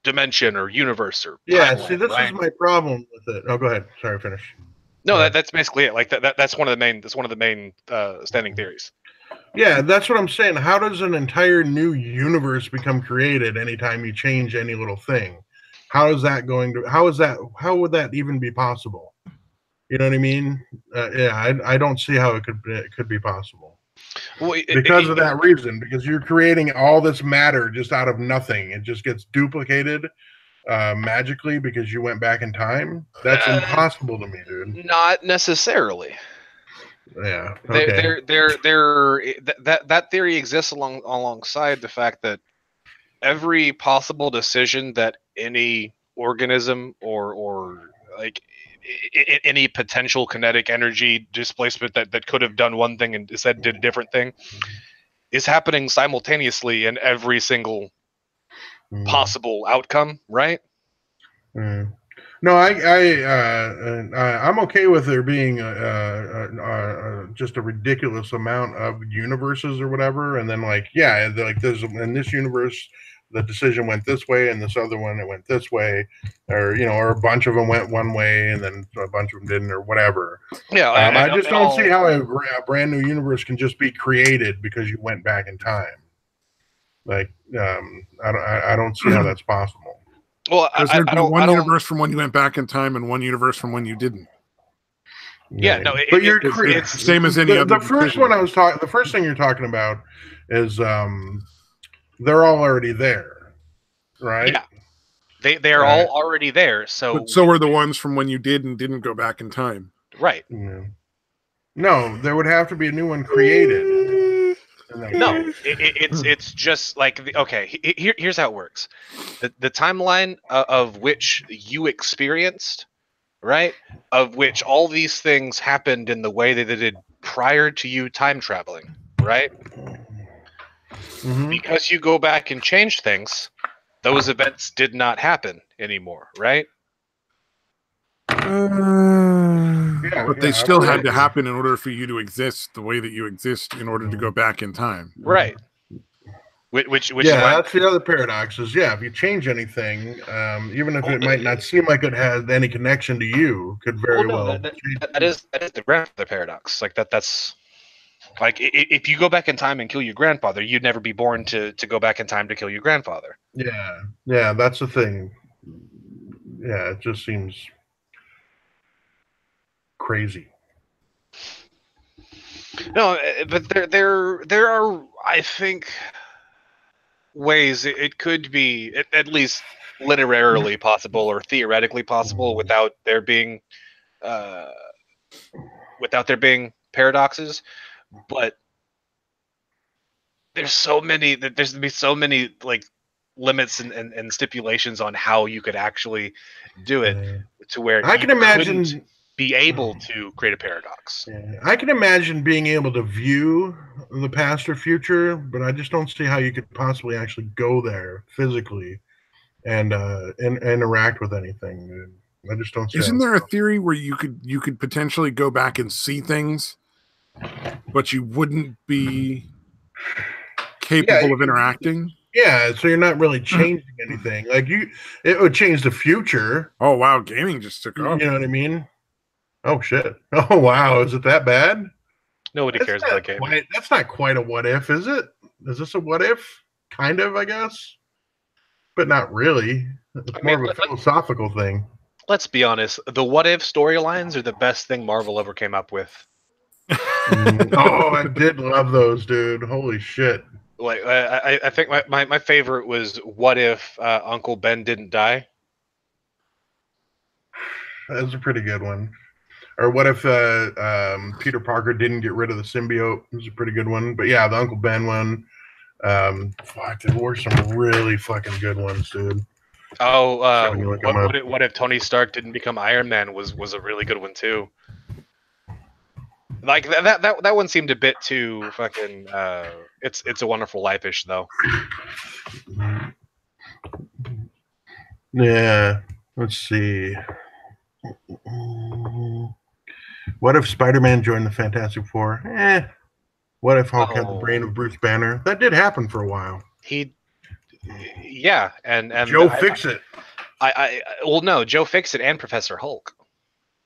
dimension or universe or timeline, See, this right? is my problem with it. Oh, go ahead. Sorry, finish. No, that's basically it. Like that's one of the main standing theories. Yeah, that's what I'm saying. How does an entire new universe become created anytime you change any little thing? How is that going to? How would that even be possible? You know what I mean? I don't see how it could be possible. Well, Because of that reason, because you're creating all this matter just out of nothing. It just gets duplicated magically because you went back in time. That's impossible to me, dude. Not necessarily. Yeah. Okay. That theory exists alongside the fact that every possible decision that any organism or like any potential kinetic energy displacement that could have done one thing and instead did a different thing is happening simultaneously in every single possible outcome, right? No, I'm okay with there being just a ridiculous amount of universes or whatever, and then like there's in this universe the decision went this way, and this other one it went this way, or or a bunch of them went one way, and then a bunch of them didn't, or whatever. Yeah, I just don't see how a brand new universe can just be created because you went back in time. Like, I don't see how that's possible. Well, there's one universe from when you went back in time and one universe from when you didn't. Yeah, no, but it's the same as any other. The first one the first thing you're talking about is they're all already there, right? Yeah, they're all already there. So are the ones from when you did and didn't go back in time, right? Yeah. No, there would have to be a new one created. No, it's just like here's how it works. The timeline of which you experienced, right? Of which all these things happened in the way that they did prior to you time traveling, right? Mm-hmm. Because you go back and change things, those events did not happen anymore, right? But they still had to happen in order for you to exist the way that you exist in order to go back in time. Right. Which that's the other paradox is if you change anything, even if it might not seem like it has any connection to you, could very well. That is the grandfather paradox. Like that's like if you go back in time and kill your grandfather, you'd never be born to go back in time to kill your grandfather. Yeah, that's the thing. Yeah, it just seems crazy. No, but there are, I think, ways it could be at least literarily possible or theoretically possible without there being paradoxes. But there's gonna be so many like limits and stipulations on how you could actually do it to where I can imagine be able to create a paradox. Yeah, I can imagine being able to view the past or future, but I just don't see how you could possibly actually go there physically and interact with anything. I just don't see. Isn't there a theory where you could potentially go back and see things, but you wouldn't be capable of interacting? Yeah, so you're not really changing anything. Like it would change the future. Oh wow, gaming just took off. You know what I mean? Oh shit! Oh wow, is it that bad? Nobody cares about gaming. That's not quite a what if, is it? Is this a what if? Kind of, I guess, but not really. It's more of a philosophical thing. Let's be honest. The what if storylines are the best thing Marvel ever came up with. Oh, I did love those, dude. Holy shit! Like I think my favorite was what if Uncle Ben didn't die. That was a pretty good one. Or what if Peter Parker didn't get rid of the symbiote? It was a pretty good one. But yeah, the Uncle Ben one. Fuck, there were some really fucking good ones, dude. Oh, what if Tony Stark didn't become Iron Man was a really good one too. Like that one seemed a bit too fucking. It's a Wonderful Life-ish though. Yeah. Let's see. What if Spider-Man joined the Fantastic Four? What if Hulk had the brain of Bruce Banner? That did happen for a while. Yeah, and Joe Fixit. Well, no, Joe Fixit and Professor Hulk.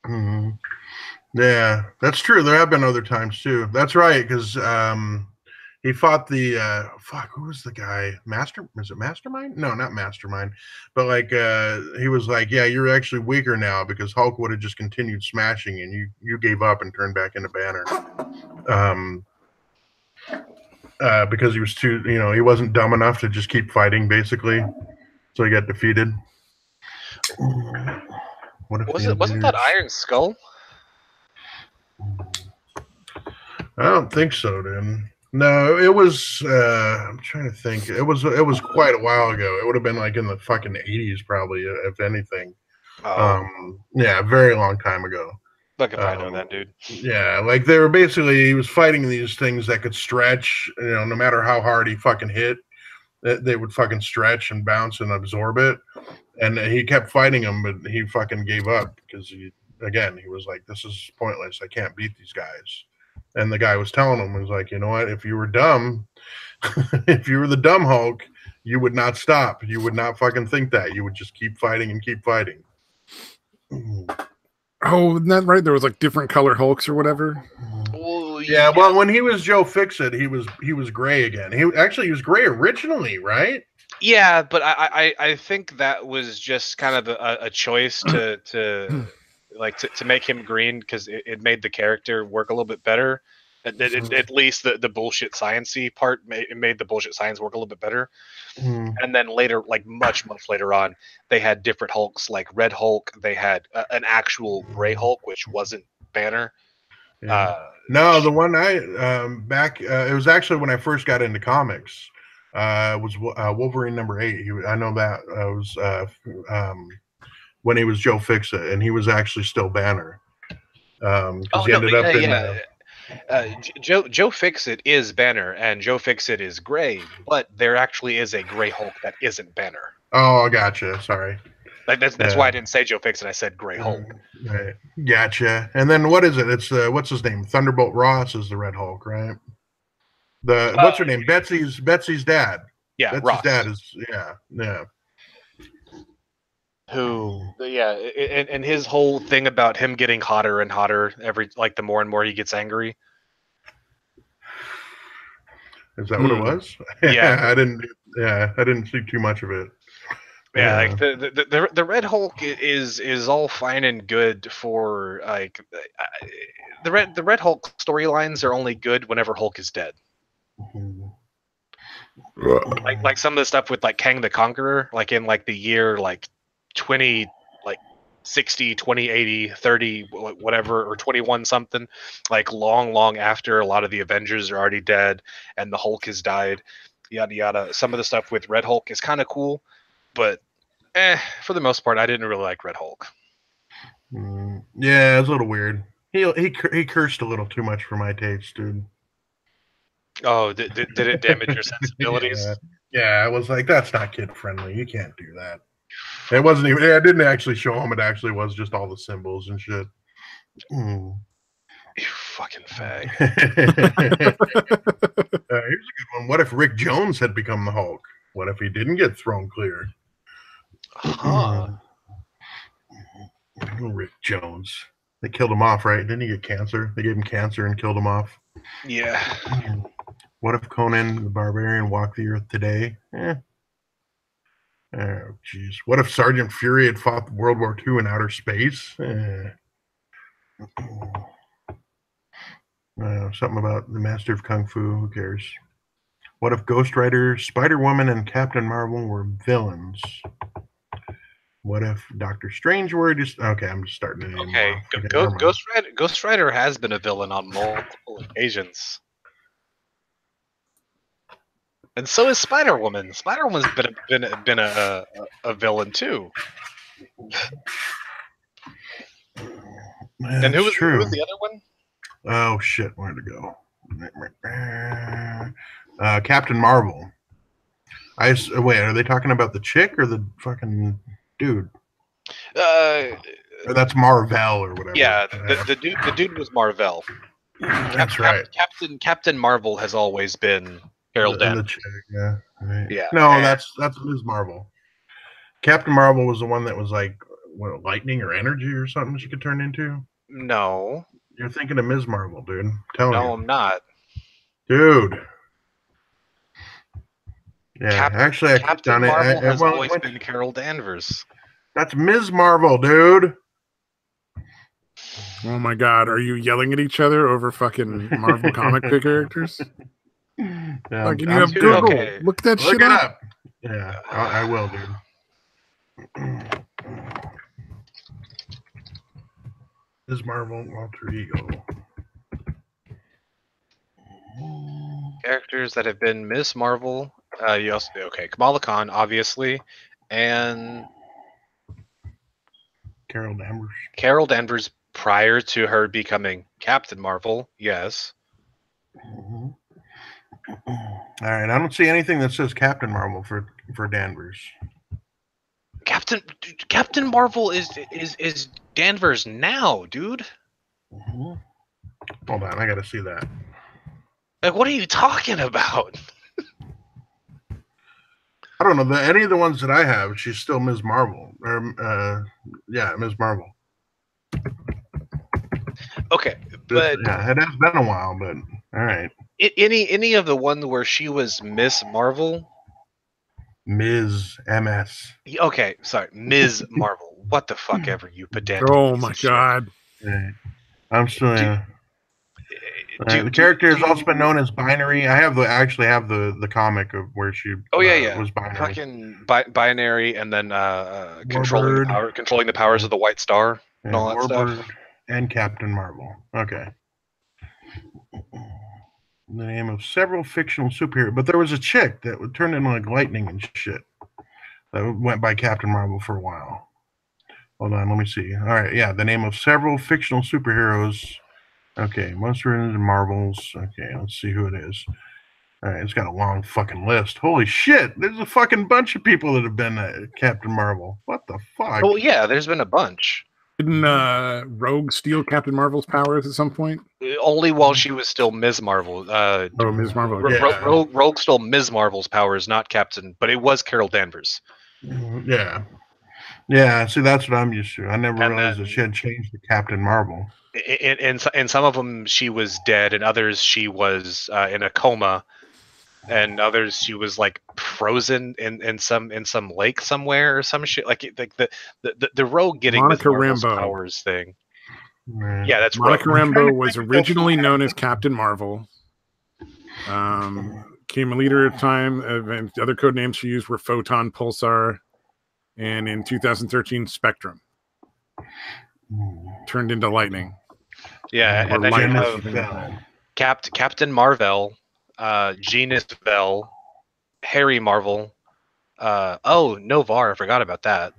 Mm-hmm. Yeah, that's true. There have been other times too. That's right, because he fought the who was the guy? Was it Mastermind? No, not Mastermind. But like he was like, yeah, you're actually weaker now because Hulk would have just continued smashing and you gave up and turned back into Banner. Because he was too, he wasn't dumb enough to just keep fighting basically. So he got defeated. Wasn't that Iron Skull? I don't think so, dude. No, it was. I'm trying to think. It was quite a while ago. It would have been like in the fucking 80s, probably, if anything. Yeah, very long time ago. Look if I know that, dude. Yeah, like they were basically, he was fighting these things that could stretch. No matter how hard he fucking hit, they would fucking stretch and bounce and absorb it. And he kept fighting them, but he fucking gave up because he was like, "This is pointless. I can't beat these guys." And the guy was telling him, he was like, "You know what? If you were dumb, if you were the dumb Hulk, you would not stop. You would not fucking think that. You would just keep fighting and keep fighting." Oh, isn't that right? There was like different color Hulks or whatever. Well, yeah. Well, when he was Joe Fixit, he was gray again. He was gray originally, right? Yeah, but I think that was just kind of a choice to make him green because it made the character work a little bit better. At least the bullshit sciencey part made the bullshit science work a little bit better. And then later, like much later on, they had different Hulks, like Red Hulk. They had an actual Gray Hulk, which wasn't Banner. Yeah. No, the one it was actually when I first got into comics. Was Wolverine #8. I know that was when he was Joe Fixit, and he was actually still Banner. He ended up in. Joe Fixit is Banner, and Joe Fixit is Gray, but there actually is a Gray Hulk that isn't Banner. Oh, gotcha. Sorry. That's why I didn't say Joe Fixit. I said Gray Hulk. Right. Gotcha. And then what is it? It's what's his name? Thunderbolt Ross is the Red Hulk, right? What's her name? Betsy's dad. Yeah, Betsy's Ross. dad is yeah. And his whole thing about him getting hotter and hotter the more and more he gets angry. Is that what it was? Yeah, I didn't see too much of it. Yeah, like the Red Hulk is all fine and good for like the Red Hulk storylines are only good whenever Hulk is dead. Like some of the stuff with like Kang the Conqueror, like in like the year like 60, 2080, 30, whatever, or 21 something, like long after a lot of the Avengers are already dead and the Hulk has died, yada yada. Some of the stuff with Red Hulk is kind of cool, but for the most part, I didn't really like Red Hulk. Yeah, it's a little weird. He cursed a little too much for my taste, dude. Oh, did it damage your sensibilities? Yeah, I was like, that's not kid friendly. You can't do that. It wasn't even. I didn't actually show him. It actually was just all the symbols and shit. You fucking fag. Here's a good one. What if Rick Jones had become the Hulk? What if he didn't get thrown clear? Huh. Rick Jones. They killed him off, right? Didn't he get cancer? They gave him cancer and killed him off. Yeah. What if Conan the Barbarian walked the earth today? Oh, jeez. What if Sergeant Fury had fought World War II in outer space? Something about the Master of Kung Fu. Who cares? What if Ghost Rider, Spider Woman, and Captain Marvel were villains? What if Doctor Strange were just okay? I'm just starting to name Okay. off. Ghost Rider has been a villain on multiple occasions. And so is Spider Woman. Spider Woman's been a villain too. And who was the other one? Oh shit, where'd it go? Captain Marvel. Wait, are they talking about the chick or the fucking dude? Or that's Marvel or whatever. Yeah, the dude was Marvel. That's right. Captain Marvel has always been Carol Danvers. Yeah. Right. Yeah. No, that's Ms. Marvel. Captain Marvel was the one that was like lightning or energy or something she could turn into. No. You're thinking of Ms. Marvel, dude. I'm telling you. No, I'm not. Dude. Yeah, actually, I Captain Marvel has always been Carol Danvers. That's Ms. Marvel, dude. Oh my god, are you yelling at each other over fucking Marvel comic book characters? Yeah, like, you have Google. Okay. Look that Look shit it up. up. Yeah, I will, dude. Ms. Marvel alter ego. Characters that have been Miss Marvel. You also Kamala Khan, obviously, and Carol Danvers. Prior to her becoming Captain Marvel. Yes. All right, I don't see anything that says Captain Marvel for Danvers. Captain Marvel is Danvers now, dude. Hold on, I gotta see that. Like, what are you talking about? I don't know. Any of the ones that I have, she's still Ms. Marvel. Yeah, Ms. Marvel. Okay, but yeah, it has been a while, but all right. Any of the one where she was Miss Marvel? Ms. MS. Okay, sorry, Ms. Marvel. What the fuck ever, you pedantic. Oh my god. Right. I'm still. The character has also been known as Binary. I actually have the comic of where she was Binary. Fucking Binary, and then controlling the powers of the White Star and all that stuff. And Captain Marvel. Okay. The name of several fictional superheroes, but there was a chick that would turn into like lightning and shit that went by Captain Marvel for a while. Hold on, let me see. All right, yeah, the name of several fictional superheroes. Okay, Monster and Marvels. Okay, let's see who it is. All right, it's got a long fucking list. Holy shit, there's a fucking bunch of people that have been Captain Marvel. What the fuck? Oh yeah, there's been a bunch. Didn't Rogue steal Captain Marvel's powers at some point? Only while she was still Ms. Marvel. Ms. Marvel. Rogue stole Ms. Marvel's powers, not Captain, but it was Carol Danvers. Yeah. Yeah, see, that's what I'm used to. I never realized that she had changed to Captain Marvel. In some of them, she was dead, and others she was in a coma, and others she was like frozen in some lake somewhere or some shit. Like the Rogue getting Monica Ms. Marvel's Rambeau. powers thing. Right. Yeah, that's Monica Rogue. Rambeau was originally known as Captain Marvel. Came a leader at a time. And the other code names she used were Photon, Pulsar, and in 2013, Spectrum. Turned into Lightning. Yeah, and then you have Captain Marvel, Genus Bell, Harry Marvel. Novar, I forgot about that.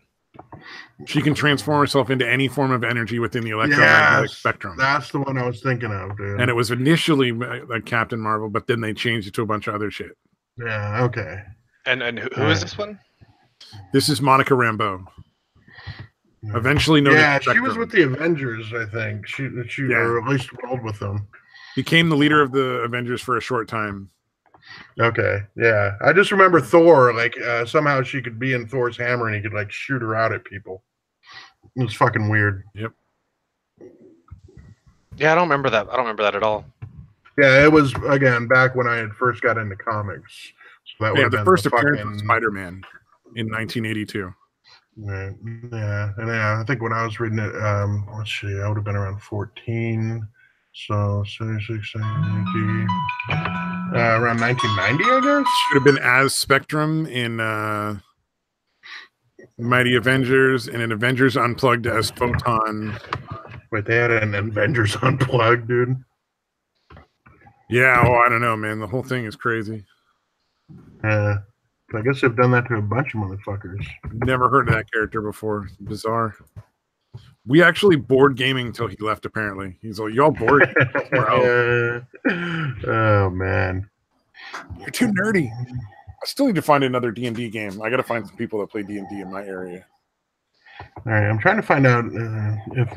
She can transform herself into any form of energy within the electromagnetic spectrum. That's the one I was thinking of, dude. And it was initially like Captain Marvel, but then they changed it to a bunch of other shit. Yeah, okay. And who is this one? This is Monica Rambeau. Eventually known as she was with the Avengers, I think. She or at least rolled with them. Became the leader of the Avengers for a short time. Okay, yeah. I just remember Thor, like somehow she could be in Thor's hammer and he could like shoot her out at people. It was fucking weird. Yep. Yeah, I don't remember that. I don't remember that at all. Yeah, it was again back when I had first got into comics. So that the first appearance of Spider-Man in 1982. Right. Yeah, and I think when I was reading it, let's see, I would have been around 14. So 76, 80, around 1990, I guess. Should have been as Spectrum in Mighty Avengers, and in Avengers Unplugged as Photon. Wait, they had an Avengers Unplugged, dude. Yeah, I don't know, man. The whole thing is crazy. I guess they've done that to a bunch of motherfuckers. Never heard of that character before. Bizarre. We actually bored gaming until he left, apparently. He's like, y'all bored? Oh, man. You're too nerdy. I still need to find another D&D game. I got to find some people that play D&D in my area. All right, I'm trying to find out if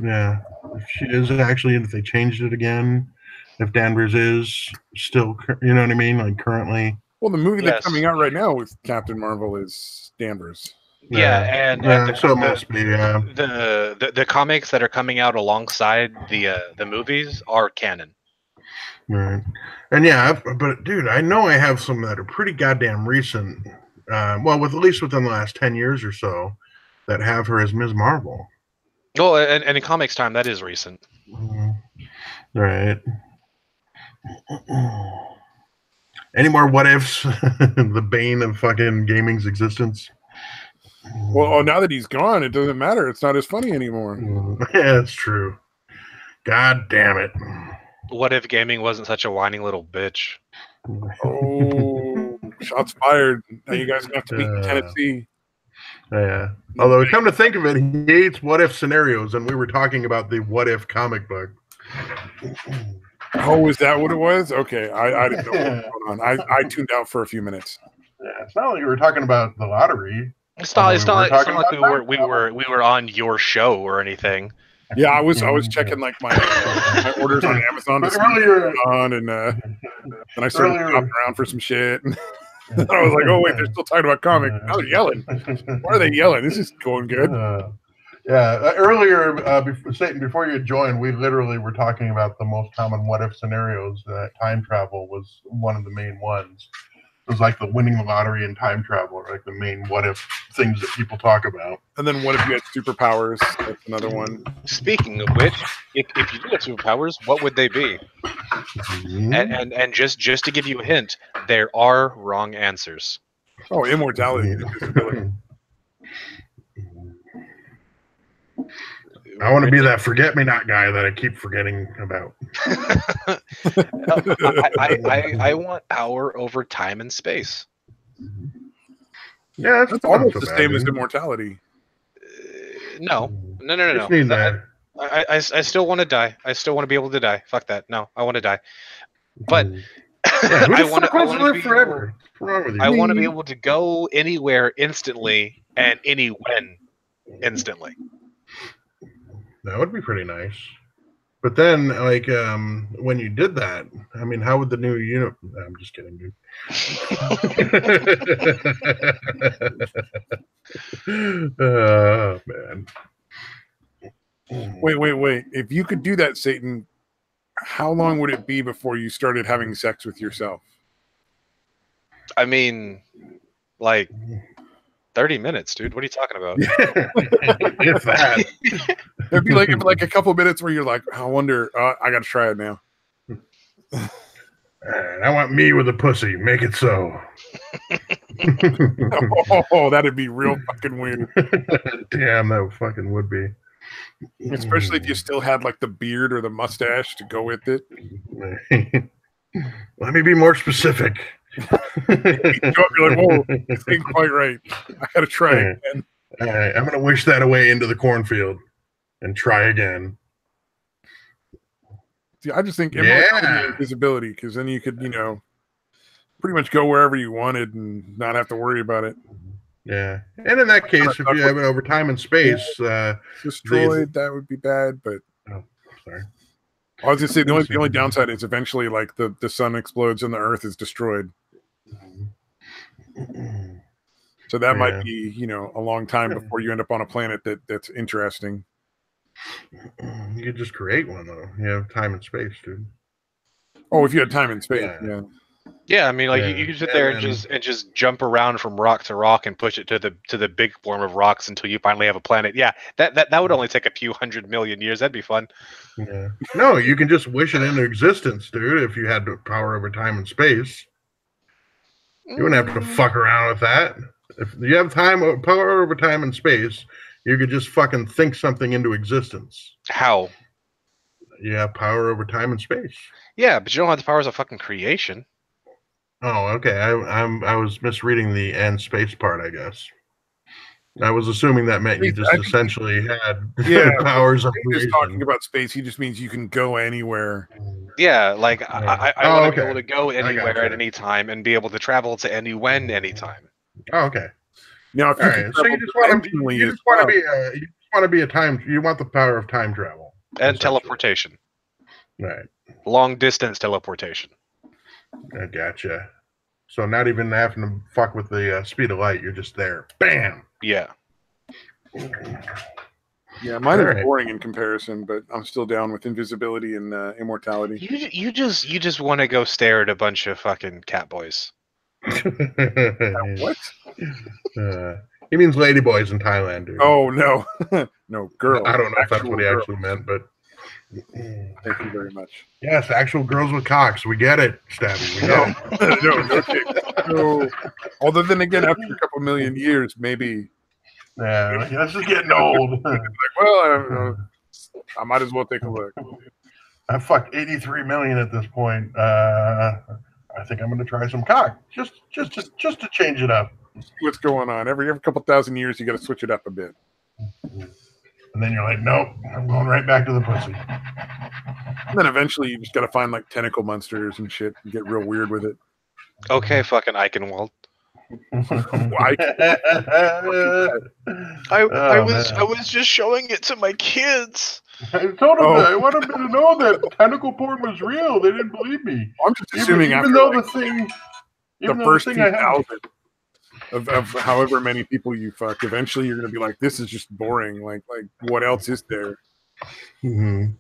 she is actually, if they changed it again, if Danvers is still, you know what I mean, like currently. Well, the movie that's coming out right now with Captain Marvel is Danvers. Yeah, and so it must be. The comics that are coming out alongside the movies are canon. Right, and but dude, I know I have some that are pretty goddamn recent. At least within the last 10 years or so, that have her as Ms. Marvel. Well, and in comics time, that is recent. Right. Any more what ifs? The bane of fucking gaming's existence. Well, now that he's gone, it doesn't matter. It's not as funny anymore. Yeah, it's true. God damn it. What if gaming wasn't such a whining little bitch? Oh, shots fired. Now you guys have to beat Tennessee. Yeah. Although, come to think of it, he hates what if scenarios, and we were talking about the what if comic book. Oh, is that what it was? Okay, I didn't know what was going on. I tuned out for a few minutes. Yeah, it's not like we were talking about the lottery. It's not like we were on your show or anything. Yeah, I was checking like my orders on Amazon to see what's on, and then I started shopping around for some shit. And I was like, oh wait, they're still talking about comic. Now they're yelling. Why are they yelling? This is going good. Earlier, Satan, before you joined, we literally were talking about the most common what if scenarios. That time travel was one of the main ones. It was like the winning the lottery and time travel are like the main what if things that people talk about. And then what if you had superpowers? That's another one. Speaking of which, if you do have superpowers, what would they be? And just to give you a hint, there are wrong answers. Oh, immortality. I want to be that forget-me-not guy that I keep forgetting about. I want power over time and space. Yeah, that's almost the same as immortality. No. I still want to die. I still want to be able to die. Fuck that. No, I want to die. But I want to live forever. I want to be able to go anywhere instantly and any when instantly. That would be pretty nice. But then, like, when you did that, I mean, how would the new unit... I'm just kidding, dude. Oh, man. Wait. If you could do that, Satan, how long would it be before you started having sex with yourself? I mean, like... 30 minutes, dude. What are you talking about? If that. It'd be like a couple minutes where you're like, I wonder, I got to try it now. I want me with a pussy. Make it so. Oh, that'd be real fucking weird. Damn, that fucking would be. Especially if you still had like the beard or the mustache to go with it. Let me be more specific. You're like, whoa, this ain't quite right. I gotta try it again. All right, I'm gonna wish that away into the cornfield and try again. See, I just think immortality and invisibility, because then you could, pretty much go wherever you wanted and not have to worry about it. Yeah, and in that case, if you have it over time and space, destroyed, that would be bad. But sorry, I was gonna say the only downside is eventually, like the sun explodes and the Earth is destroyed. So that might be, a long time before you end up on a planet that's interesting. You could just create one though. You have time and space, dude. Oh, if you had time and space, yeah. Yeah, I mean, like you could sit there and just jump around from rock to rock and push it to the big form of rocks until you finally have a planet. Yeah, that would only take a few 100 million years. That'd be fun. Yeah. No, you can just wish it into existence, dude. If you had the power over time and space, you wouldn't have to fuck around with that. If you have power over time and space, you could just fucking think something into existence. How? You have power over time and space. Yeah, but you don't have the powers of fucking creation. Oh, okay. I was misreading the and space part, I guess. I was assuming that meant you just essentially had powers of creation. He's talking about space. He just means you can go anywhere. Yeah, like I want to be able to go anywhere at any time and be able to travel to anytime. Oh, okay. Now, if so you just want to be a time. You want the power of time travel and teleportation. Right. Long distance teleportation. I gotcha. So not even having to fuck with the speed of light, you're just there. Bam. Yeah. Yeah, mine is boring in comparison, but I'm still down with invisibility and immortality. You just want to go stare at a bunch of fucking cat boys. What? He means ladyboys in Thailand, dude. Oh no, no girls. I don't know if that's what he actually meant, but thank you very much. Yes, actual girls with cocks. We get it, Stabby. We get no. Although then again, after a couple million years, maybe. Yeah, this is getting old. Well, I might as well take a look. I fucked 83 million at this point. I think I'm going to try some cock, just to change it up. See what's going on. Every couple thousand years, you got to switch it up a bit. And then you're like, nope, I'm going right back to the pussy. And then eventually, you just got to find like tentacle monsters and shit and get real weird with it. Okay, fucking Eichenwald. I was just showing it to my kids. I told them that I wanted them to know that tentacle porn was real. They didn't believe me. I'm just assuming even though the first 2,000 of however many people you fuck, eventually you're gonna be like, this is just boring. Like what else is there? Mm-hmm.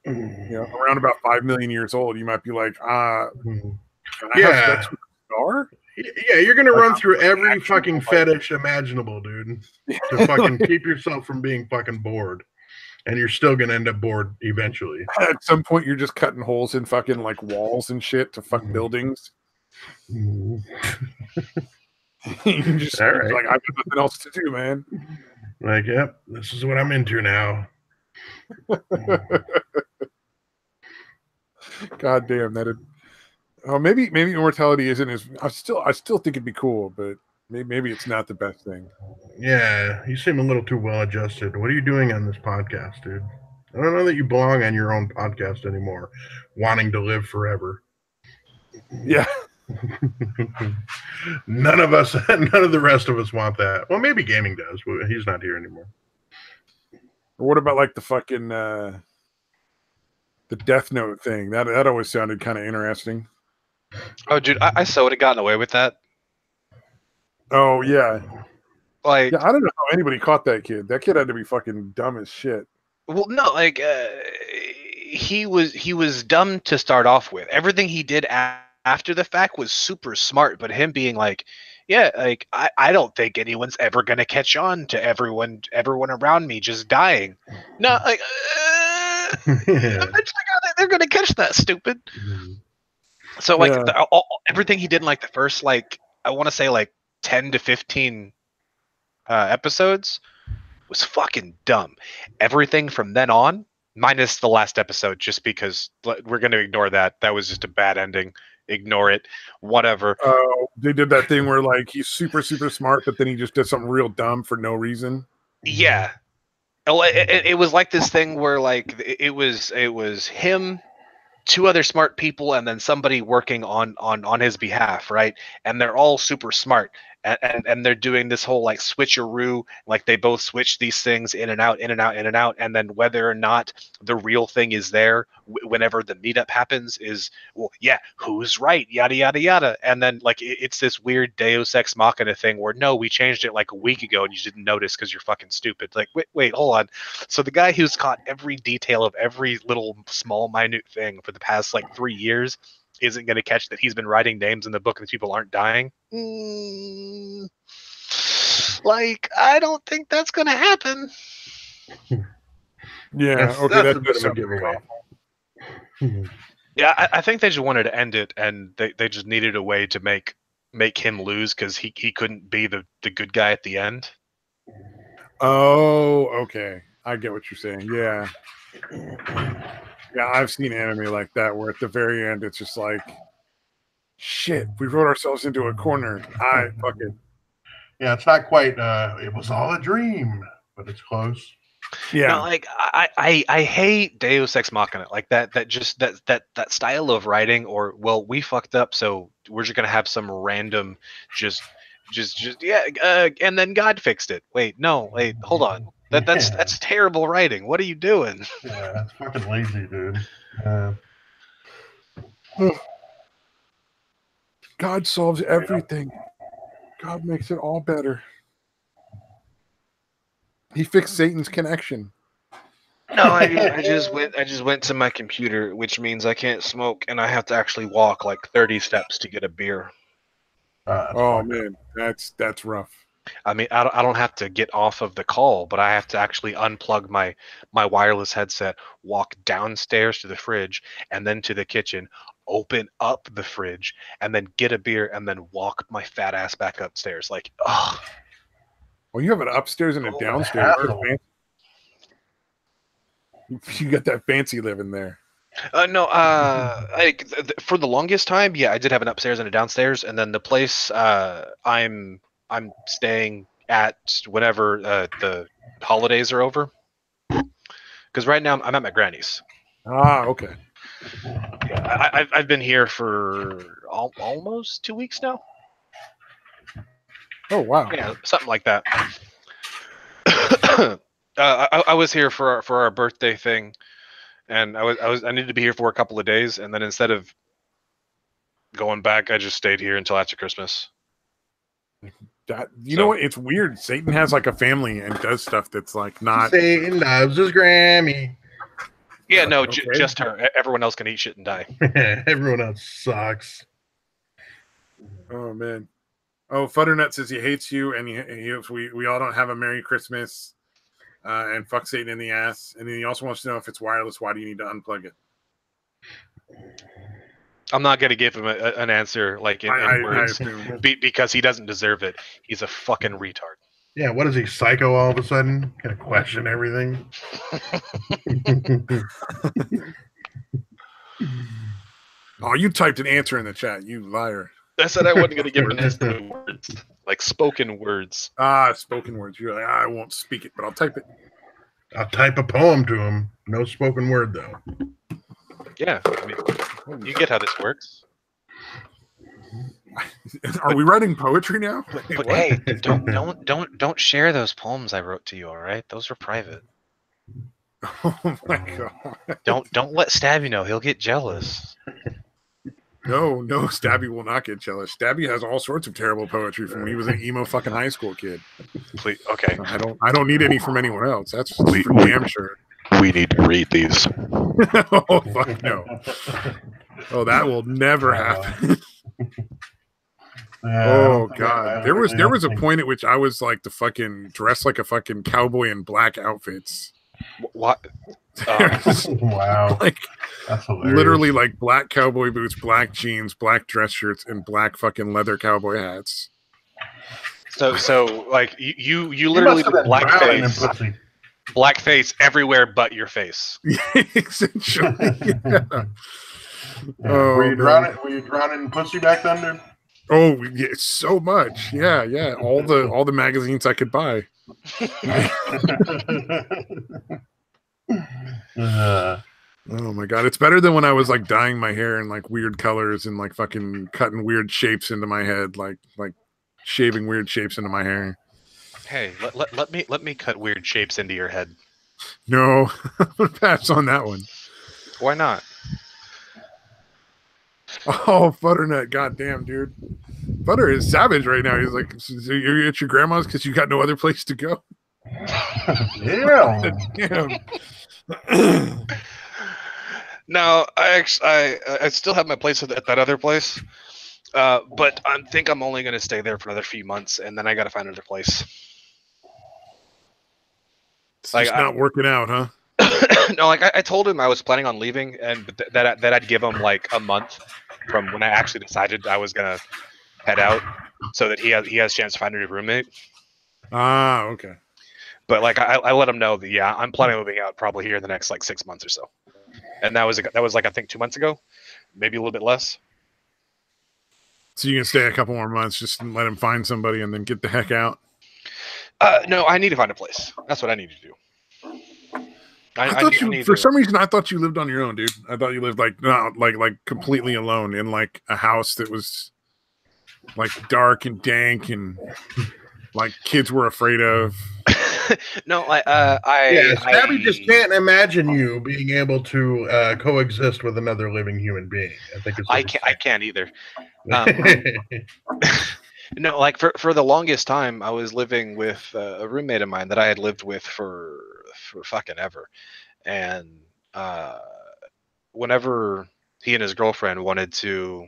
Around about 5 million years old, you might be like, can I have sex with a star? Yeah, you're gonna run through every fucking fetish imaginable, dude, to fucking keep yourself from being fucking bored, and you're still gonna end up bored eventually. At some point, you're just cutting holes in fucking like walls and shit to fuck buildings. You just like, I've got nothing else to do, man. Like, yep, this is what I'm into now. God damn, maybe immortality isn't as. I still think it'd be cool, but maybe it's not the best thing. Yeah, you seem a little too well adjusted. What are you doing on this podcast, dude? I don't know that you belong on your own podcast anymore, wanting to live forever. Yeah. None of the rest of us want that. Well, maybe gaming does, but he's not here anymore. Or what about like the fucking the Death Note thing? That always sounded kind of interesting. Oh, dude, I so would have gotten away with that. Oh yeah. Like, yeah, I don't know how anybody caught that kid. That kid had to be fucking dumb as shit. Well, no, like he was dumb to start off with. Everything he did after the fact was super smart, but him being like, yeah, like I don't think anyone's ever gonna catch on to everyone around me just dying. No, like eventually they're gonna catch that, stupid. So like everything he did in like the first, like, I want to say like 10 to 15 episodes was fucking dumb. Everything from then on, minus the last episode, just because we're going to ignore that. That was just a bad ending. ignore it, whatever. They did that thing where like he's super super smart, but then he just did something real dumb for no reason. Yeah. Oh, it was like this thing where like it was him, two other smart people, and then somebody working on his behalf, right? And they're all super smart, and they're doing this whole like switcheroo, like they both switch these things in and out, in and out, in and out, and then whether or not the real thing is there whenever the meetup happens is, well, yeah, who's right, yada yada yada, and then like it's this weird Deus Ex Machina thing where no, we changed it like a week ago and you didn't notice because you're fucking stupid. Like wait, hold on. So the guy who's caught every detail of every little small minute thing for the past like 3 years isn't going to catch that he's been writing names in the book and these people aren't dying. Like, I don't think that's going to happen. Yeah, That's a bit of a giveaway. Yeah, I think they just wanted to end it, and they just needed a way to make him lose because he couldn't be the good guy at the end. Oh, okay. I get what you're saying. Yeah. Yeah, I've seen anime like that where at the very end it's just like, shit, we wrote ourselves into a corner. Fuck it. Yeah, it's not quite. It was all a dream, but it's close. Yeah, no, like I hate Deus Ex Machina, like that style of writing, or well, we fucked up, so we're just gonna have some random just and then God fixed it. Wait, hold on. That's terrible writing. What are you doing? Yeah, that's fucking lazy, dude. God solves everything. God makes it all better. He fixed Satan's connection. No, I just went to my computer, which means I can't smoke, and I have to actually walk like 30 steps to get a beer. Oh man, that's rough. I mean, I don't have to get off of the call, but I have to actually unplug my wireless headset, walk downstairs to the fridge, and then to the kitchen, open up the fridge, and then get a beer, and then walk my fat ass back upstairs. Like, ugh. Well, you have an upstairs and a downstairs. You got that fancy living there. No, like for the longest time, yeah, I did have an upstairs and a downstairs, and then the place I'm staying at whenever the holidays are over. Because right now I'm at my granny's. Ah, okay. Yeah, I've been here for almost 2 weeks now. Oh wow. Yeah, something like that. I was here for our birthday thing, and I needed to be here for a couple of days, and then instead of going back, I just stayed here until after Christmas. You know what? It's weird. Satan has like a family and does stuff that's like not. Satan loves his Grammy. Yeah, no, Okay. just her. Everyone else can eat shit and die. Everyone else sucks. Oh man. Oh, Futternut says he hates you, and we all don't have a Merry Christmas, and fuck Satan in the ass. And then he also wants to know if it's wireless. Why do you need to unplug it? I'm not gonna give him an answer like in words because he doesn't deserve it. He's a fucking retard. Yeah, what is he, psycho all of a sudden? Gonna question everything? Oh, you typed an answer in the chat, you liar. I said I wasn't gonna give an answer in words, like spoken words. Spoken words. You're like, I won't speak it, but I'll type it. I'll type a poem to him. No spoken word though. Yeah, I mean, you get how this works. Are we writing poetry now? But hey, don't share those poems I wrote to you. All right, those are private. Oh my god! Don't let Stabby know. He'll get jealous. No, Stabby will not get jealous. Stabby has all sorts of terrible poetry from when he was an emo fucking high school kid. Please, okay. I don't need any from anyone else. That's for damn sure. We need to read these. Oh fuck no! Oh, that will never happen. Oh god, there was a point at which I was like the fucking dressed like a fucking cowboy in black outfits. What? Wow, like that's hilarious. Literally like black cowboy boots, black jeans, black dress shirts, and black fucking leather cowboy hats. So like you literally did blackface everywhere but your face. Essentially, yeah. Yeah. Were Oh you man. drowning? Were you drowning in pussy back then, dude? Oh yeah, so much. Yeah. All the magazines I could buy. Oh my god, it's better than when I was like dyeing my hair in like weird colors and like fucking cutting weird shapes into my head, like shaving weird shapes into my hair. Hey, let me cut weird shapes into your head. No, I'm gonna pass on that one. Why not? Oh, Butternut, goddamn, dude. Butter is savage right now. He's like, so you're at your grandma's because you got no other place to go. Yeah. Damn. No, I still have my place at that other place, but I think I'm only going to stay there for another few months, and then I got to find another place. It's Like just not working out, huh? no, like I told him I was planning on leaving, and that I'd give him like a month from when I actually decided I was gonna head out, so that he has a chance to find a new roommate. Ah, okay. But like I let him know that yeah, I'm planning on moving out probably here in the next like 6 months or so, and that was like I think 2 months ago, maybe a little bit less. So you can stay a couple more months, just let him find somebody, and then get the heck out. No, I need to find a place. That's what I need to do. I thought you, for some reason, I thought you lived on your own, dude. I thought you lived like not like completely alone in like a house that was like dark and dank and like kids were afraid of. No, Yeah, Stabby just can't imagine you being able to coexist with another living human being. I think it's. I can't either. No, like for the longest time, I was living with a roommate of mine that I had lived with for fucking ever, and whenever he and his girlfriend wanted to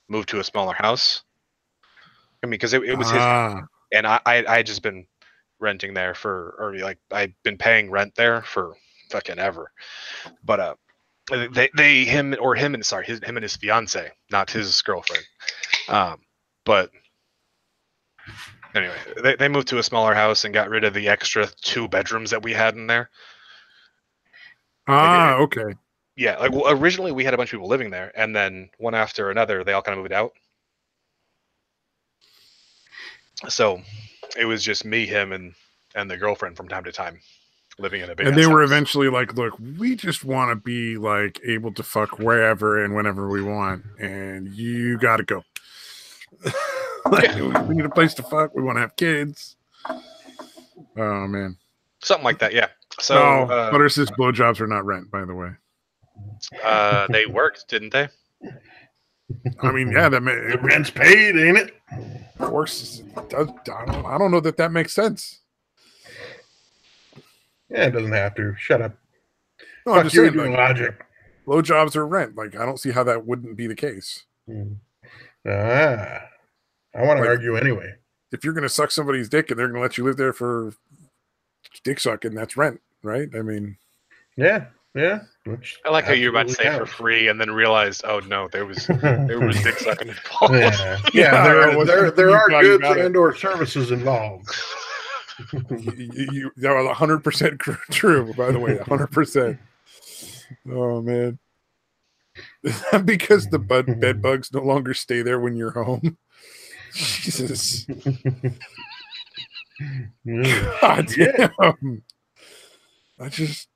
move to a smaller house, I mean, because it was his house, and I had just been renting there or like I'd been paying rent there for fucking ever, but him and his fiance, not his girlfriend, but. Anyway, they moved to a smaller house and got rid of the extra 2 bedrooms that we had in there. Okay. Yeah, like well, originally we had a bunch of people living there, and then one after another, they all kind of moved out. So it was just me, him, and the girlfriend from time to time living in a big. And they were eventually like, "Look, we just want to be like able to fuck wherever and whenever we want, and you got to go." Like, we need a place to fuck. We want to have kids. Oh man, something like that. Yeah. So Butter says blowjobs are not rent, by the way. They worked, didn't they? I mean, yeah, the rent's paid, ain't it? Of course, it does. I don't know that makes sense. Yeah, it doesn't have to. Shut up. No, I'm just saying, like, logic. Blowjobs are rent. Like, I don't see how that wouldn't be the case. I want to argue anyway. If you're going to suck somebody's dick and they're going to let you live there for dick sucking, that's rent, right? I mean, yeah. I like how you were about to say for free and then realized, oh no, there was dick sucking involved. Yeah, there are goods and/or services involved. That was 100% true, by the way, 100%. Oh man, because the bed bugs no longer stay there when you're home. Jesus. God damn. I just.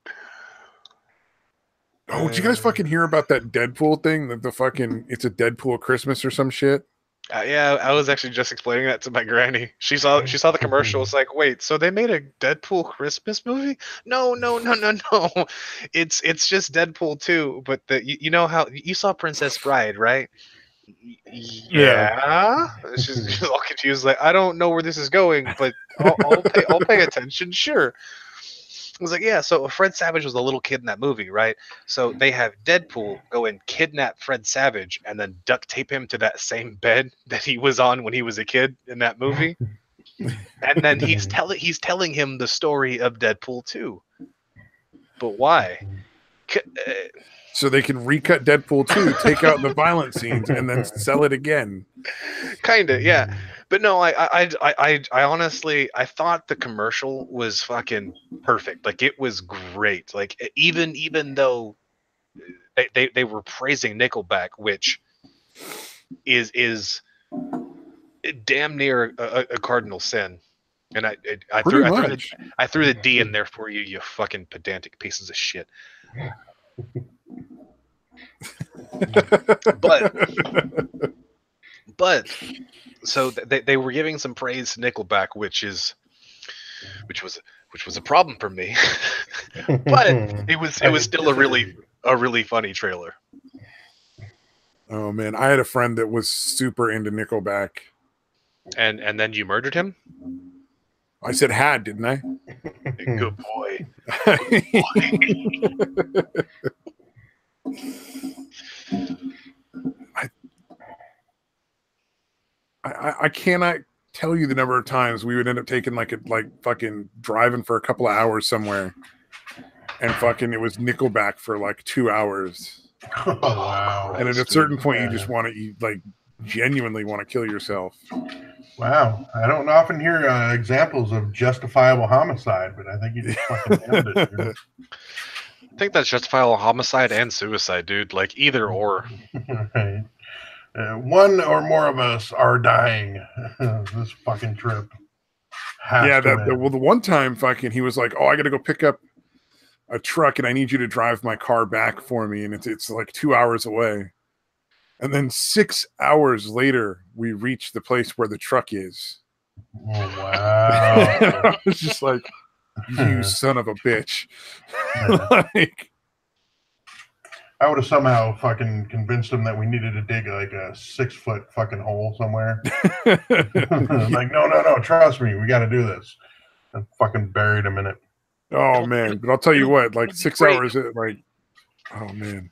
Oh, did you guys fucking hear about that Deadpool thing? That the fucking it's a Deadpool Christmas or some shit? Yeah, I was actually just explaining that to my granny. She saw the commercial. It's like, wait, so they made a Deadpool Christmas movie? No. It's just Deadpool 2, but you know how you saw Princess Bride, right? Yeah. She's all confused, like, I don't know where this is going, but I'll pay attention, sure. I was like, yeah, so Fred Savage was a little kid in that movie, right? So they have Deadpool go and kidnap Fred Savage and then duct tape him to that same bed that he was on when he was a kid in that movie. And then he's telling him the story of Deadpool 2. But why? So they can recut Deadpool 2, take out the violent scenes, and then sell it again. Kinda, yeah. But no, I honestly, I thought the commercial was fucking perfect. Like, it was great. Like, even though they were praising Nickelback, which is damn near a cardinal sin. And I threw the D in there for you, you fucking pedantic pieces of shit. but so they were giving some praise to Nickelback, which was a problem for me. But it was still a really funny trailer. Oh man, I had a friend that was super into Nickelback. And then you murdered him? I said had, didn't I? Good boy. I cannot tell you the number of times we would end up taking like fucking driving for a couple of hours somewhere, and fucking it was Nickelback for like 2 hours. Oh wow! And at a certain point, you just want to, you like genuinely want to kill yourself. Wow, I don't often hear examples of justifiable homicide, but I think you just fucking nailed it. Dude. I think that's justifiable homicide and suicide, dude. Like either or. Right. One or more of us are dying this fucking trip. The one time fucking he was like, oh, I gotta go pick up a truck and I need you to drive my car back for me, and it's like 2 hours away. And then 6 hours later, we reached the place where the truck is. Oh, wow. I was just like, you son of a bitch. Like, I would have somehow fucking convinced him that we needed to dig like a 6-foot fucking hole somewhere. Like, no, trust me, we got to do this. And fucking buried him in it. Oh, man. But I'll tell you what, like 6 hours, like, oh, man.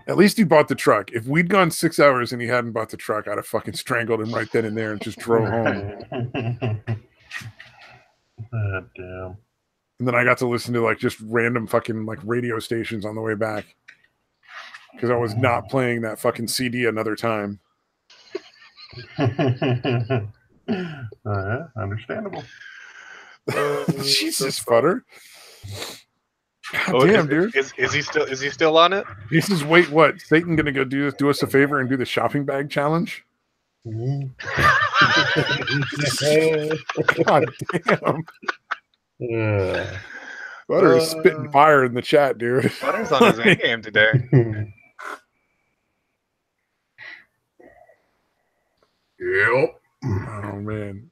At least he bought the truck. If we'd gone 6 hours and he hadn't bought the truck, I'd have fucking strangled him right then and there and just drove home. God damn. And then I got to listen to like just random fucking like radio stations on the way back because I was not playing that fucking CD another time. Understandable. Jesus, Futter. God damn, dude. Is he still on it? This is wait, what? Satan gonna go do us a favor and do the shopping bag challenge? God damn. Butter is spitting fire in the chat, dude. Butter's on his A game today. Yep. Oh man.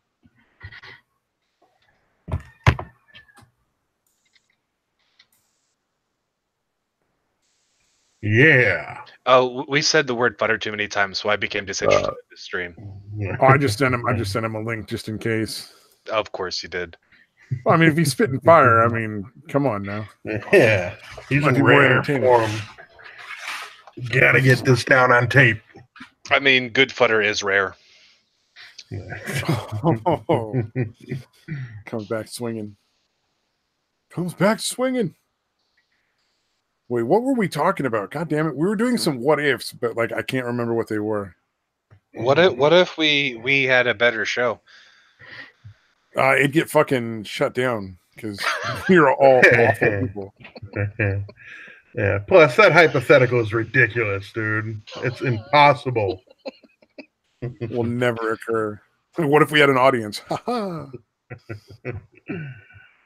Yeah. Oh, we said the word butter too many times, so I became disinterested in this stream. Oh, I just sent him a link just in case. Of course you did. Well, I mean, if he's spitting fire, I mean, come on now. Yeah. He's in rare form. Gotta get this down on tape. I mean, good footer is rare. Oh. Comes back swinging. Wait, what were we talking about? God damn it. We were doing some what ifs, but like I can't remember what they were. What if we had a better show? It'd get fucking shut down because we're all awful people. Yeah. Plus, that hypothetical is ridiculous, dude. It's impossible. Will never occur. What if we had an audience?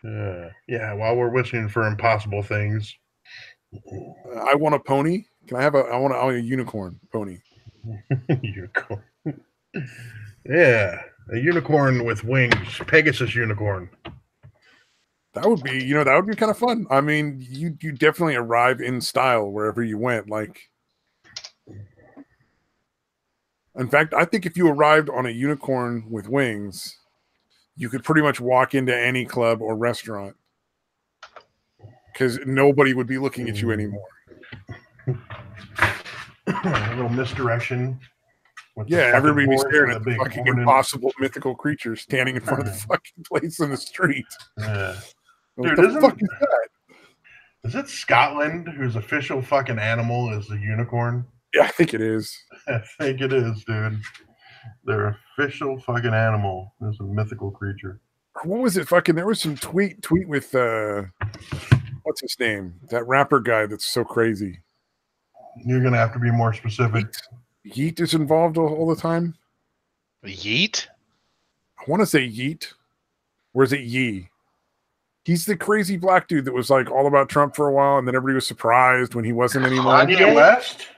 Yeah. While we're wishing for impossible things, I want a pony. Can I have I want a unicorn pony. Unicorn. Yeah, a unicorn with wings, Pegasus unicorn. That would be, that would be kind of fun. I mean, you definitely arrive in style wherever you went. Like, in fact, I think if you arrived on a unicorn with wings, you could pretty much walk into any club or restaurant because nobody would be looking at you anymore. A little misdirection. Yeah, everybody be staring at the fucking impossible mythical creature standing in front of the fucking place in the street. Yeah. What Dude, the fuck is that? Is it Scotland whose official fucking animal is the unicorn? Yeah, I think it is. I think it is, dude. Their official fucking animal is a mythical creature. What was it? Fucking, there was some tweet with What's his name? That rapper guy that's so crazy. You're gonna have to be more specific. Yeet is involved all the time. Yeet? I want to say Yeet. Or is it Yee? He's the crazy black dude that was like all about Trump for a while, and then everybody was surprised when he wasn't anymore. Kanye West?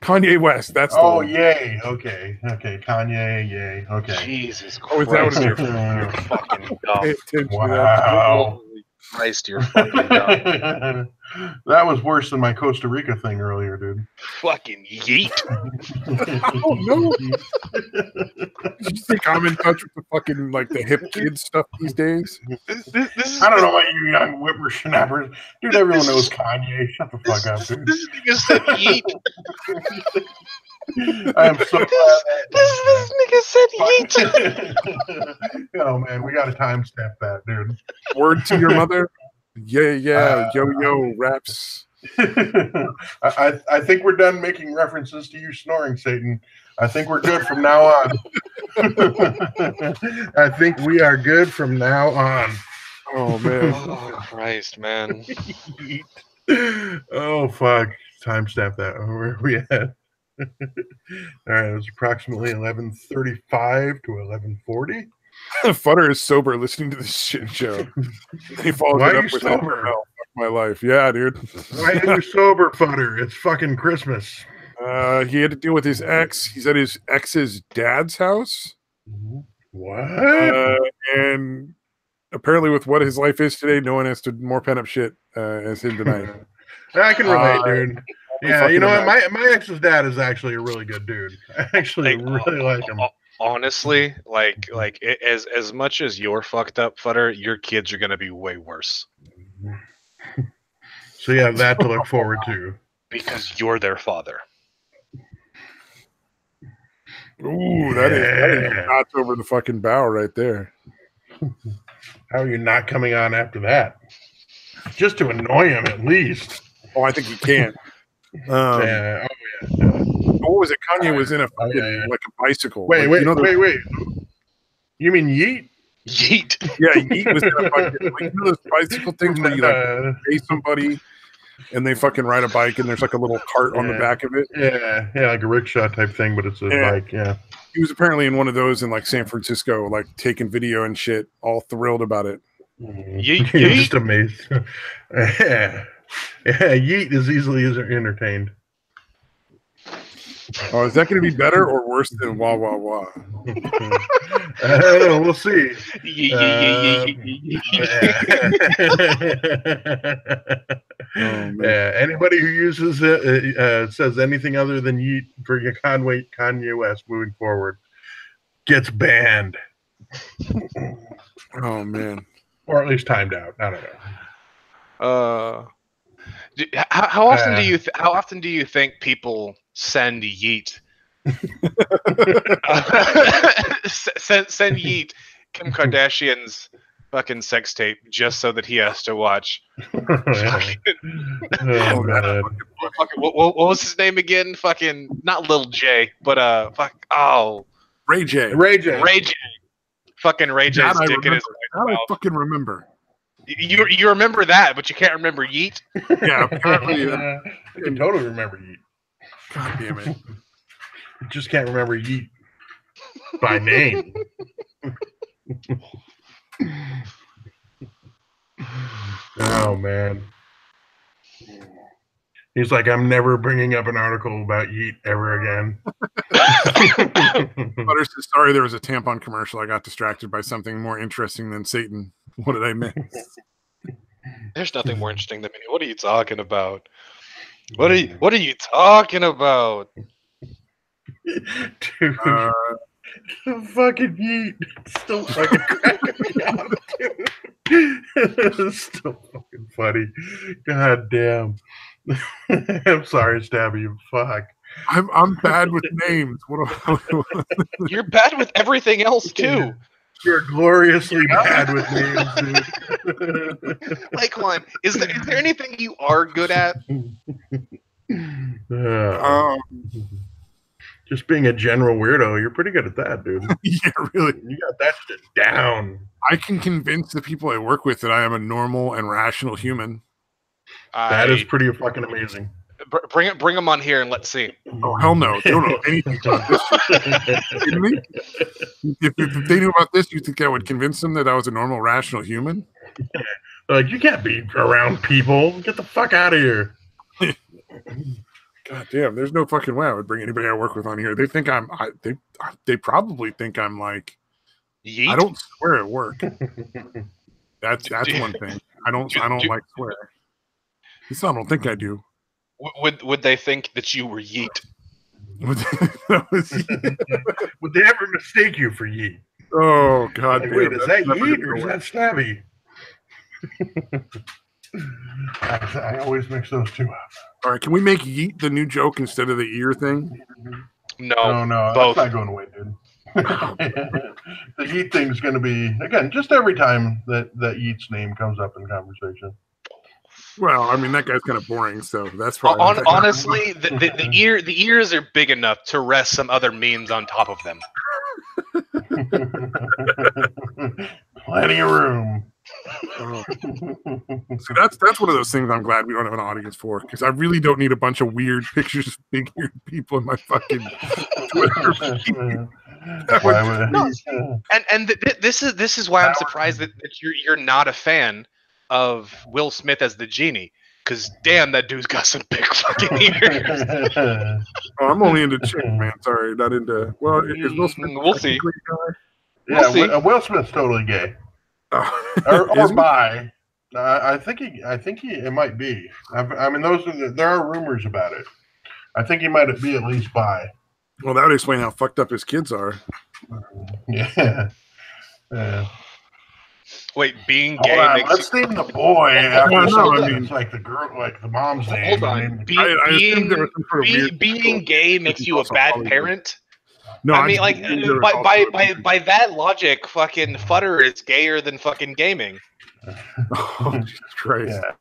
Kanye West, that's the one. Yay. Okay. Kanye, yay. Okay. Jesus Oh, is that what Christ, it is? you're fucking Pay dumb. attention to Wow. Holy Christ, you're fucking dumb. That was worse than my Costa Rica thing earlier, dude. Fucking yeet. Oh no! You think I'm in touch with the fucking like the hip kid stuff these days? This is, I don't know about you young whippersnappers. Dude, everyone knows Kanye. Shut the fuck up, dude. This nigga said yeet. I am so glad This nigga said yeet. Oh man, we gotta timestamp that, dude. Word to your mother? Yeah, yo, raps. I think we're done making references to you snoring, Satan. I think we're good from now on. I think we are good from now on. Oh man. Oh Christ, man. Oh fuck. Timestamp that. Where are we at? All right, it was approximately 11:35 to 11:40. Futter is sober listening to this shit show. He follows Why it are up you with sober? "Fuck my life." Yeah, dude. Why are you sober, Futter? It's fucking Christmas. He had to deal with his ex. He's at his ex's dad's house. What? And apparently with what his life is today, no one has to more pen up shit as him tonight. I can relate, dude. Yeah, fucking you know what? imagine. My ex's dad is actually a really good dude. I actually really like him. Honestly, as much as you're fucked up, Futter, your kids are gonna be way worse So you have that to look forward to. because you're their father. Ooh, that is shots over the fucking bow right there. How are you not coming on after that? Just to annoy him, at least. Oh, I think he can. Yeah. What was it? Kanye was in a fucking like a bicycle. Wait. You know Wait. You mean Yeet? Yeet. Yeah, he was in a fucking like, you know those bicycle things where you like pay somebody and they fucking ride a bike and there's like a little cart on the back of it. Yeah, like a rickshaw type thing, but it's a bike. Yeah. He was apparently in one of those in like San Francisco, like taking video and shit, all thrilled about it. Yeet. You're just amazed. Yeah, Yeet is easily entertained. Oh, is that going to be better or worse than wah wah wah? I don't know. We'll see. Anybody who uses it says anything other than Yeet for Kanye West moving forward gets banned. Oh man, or at least timed out. I don't know. How often do you think people send Yeet? send Yeet Kim Kardashian's fucking sex tape just so that he has to watch. What was his name again? Fucking not Lil J, but Ray J. Fucking Ray J's dick in his mouth. I mouth. fucking remember. You remember that, but you can't remember Yeet. Yeah, apparently. I can totally remember Yeet. God damn it! I just can't remember Yeet by name. Oh man. He's like, I'm never bringing up an article about Yeet ever again. Butter says, sorry, there was a tampon commercial. I got distracted by something more interesting than Satan. What did I miss? There's nothing more interesting than me. What are you talking about? What are you talking about? Dude, fucking Yeet. Still fucking cracking me up, dude. It's still fucking funny. God damn. I'm sorry, Stabby. Fuck. I'm bad with names. You're bad with everything else too. You're gloriously bad with names, dude. Like, one, is there anything you are good at? Just being a general weirdo, you're pretty good at that, dude. Yeah, really. You got that shit down. I can convince the people I work with that I am a normal and rational human. That is pretty fucking amazing. Bring him on here and let's see. Oh hell no! They don't know anything about this. Kidding me? If they knew about this, you think that would convince them that I was a normal, rational human? Like, you can't be around people. Get the fuck out of here. God damn! There's no fucking way I would bring anybody I work with on here. They think they probably think I'm like. Yeet? I don't swear at work. That's one thing. I don't like swear. At least I don't think I do. Would they think that you were yeet? Would they ever mistake you for yeet? Oh God! Like, wait, is that yeet or is that stabby? I always mix those two up. All right, can we make yeet the new joke instead of the ear thing? No, both. That's not going away, dude. The yeet thing's going to be again just every time that Yeet's name comes up in conversation. Well, I mean that guy's kind of boring, so that's probably honestly the ears are big enough to rest some other memes on top of them. Plenty of room. Oh. So that's one of those things I'm glad we don't have an audience for, because I really don't need a bunch of weird pictures of big-eared people in my fucking Twitter feed. This is why I'm surprised that you're not a fan of Will Smith as the genie, because damn, that dude's got some big fucking ears. Oh, I'm only into chick, man. Sorry, not into. Well, is Will Smith? We'll see. Yeah, Will Smith's totally gay. Or bi. I think it might be. I mean, there are rumors about it. I think he might be at least bi. Well, that would explain how fucked up his kids are. Yeah. Wait, being gay makes let's name the boy after something that's like the girl, like the mom's name. Hold on. Being gay makes you a bad parent? No, I mean, like, by that logic, fucking Futter is gayer than fucking gaming. Oh, Jesus Christ. Yeah.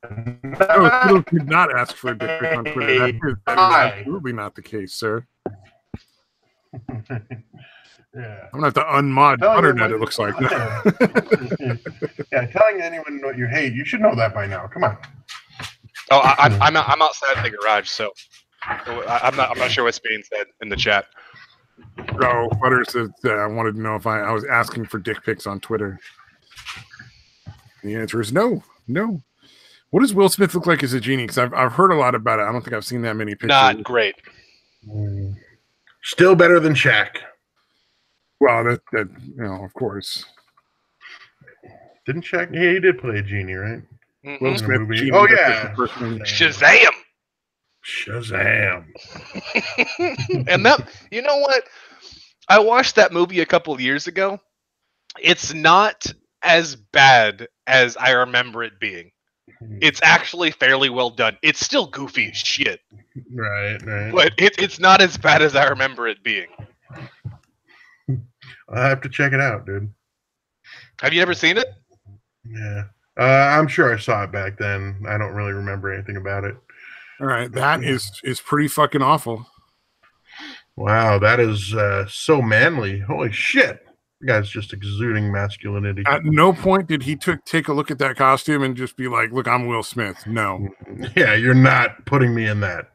No, you did not ask for a dick pic on Twitter. That is absolutely not the case, sir. Yeah. I'm going to have to unmod Butternet, it looks like. Yeah, telling anyone what you hate, you should know that by now. Come on. Oh, I'm outside the garage, so I'm not sure what's being said in the chat. Oh, Butter said I wanted to know if I was asking for dick pics on Twitter. The answer is no. What does Will Smith look like as a genie? Because I've heard a lot about it. I don't think I've seen that many pictures. Not great. Still better than Shaq. Well, that of course. Didn't Shaq? Yeah, he did play a genie, right? Mm-hmm. Will Smith. Genie, oh yeah. Shazam! And that, you know what? I watched that movie a couple of years ago. It's not as bad as I remember it being. It's actually fairly well done. It's still goofy as shit. Right. But it's not as bad as I remember it being. I have to check it out, dude. Have you ever seen it? Yeah. I'm sure I saw it back then. I don't really remember anything about it. All right. That is pretty fucking awful. Wow, that is so manly. Holy shit. The guy's just exuding masculinity. At no point did he take a look at that costume and just be like, look, I'm Will Smith. No. Yeah, you're not putting me in that.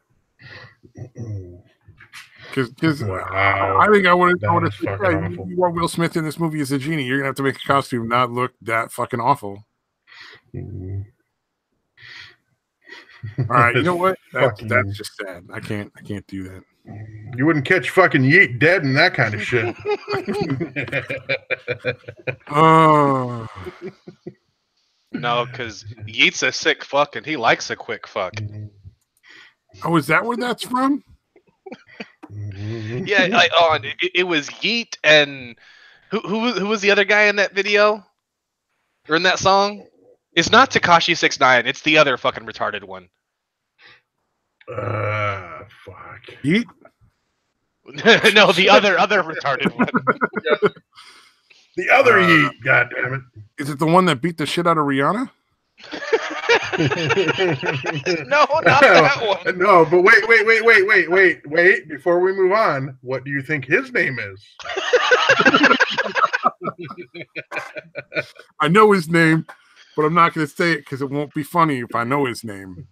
Because wow, I think I would have said, yeah, you are Will Smith in this movie as a genie. You're going to have to make a costume not look that fucking awful. All right, you know what? That's just sad. I can't do that. You wouldn't catch fucking Yeet dead in that kind of shit. Oh. No, because Yeet's a sick fuck and he likes a quick fuck. Oh, is that where that's from? Yeah, it was Yeet and who was the other guy in that video or in that song? It's not Tekashi 6ix9ine. It's the other fucking retarded one. Fuck. Yeet? No, the other retarded one. The other Yeet. God damn it! Is it the one that beat the shit out of Rihanna? No, not that one. No, but wait. Before we move on, what do you think his name is? I know his name. but I'm not going to say it because it won't be funny if I know his name.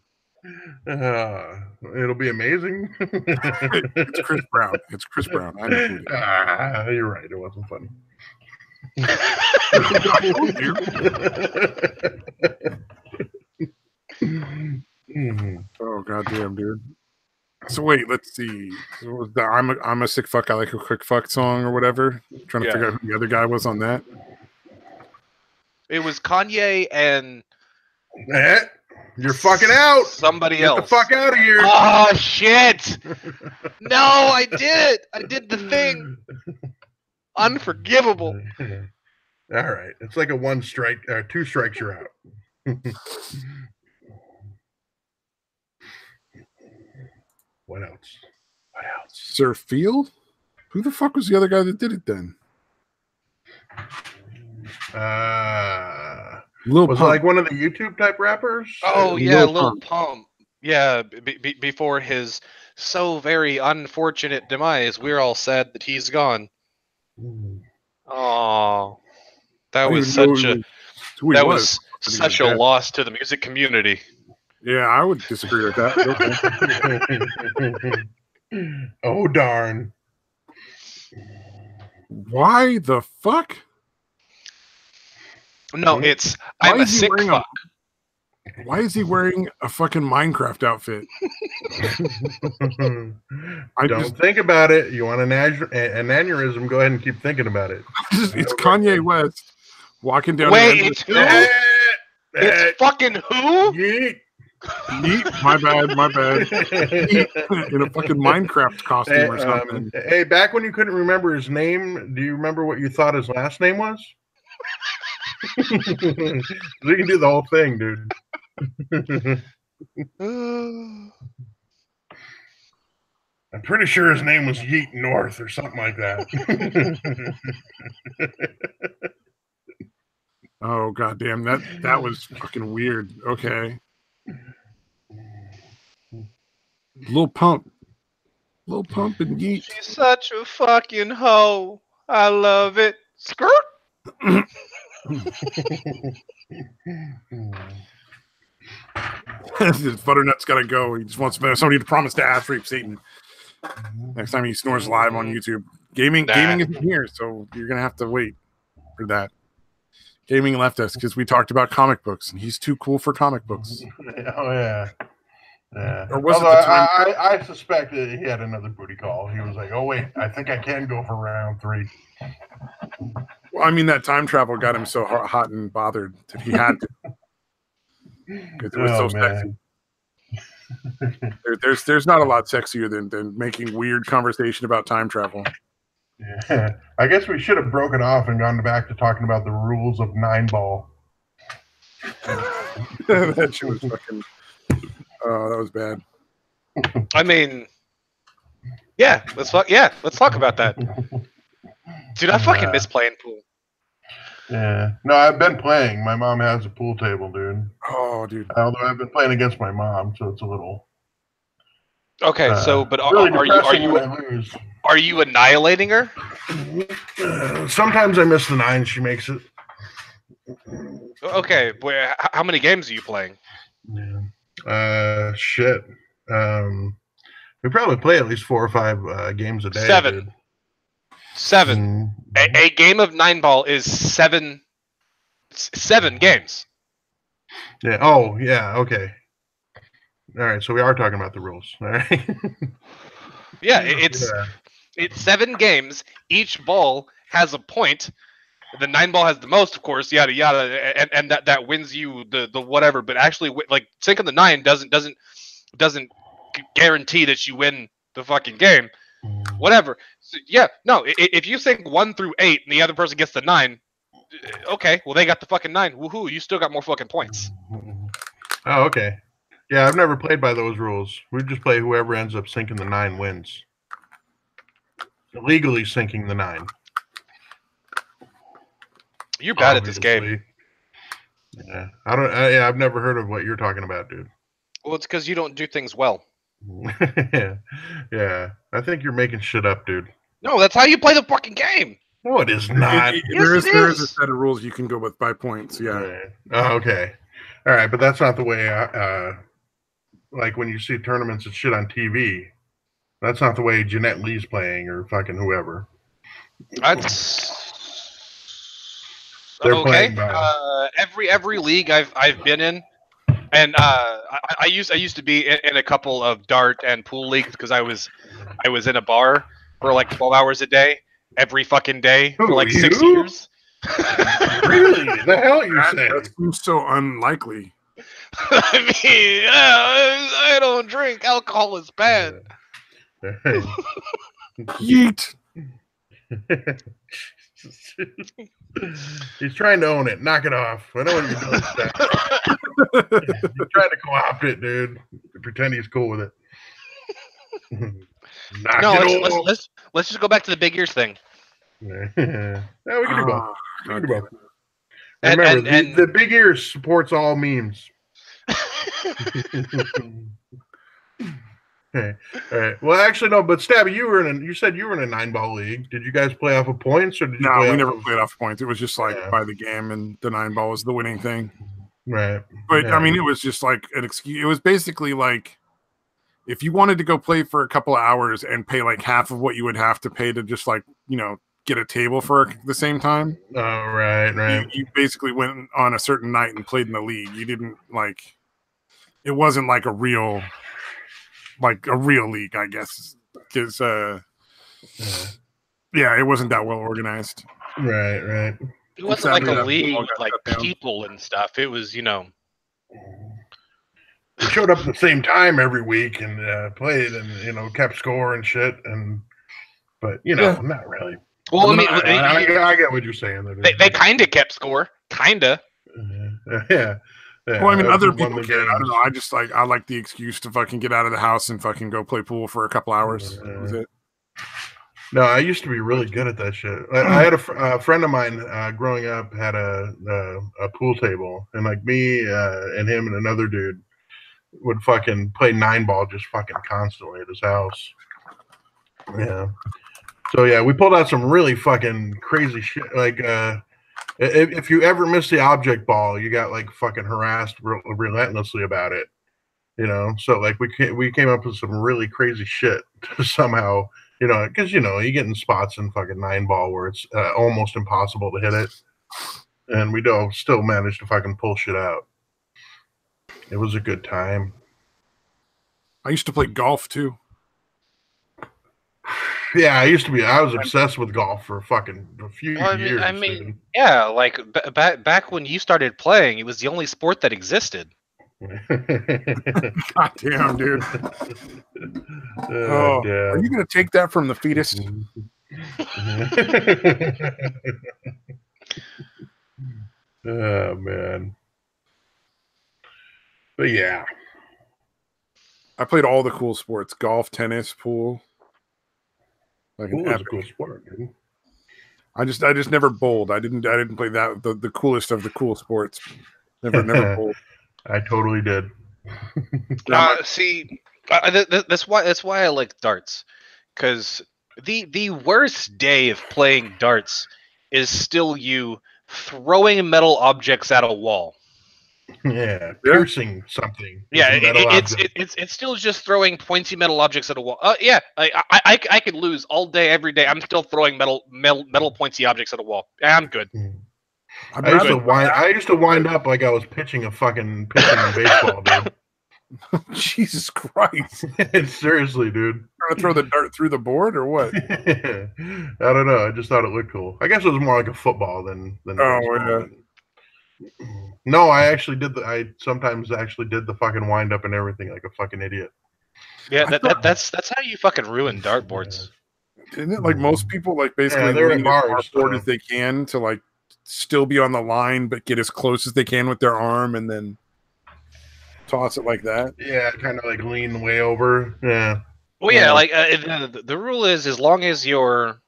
It'll be amazing. It's Chris Brown. It's Chris Brown. I know who it is. You're right. It wasn't funny. Oh goddamn, dude. So wait, let's see. So was the I'm a sick fuck, I like a quick fuck song or whatever. Trying to figure out who the other guy was on that. It was Kanye and you're fucking out. Somebody else. Get the fuck out of here. Oh shit! No, I did it. I did the thing. Unforgivable. All right, it's like a 1 strike, 2 strikes, you're out. What else? What else? Sir Field? Who the fuck was the other guy that did it then? Lil Was Pump. it like one of the YouTube type rappers? Oh yeah, Lil Pump. Yeah, before his so very unfortunate demise, we're all sad that he's gone. Oh, that was such a loss to the music community. Yeah, I would disagree with that. Oh darn! Why the fuck? No, it's I'm a sick fuck. Why is he wearing a fucking Minecraft outfit? Don't think about it. You want an aneurysm? Go ahead and keep thinking about it. It's Kanye West walking down. Wait, it's who? It's fucking who? Yeet. My bad. Yeet. In a fucking Minecraft costume or something. Hey, back when you couldn't remember his name, do you remember what you thought his last name was? We can do the whole thing, dude. I'm pretty sure his name was Yeet North or something like that. Oh goddamn, that was fucking weird. Okay. Lil Pump and Yeet. She's such a fucking hoe. I love it. Skirt. Butternut's gotta go. He just wants somebody to promise to ass rape Satan next time he snores live on YouTube. Gaming isn't here, so you're gonna have to wait for that. Gaming left us because we talked about comic books, and he's too cool for comic books. Oh yeah. Yeah. Or was Although it the time? I suspect that he had another booty call. He was like, "Oh wait, I think I can go for round 3." Well, I mean, that time travel got him so hot and bothered that he had to. It was so sexy. There's not a lot sexier than making weird conversation about time travel. Yeah. I guess we should have broken off and gone back to talking about the rules of 9-ball. That shit was fucking. Oh, that was bad. I mean, yeah, let's talk about that. Dude, I fucking miss playing pool. Yeah. No, I've been playing. My mom has a pool table, dude. Oh, dude. Although I've been playing against my mom, so it's a little. Okay, but really are you annihilating her? Sometimes I miss the 9 she makes it. Okay, how many games are you playing? Yeah. Shit. We probably play at least 4 or 5 games a day. 7. Dude. 7. A game of 9-ball is 7 games. Yeah. Oh, yeah. Okay. All right. So we are talking about the rules. All right. Yeah, it's 7 games. Each ball has a point. The 9-ball has the most, of course. Yada yada, and that wins you the whatever. But actually, like sinking the 9 doesn't guarantee that you win the fucking game. Whatever. So, yeah, no. If you sink 1 through 8 and the other person gets the 9, okay. Well, they got the fucking 9. Woohoo! You still got more fucking points. Oh, okay. Yeah, I've never played by those rules. We just play whoever ends up sinking the 9 wins. Illegally sinking the 9. You're bad at this game. Yeah, I don't. Yeah, I've never heard of what you're talking about, dude. Well, it's because you don't do things well. Yeah, I think you're making shit up, dude. No, that's how you play the fucking game. No, it is not. There is a set of rules you can go with by points. Yeah. Right. Oh, okay. All right, but that's not the way. Like when you see tournaments and shit on TV, that's not the way Jeanette Lee's playing or fucking whoever. That's They're okay. playing by. Every league I've been in, and I used to be in a couple of dart and pool leagues because I was in a bar for like 12 hours a day every fucking day for Who, like 6 you? years. Really? The hell you That saying? seems so unlikely. I mean, I don't drink. Alcohol is bad. Yeet. He's trying to own it. Knock it off. I know what you're doing. You're trying to co-opt it, dude. Pretend he's cool with it. Knock No, it off. let's just go back to the big ears thing. Yeah, we can do both. We can do both. And- Remember, and- the big ears supports all memes. Okay. All right. Well, actually, no. But Stabby, you said you were in a 9-ball league. Did you guys play off of points, or did you? No, play we off never of... played off points. It was just like Yeah. by the game, and the 9-ball was the winning thing. Right. But Yeah. I mean, it was just like an excuse. It was basically like if you wanted to go play for a couple of hours and pay like half of what you would have to pay to just like get a table for the same time. Oh, right. You basically went on a certain night and played in the league. You didn't like. It wasn't like a real league, I guess, because yeah, it wasn't that well organized. Right. It wasn't like a Sadly, league all with got like shut down. people and stuff. It was, We showed up at the same time every week and played and kept score and shit. But not really. Well, I mean, I get what you're saying. they kind of kept score, kinda. Yeah. Well, I mean, other won people the cared. I don't games. know. I just I like the excuse to fucking get out of the house and fucking go play pool for a couple hours. That was it. No, I used to be really good at that shit. I had a friend of mine growing up had a pool table, and like me and him and another dude would fucking play 9-ball just fucking constantly at his house. Yeah. So yeah, we pulled out some really fucking crazy shit. Like if you ever miss the object ball, you got like fucking harassed relentlessly about it. So like we came up with some really crazy shit somehow. Because you get in spots in fucking 9-ball where it's almost impossible to hit it, and we still managed to fucking pull shit out. It was a good time. I used to play golf too. Yeah, I was obsessed with golf for fucking a few years. I mean, yeah, like back when you started playing, it was the only sport that existed. God damn, dude. Oh, are you gonna take that from the fetus? Oh man. But yeah. I played all the cool sports: golf, tennis, pool. Like Pool an is a epic. cool sport, dude. I just never bowled. I didn't play that the coolest of the cool sports. Never bowled. I totally did. See, that's why I like darts, because the worst day of playing darts is still you throwing metal objects at a wall. Yeah, piercing something. Yeah, with a metal object. it's still just throwing pointy metal objects at a wall. Yeah, I could lose all day, every day. I'm still throwing metal pointy objects at a wall. I'm good. I used to wind up like I was pitching in baseball, dude. Jesus Christ! Seriously, dude. Trying to throw the dart through the board or what? I don't know. I just thought it looked cool. I guess it was more like a football than baseball. Yeah. No, I sometimes actually did the fucking wind up and everything like a fucking idiot. Yeah, that's how you fucking ruin dartboards. Isn't it like most people like basically they're lean in as bars, far forward as they can to like still be on the line but get as close as they can with their arm and then toss it like that? Yeah, kind of like lean way over. Yeah. Well, yeah, like the rule is as long as your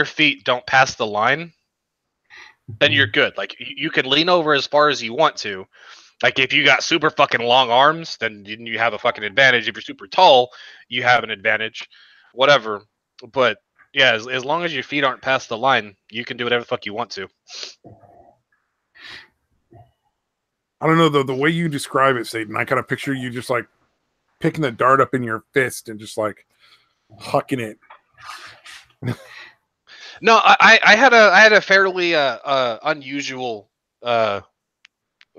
feet don't pass the line, then you're good. Like you can lean over as far as you want to. Like if you got super fucking long arms, then you have a fucking advantage. If you're super tall, you have an advantage. Whatever. But Yeah, as long as your feet aren't past the line, you can do whatever the fuck you want to. I don't know, though, the way you describe it, Satan, I kind of picture you just like picking the dart up in your fist and just like hucking it. No, I had a fairly unusual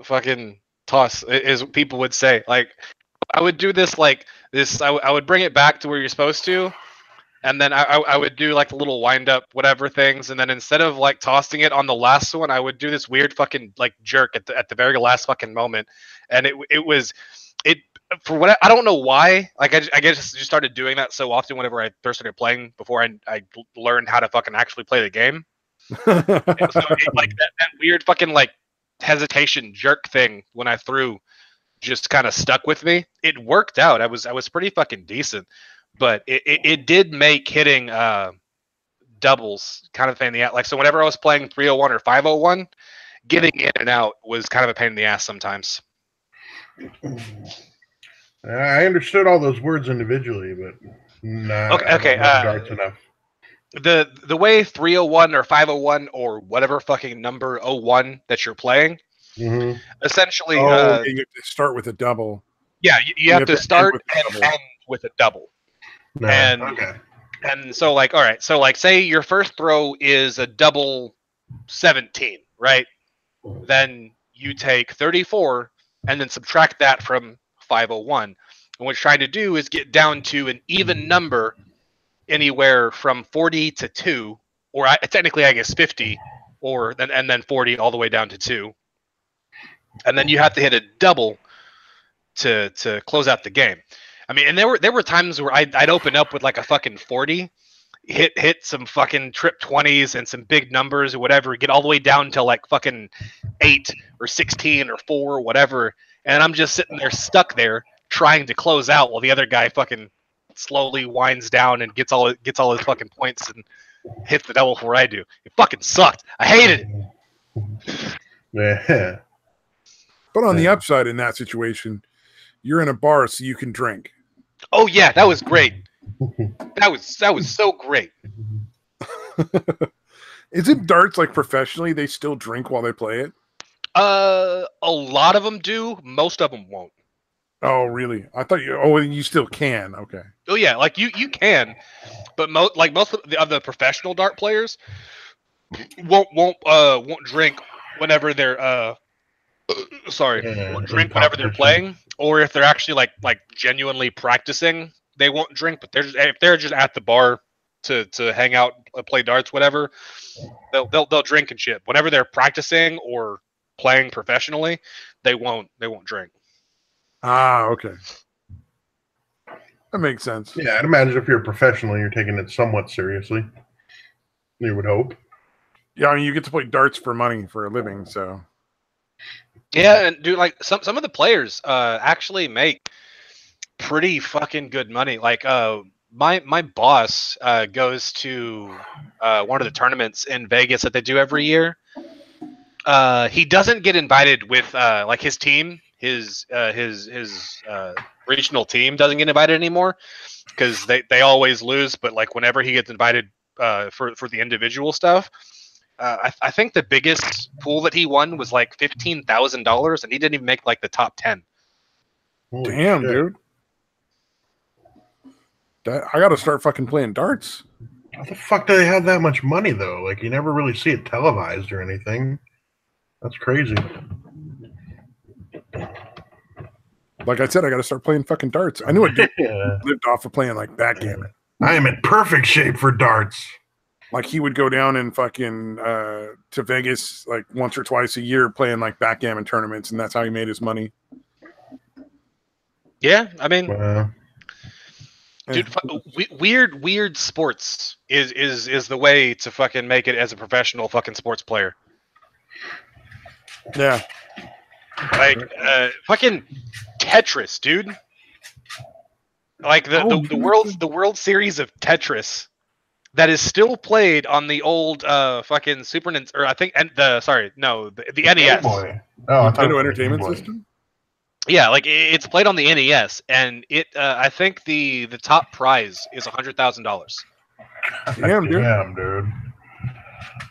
fucking toss, as people would say. Like, I would do this like this. I would bring it back to where you're supposed to, and then I would do like the little wind up whatever things, and then instead of like tossing it on the last one, I would do this weird fucking like jerk at the very last fucking moment, and it was it for what I don't know why. Like I guess just started doing that so often whenever I first started playing before I learned how to fucking actually play the game. So like that weird fucking like hesitation jerk thing when I threw just kind of stuck with me. It worked out. I was pretty fucking decent, but it did make hitting doubles kind of a pain in the ass. Like, so whenever I was playing 301 or 501, getting in and out was kind of a pain in the ass sometimes. I understood all those words individually, but Okay. darts enough. The way 301 or 501 or whatever fucking number 01 that you're playing, essentially, you have to start with a double. Yeah, you have to start and end with a double. No. And so, like, all right, so like, say your first throw is a double 17, right? Then you take 34 and then subtract that from 501. And what you're trying to do is get down to an even number, anywhere from 40 to 2, or technically, I guess 50, and then 40 all the way down to 2. And then you have to hit a double to close out the game. I mean, and there were times where I'd open up with like a fucking 40, hit some fucking trip 20s and some big numbers or whatever, get all the way down to like fucking 8 or 16 or 4 or whatever, and I'm just sitting there stuck there trying to close out while the other guy fucking slowly winds down and gets all his fucking points and hits the double before I do. It fucking sucked. I hated it. Yeah. But on the upside in that situation, you're in a bar so you can drink. Oh yeah, that was great. That was so great. Isn't darts like professionally they still drink while they play it? A lot of them do. Most of them won't. Oh really? I thought you still can. Okay. Oh yeah, like you can, but most of the professional dart players won't drink whenever they're won't drink whenever they're playing, or if they're actually like genuinely practicing, they won't drink. But if they're just at the bar to hang out, play darts, whatever, they'll drink and shit. Whenever they're practicing or playing professionally, they won't drink. Ah, okay. That makes sense. Yeah, I'd imagine if you're a professional, you're taking it somewhat seriously. You would hope. Yeah, I mean, you get to play darts for money for a living, so. Yeah, and dude, like some of the players actually make pretty fucking good money. Like my boss goes to one of the tournaments in Vegas that they do every year. He doesn't get invited with like his team, his regional team doesn't get invited anymore because they always lose. But like whenever he gets invited for the individual stuff. I think the biggest pool that he won was like $15,000, and he didn't even make like the top 10. Damn, dude. I got to start fucking playing darts. How the fuck do they have that much money, though? Like, you never really see it televised or anything. That's crazy. Like I said, I got to start playing fucking darts. I knew a dude lived off of playing like backgammon. I am in perfect shape for darts. Like he would go down and fucking to Vegas like once or twice a year playing like backgammon tournaments, and that's how he made his money. Yeah, I mean, dude, weird sports is the way to fucking make it as a professional fucking sports player. Yeah, like fucking Tetris, dude. Like the World Series of Tetris. That is still played on the old fucking Super Nintendo, or I think, the NES. Oh, Nintendo Entertainment System. Yeah, like it's played on the NES, and it I think the top prize is $100,000. Damn, dude. Damn, dude.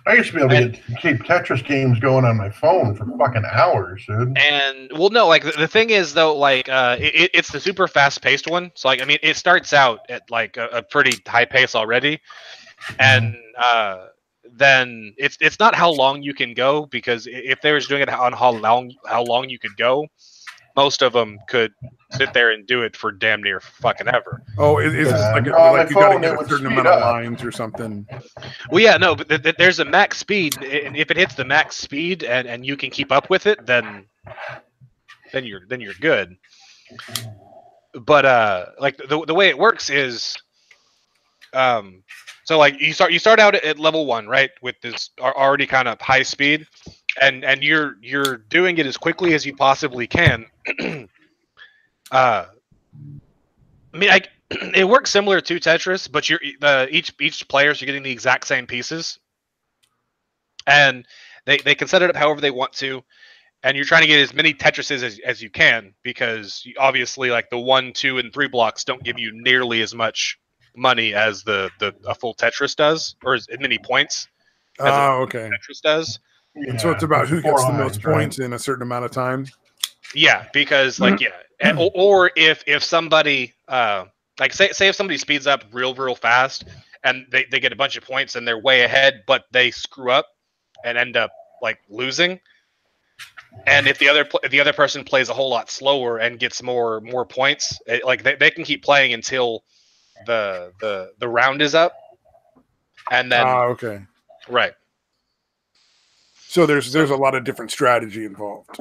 I used to be able to keep Tetris games going on my phone for fucking hours, dude. And well, no, like the thing is though, like it's the super fast paced one. So like I mean, it starts out at like a pretty high pace already, and then it's not how long you can go, because if they were doing it on how long you could go, most of them could sit there and do it for damn near fucking ever. Oh, is this like, no, like you got to phone, get it a would certain speed amount of up. lines or something? Well, yeah, no, but there's a max speed, and if it hits the max speed and you can keep up with it, then you're good. But like the way it works is, so like you start out at level 1, right, with this already kind of high speed, and you're doing it as quickly as you possibly can. I mean, it works similar to Tetris, but each players are getting the exact same pieces, and they can set it up however they want to, and you're trying to get as many Tetrises as you can, because obviously, like the 1, 2, and 3 blocks don't give you nearly as much money as a full Tetris does, or as many points as okay. Tetris does. Yeah, and so it's about who gets the most points in a certain amount of time. Yeah, because like or if somebody like say if somebody speeds up real fast and they get a bunch of points and they're way ahead, but they screw up and end up like losing. And if the other person plays a whole lot slower and gets more points, like they can keep playing until the round is up, and then okay, right. So there's a lot of different strategy involved.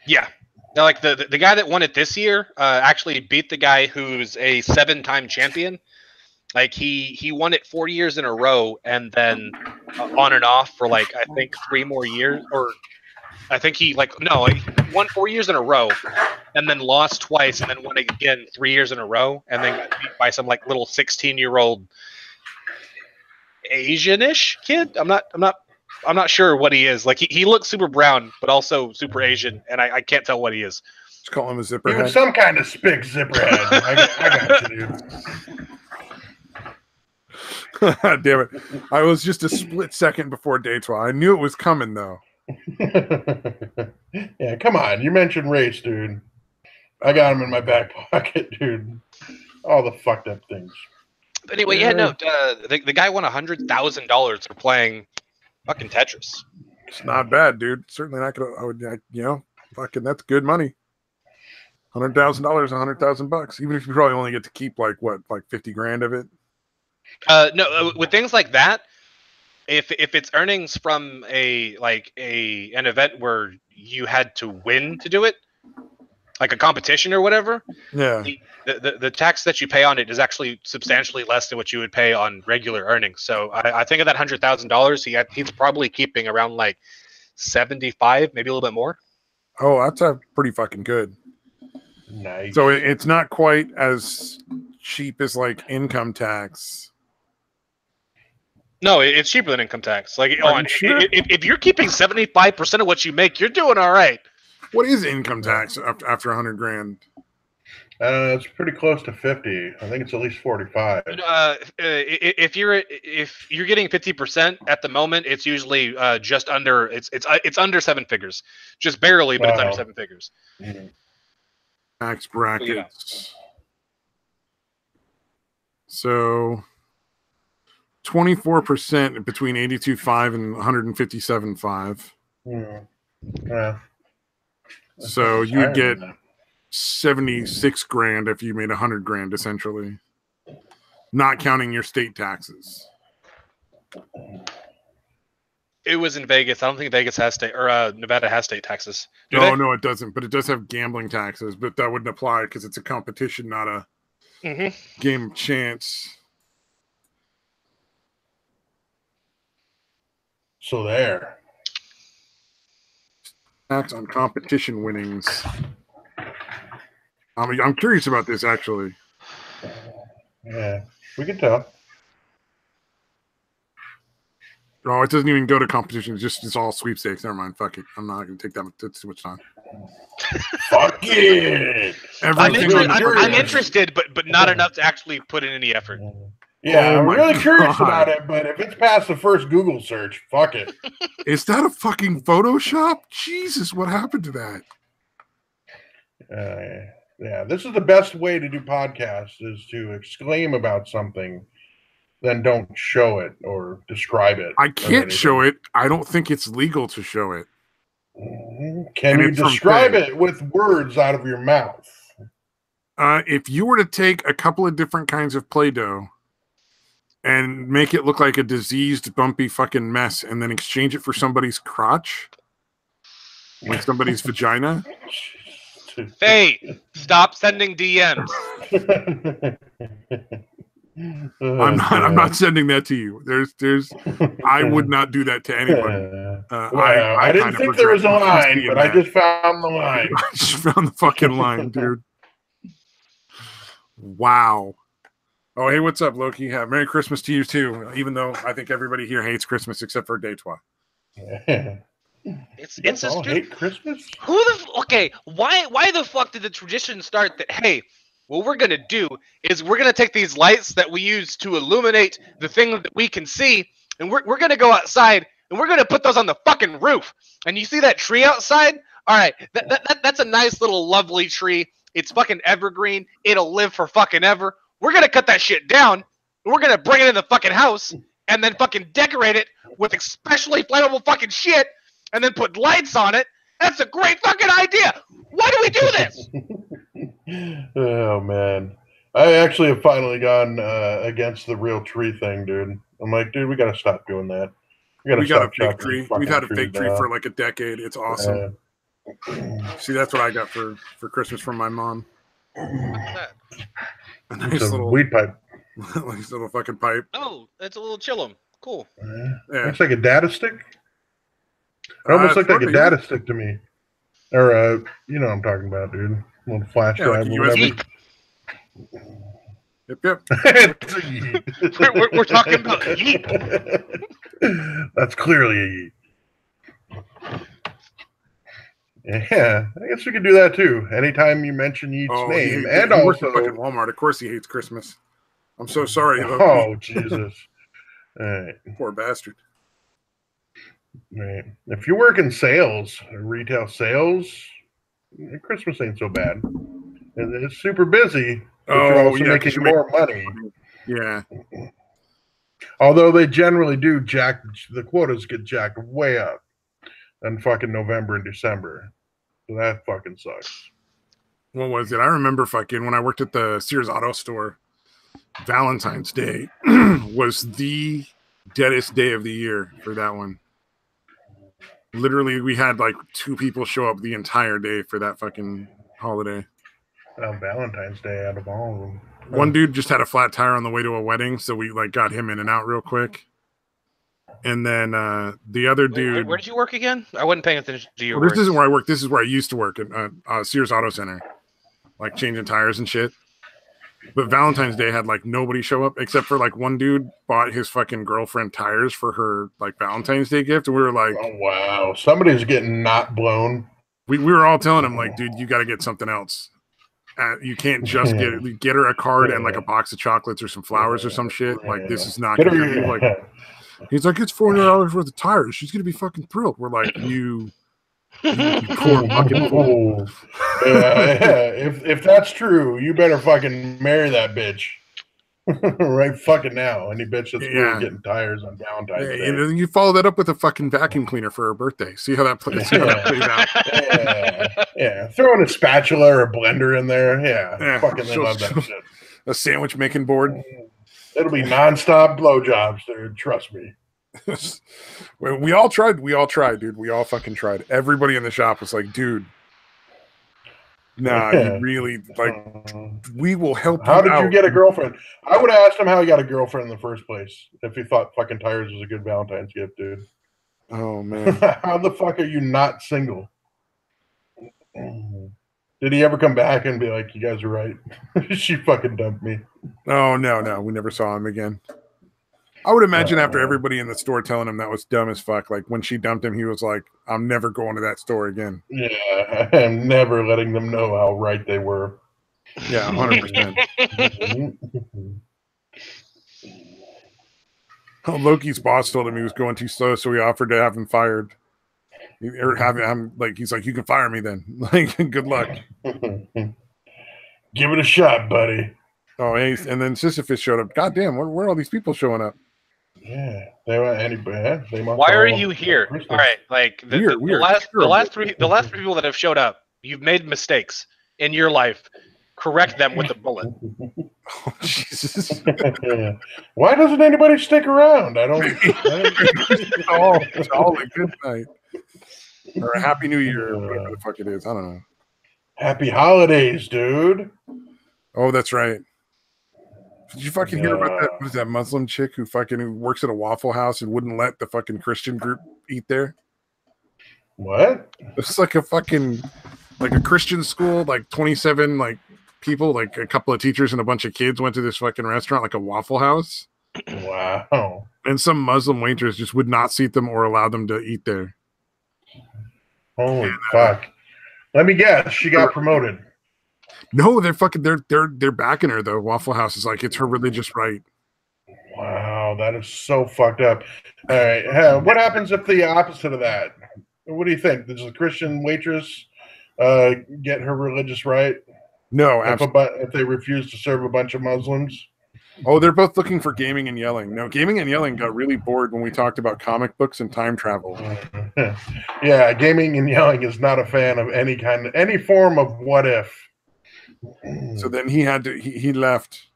Yeah, now, like the guy that won it this year actually beat the guy who's a 7-time champion. Like he won it 4 years in a row, and then on and off for like I think 3 more years, or I think he won 4 years in a row, and then lost twice, and then won again 3 years in a row, and then got beat by some like little 16-year-old Asian-ish kid. I'm not sure what he is. Like he looks super brown, but also super Asian, and I can't tell what he is. Just call him a zipper Dude, head. some kind of spick zipper head. I got you, dude. Damn it! I was just a split second before day 12. I knew it was coming though. Yeah, come on. You mentioned race, dude. I got him in my back pocket, dude. All the fucked up things. But anyway, the guy won $100,000 for playing fucking Tetris. It's not bad, dude. Certainly not gonna. I would, fucking that's good money. $100,000, $100,000. Even if you probably only get to keep like 50 grand of it. No, with things like that, if it's earnings from an event where you had to win to do it, like a competition or whatever, yeah, the tax that you pay on it is actually substantially less than what you would pay on regular earnings. So I think of that $100,000, he's probably keeping around like 75, maybe a little bit more. Oh, that's pretty fucking good. Nice. So it's not quite as cheap as like income tax. No, it's cheaper than income tax. Like, sure? if you're keeping 75% of what you make, you're doing all right. What is income tax after 100 grand? It's pretty close to 50. I think it's at least 45. If you're getting 50% at the moment, it's usually just under. It's under 7 figures, just barely, but it's under 7 figures. Mm-hmm. Tax brackets. So 24% between 82.5 and 157.5. Yeah. So you'd get 76 grand if you made 100 grand, essentially, not counting your state taxes. It was in Vegas. I don't think Vegas has state, or Nevada has state taxes. No, it doesn't. But it does have gambling taxes. But that wouldn't apply because it's a competition, not a game of chance. So there. Tax on competition winnings. I'm curious about this, actually. Yeah, we can tell. Oh, it doesn't even go to competition. It's all sweepstakes. Never mind. Fuck it. I'm not going to take that too much time. Fuck it. I'm interested, but not enough to actually put in any effort. Yeah, Oh I'm my really curious God. about it, but if it's past the first Google search, fuck it. Is that a fucking Photoshop? Jesus, what happened to that? Yeah, this is the best way to do podcasts is to exclaim about something, then don't show it or describe it. I can't show it. I don't think it's legal to show it. Can And you it's from describe Faye. it with words out of your mouth? If you were to take a couple of different kinds of Play-Doh and make it look like a diseased, bumpy fucking mess and then exchange it for somebody's crotch, like somebody's vagina. Faye, stop sending DMs. I'm not sending that to you. There's I would not do that to anybody. I didn't think there was a line, but I just found the line. I just found the fucking line, dude. Wow. Oh, hey, what's up, Loki? Yeah, Merry Christmas to you too. Even though I think everybody here hates Christmas except for Detroit. It's just hate Christmas. Okay? Why the fuck did the tradition start that? Hey, what we're gonna do is we're gonna take these lights that we use to illuminate the thing that we can see, and we're gonna go outside and we're gonna put those on the fucking roof. And you see that tree outside? All right, that's a nice little lovely tree. It's fucking evergreen. It'll live for fucking ever. We're gonna cut that shit down. And we're gonna bring it in the fucking house and then fucking decorate it with especially flammable fucking shit, and then put lights on it. That's a great fucking idea. Why do we do this? Oh man, I actually have finally gone against the real tree thing, dude. I'm like, dude, we gotta stop doing that. We got a fake tree. We've had a fake tree for like a decade. It's awesome. See, that's what I got for Christmas from my mom. A nice little weed pipe. Nice little fucking pipe. Oh, it's a little chillum. Cool. Yeah. Looks like a data stick. It almost looked like a data stick to me. Or you know what I'm talking about, dude. A little flash drive like or whatever. Yep. It's a yeet. We're talking about yeet. That's clearly a yeet. Yeah, I guess we could do that too. Anytime you mention Yeet's name, and he also fucking Walmart. Of course, he hates Christmas. I'm so sorry. Oh Jesus! All right. Poor bastard. Right. If you work in sales, retail sales, Christmas ain't so bad. It's super busy, but you're also making more money. Yeah. Although they generally do the quotas get jacked way up in fucking November and December. So that fucking sucks. What was it? I remember fucking when I worked at the Sears Auto Store, Valentine's Day was the deadest day of the year for that one. Literally, we had like 2 people show up the entire day for that fucking holiday. Valentine's Day out of all of them. One dude just had a flat tire on the way to a wedding, so we like got him in and out real quick. And then the other dude. Where did you work again? I wasn't paying attention to your. Well, this isn't where I work. This is where I used to work at Sears Auto Center, like changing tires and shit. But Valentine's Day had like nobody show up except for like one dude bought his fucking girlfriend tires for her like Valentine's Day gift, and we were like, "Oh wow, somebody's getting not blown." We were all telling him like, dude, you got to get something else. You can't just get her a card and like a box of chocolates or some flowers or some shit. Like this is not gonna be like. He's like, it's $400 worth of tires. She's gonna be fucking thrilled. We're like, you poor fucking fool. If that's true, you better fucking marry that bitch. Right fucking now. Any bitch that's getting tires on Valentine's Day. And then you follow that up with a fucking vacuum cleaner for her birthday. See how that plays out. Yeah. Throw in a spatula or a blender in there. Yeah. Fucking love that shit. A sandwich making board. It'll be nonstop blowjobs, dude. Trust me. We all tried, dude. We all fucking tried. Everybody in the shop was like, dude, nah, you really like. We will help. How did you get a girlfriend? I would have asked him how he got a girlfriend in the first place if he thought fucking tires was a good Valentine's gift, dude. Oh man, how the fuck are you not single? Did he ever come back and be like, "You guys are right"? She fucking dumped me. Oh no, we never saw him again. I would imagine after everybody in the store telling him that was dumb as fuck, like when she dumped him, he was like, "I'm never going to that store again." Yeah, I'm never letting them know how right they were. Yeah, 100%. Oh, Loki's boss told him he was going too slow, so he offered to have him fired. Or have him he's like, you can fire me then. Like, good luck. Give it a shot, buddy. Oh, and then Sisyphus showed up. God damn, where are all these people showing up? Yeah, they were anybody. They must Why are all you here? Christmas. All right, like We are the last three people that have showed up, you've made mistakes in your life. Correct them with a bullet. Oh, Jesus. Why doesn't anybody stick around? I don't. It's all a good night. Or a happy new year, or whatever the fuck it is. I don't know. Happy holidays, dude. Oh, that's right. Did you fucking hear about that? Was that Muslim chick who works at a Waffle House and wouldn't let the fucking Christian group eat there? What? It's like a Christian school, like 27 people, like a couple of teachers and a bunch of kids went to this fucking restaurant, like a Waffle House. Wow. And some Muslim waitress just would not seat them or allow them to eat there. Holy fuck. Let me guess, she got promoted. No, they're backing her though. Waffle House is like, it's her religious right. Wow, that is so fucked up. All right, what happens if the opposite of that? What do you think? Does the Christian waitress get her religious right? No, absolutely. If they refuse to serve a bunch of Muslims? Oh, they're both looking for gaming and yelling. No, gaming and yelling got really bored when we talked about comic books and time travel. Yeah, gaming and yelling is not a fan of any form of what if. So then he left.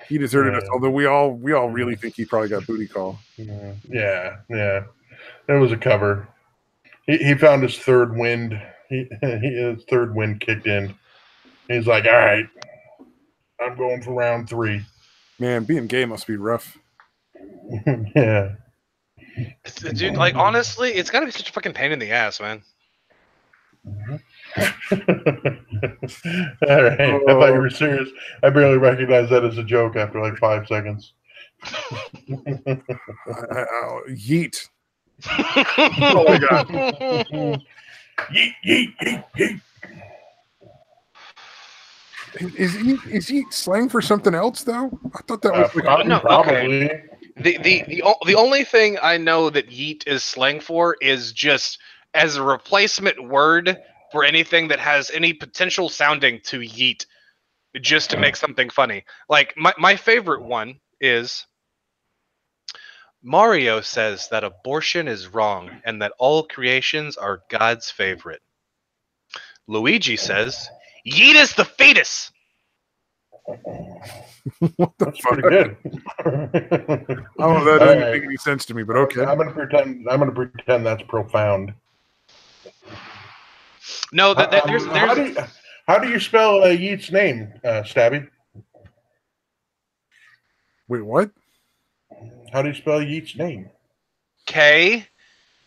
He deserted us, although we all really think he probably got booty call. Yeah. It was a cover. He found his third wind. His third wind kicked in. He's like, all right, I'm going for round 3. Man, being gay must be rough. Yeah. Dude, like, honestly, it's gotta be such a fucking pain in the ass, man. All right. I thought you were serious. I barely recognized that as a joke after like 5 seconds. Yeet. Oh my god. Yeet, yeet, yeet, yeet. Is yeet slang for something else though? I thought that was probably. Okay. The only thing I know that yeet is slang for is just as a replacement word for anything that has any potential sounding to yeet, just to make something funny. Like my favorite one is Mario says that abortion is wrong and that all creations are God's favorite. Luigi says, yeet is the fetus. What the That's fuck? pretty good. Oh, that doesn't make any sense to me, but okay. I'm gonna pretend that's profound. No, there's how do you spell Yeet's name, Stabby? Wait, what? How do you spell Yeet's name? K.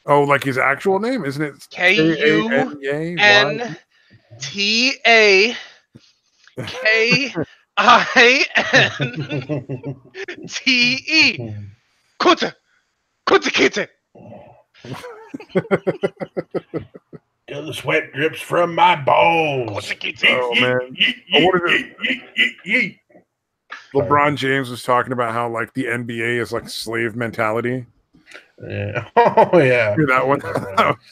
Oh, like his actual name, isn't it? KUNTAKINTE. Kuntakite. Till the sweat drips from my balls. Oh man! LeBron James was talking about how like the NBA is like slave mentality. Yeah. Oh yeah. Hear that one?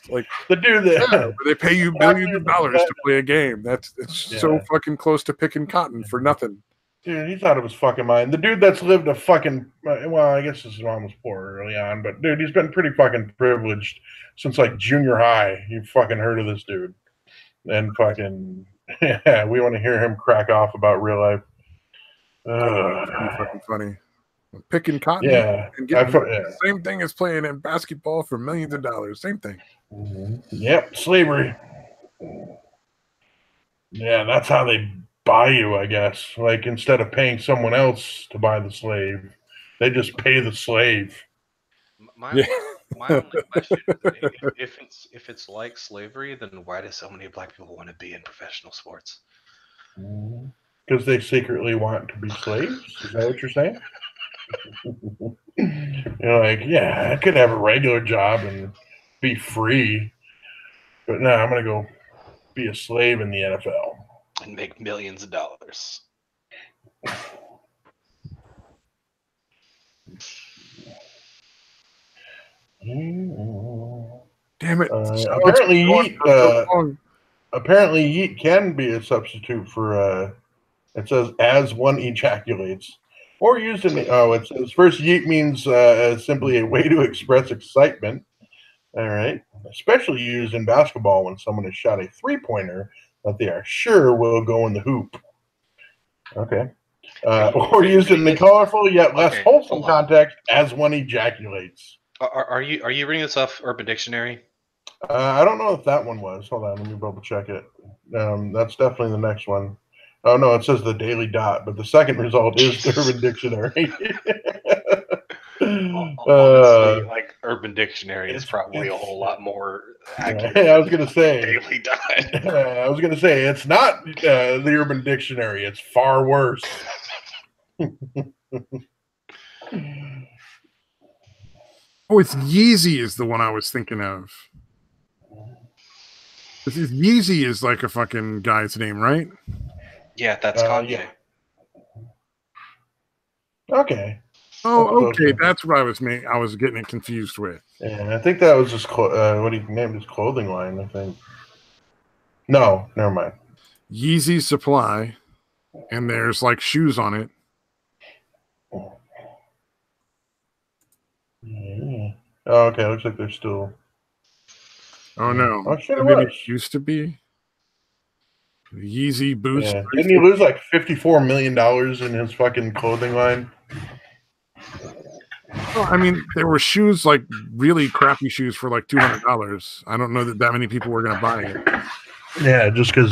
Like the dude that they pay you millions of dollars to play a game. It's so fucking close to picking cotton for nothing. Dude, he's out of his fucking mind. The dude that's lived a fucking I guess his mom was poor early on, but dude, he's been pretty fucking privileged since like junior high. You fucking heard of this dude. And fucking yeah, we want to hear him crack off about real life. Fucking funny. Picking cotton, yeah, and getting same thing as playing in basketball for millions of dollars. Same thing. Mm-hmm. Yep, slavery. Yeah, that's how they buy you, I guess. Like instead of paying someone else to buy the slave, they just pay the slave. My only question is, if it's like slavery, then why do so many black people want to be in professional sports? Because they secretly want to be slaves? Is that what you're saying? You're like, yeah, I could have a regular job and be free, but no, I'm going to go be a slave in the NFL. And make millions of dollars. Damn it! Apparently, yeet can be a substitute for. It says as one ejaculates, or used in. It says first yeet means simply a way to express excitement. All right, especially used in basketball when someone has shot a 3-pointer that they are sure will go in the hoop. Okay. Or used in the colorful yet less wholesome context as one ejaculates. Are you reading this off Urban Dictionary? I don't know if that one was. Hold on, let me double check it. That's definitely the next one. Oh no, it says the Daily Dot, but the second result is the Urban Dictionary. Honestly, like Urban Dictionary is probably a whole lot more accurate. I was gonna say Daily Dot. I was gonna say it's not the Urban Dictionary. It's far worse. Oh, it's Yeezy is the one I was thinking of. Yeezy is like a fucking guy's name, right? Yeah, that's Kanye. Yeah. Okay. Oh, okay. That's what I was getting it confused with. Yeah, I think that was just what he named his clothing line. I think. No, never mind. Yeezy Supply, and there's like shoes on it. Yeah. Oh, okay. Looks like they're still. Oh no! Oh shit! It used to be Yeezy Boost. Yeah. Didn't he lose like $54 million in his fucking clothing line? Well, I mean, there were shoes, like really crappy shoes for like $200. I don't know that many people were going to buy it. Yeah, just because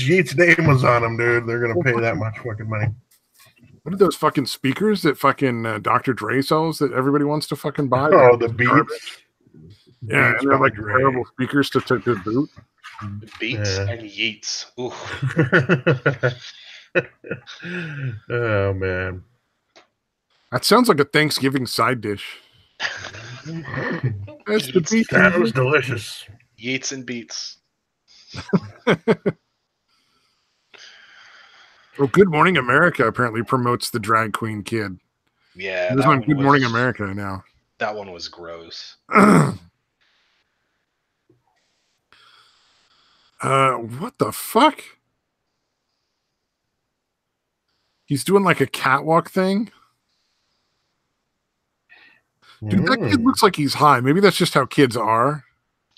Yeet's name was on them, dude, they're going to pay that much fucking money. What are those fucking speakers that fucking Dr. Dre sells that everybody wants to fucking buy? Oh, the Beats. Yeah, and they're like terrible speakers to boot. Beats and Yeets. Ooh. Oh man, that sounds like a Thanksgiving side dish. That's the beat. That was delicious. Yeets and beats. Oh, Good Morning America apparently promotes the drag queen kid. Yeah, this on Good Morning America now. That one was gross. What the fuck? He's doing like a catwalk thing. Dude, that kid looks like he's high. Maybe that's just how kids are.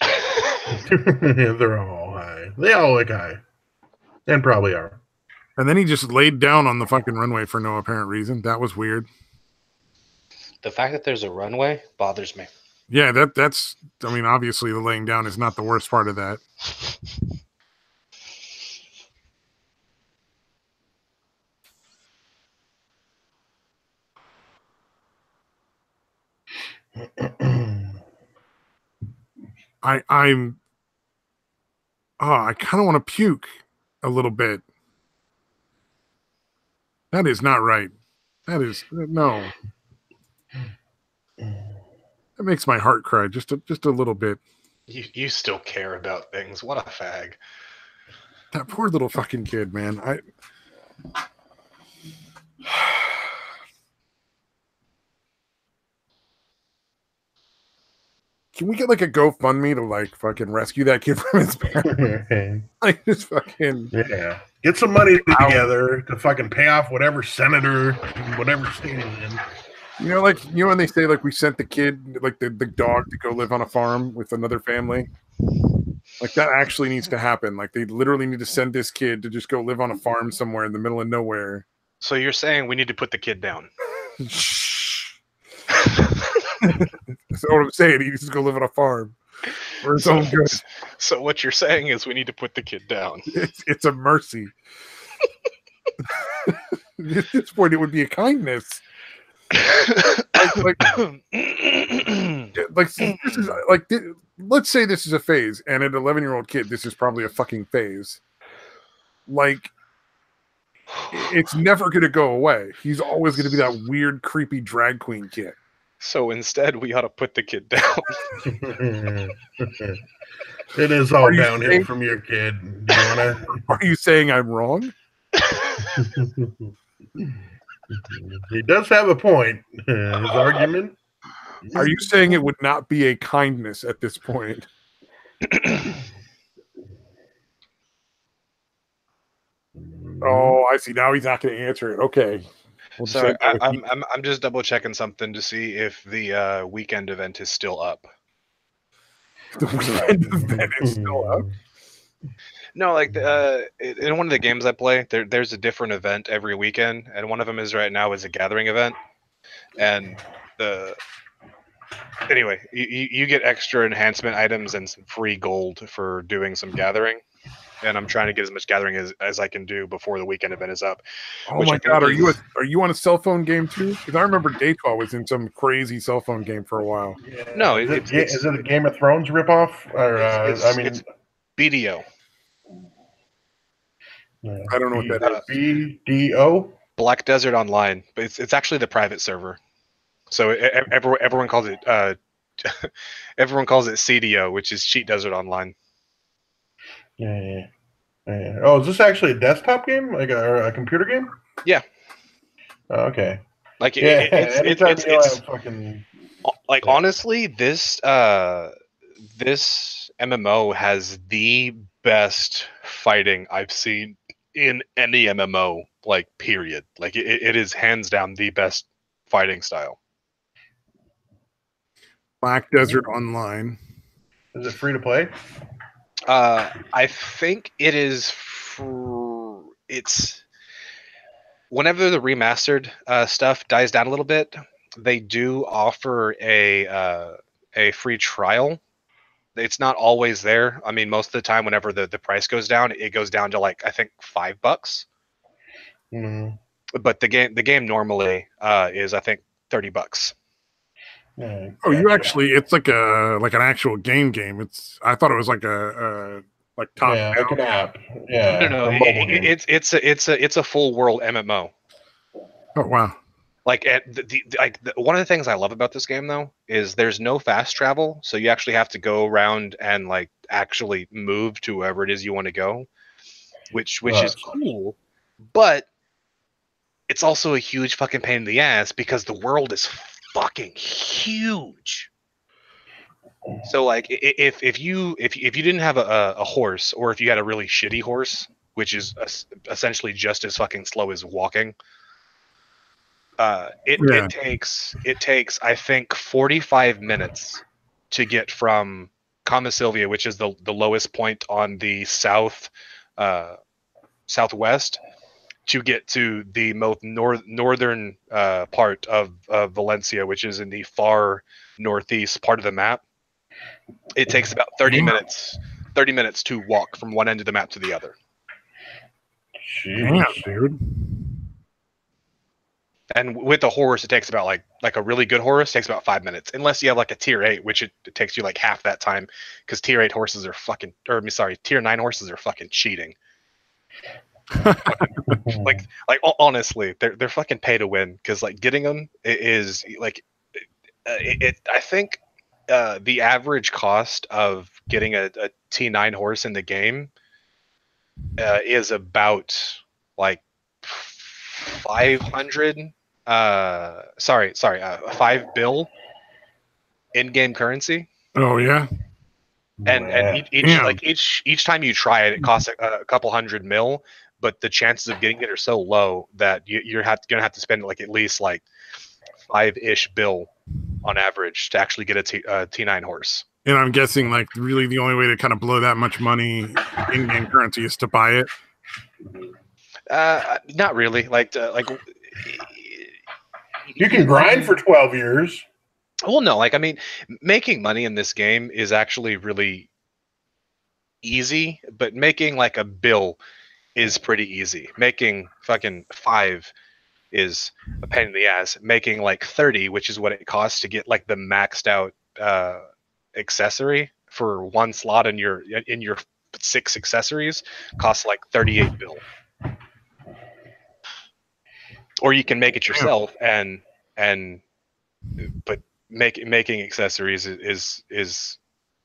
Yeah, they're all high. They all look high. And probably are. And then he just laid down on the fucking runway for no apparent reason. That was weird. The fact that there's a runway bothers me. Yeah, that's I mean, obviously the laying down is not the worst part of that. I kind of want to puke a little bit. That is not right. That is no. That makes my heart cry just a little bit. You still care about things. What a fag. That poor little fucking kid, man. Can we get like a GoFundMe to like fucking rescue that kid from his parents? Like just fucking get some money together to fucking pay off whatever senator, whatever state he's in. You know, when they say like we sent the kid, like the dog, to go live on a farm with another family. Like that actually needs to happen. Like they literally need to send this kid to just go live on a farm somewhere in the middle of nowhere. So you're saying we need to put the kid down? That's what I'm saying. He needs to go live on a farm for his own good. So what you're saying is we need to put the kid down. It's a mercy. At this point, it would be a kindness. This is like, let's say this is a phase, and an 11-year-old kid, this is probably a fucking phase. Like, it's never going to go away. He's always going to be that weird, creepy drag queen kid. So instead, we ought to put the kid down. It is all downhill from your kid. Do you wanna... Are you saying I'm wrong? He does have a point. His argument. Are you saying it would not be a kindness at this point? Oh, I see. Now he's not going to answer it. Okay. We'll just Sorry, say no. I'm just double checking something to see if the weekend event is still up. The weekend event is still up. No, like in one of the games I play, there's a different event every weekend, and one of them is right now is a gathering event, and anyway, you get extra enhancement items and some free gold for doing some gathering, and I'm trying to get as much gathering as I can do before the weekend event is up. Oh which my I think god, is- are you on a cell phone game too? Because I remember Daytwa was in some crazy cell phone game for a while. No, is it a Game of Thrones ripoff? Or it's BDO. I don't know what that is. BDO. Black Desert Online, but it's actually the private server. So everyone calls it everyone calls it CDO, which is Cheat Desert Online. Yeah. Oh, is this actually a desktop game, like a computer game? Yeah. Oh, okay. Like anytime you know I have fucking like honestly, this MMO has the best fighting I've seen in any MMO, like period. Like it is hands down the best fighting style. Black Desert Online. Is it free to play? I think it is. It's whenever the remastered stuff dies down a little bit, they do offer a free trial. It's not always there. I mean, most of the time, whenever the price goes down, it goes down to like I think $5. Mm. But the game normally is I think $30. Yeah, oh, you actually it's like an actual game. I thought it was like a like top down. Like an app. Yeah. No, it's a full world MMO. Oh wow. Like one of the things I love about this game though is there's no fast travel, so you actually have to go around and like actually move to wherever it is you want to go, which is cool, but it's also a huge fucking pain in the ass because the world is fucking huge. So like if you didn't have a horse, or if you had a really shitty horse, which is essentially just as fucking slow as walking, it takes I think 45 minutes to get from Kama Sylvia, which is the lowest point on the southwest, to get to the most northern part of Valencia, which is in the far northeast part of the map. It takes about 30 minutes to walk from one end of the map to the other. Damn, dude. And with a horse, it takes about like a really good horse takes about 5 minutes, unless you have like a tier 8, which it takes you like half that time, because tier 8 horses are fucking, or I'm sorry, tier 9 horses are fucking cheating. like honestly, they're fucking pay to win, because like getting them is like I think the average cost of getting a T9 horse in the game is about like 500 5 bill in-game currency. Oh yeah. And each time you try it, it costs a couple hundred mil, but the chances of getting it are so low that you're gonna have to spend like at least like 5-ish bill on average to actually get a T9 horse. And I'm guessing like really the only way to kind of blow that much money in-game currency is to buy it. Not really. Like you can grind for 12 years. Well, no, like I mean, making money in this game is actually really easy, but making like a bill is pretty easy. Making fucking 5 is a pain in the ass. Making like 30, which is what it costs to get like the maxed out accessory for one slot in your 6 accessories, costs like 38 bill. Or you can make it yourself, but making accessories is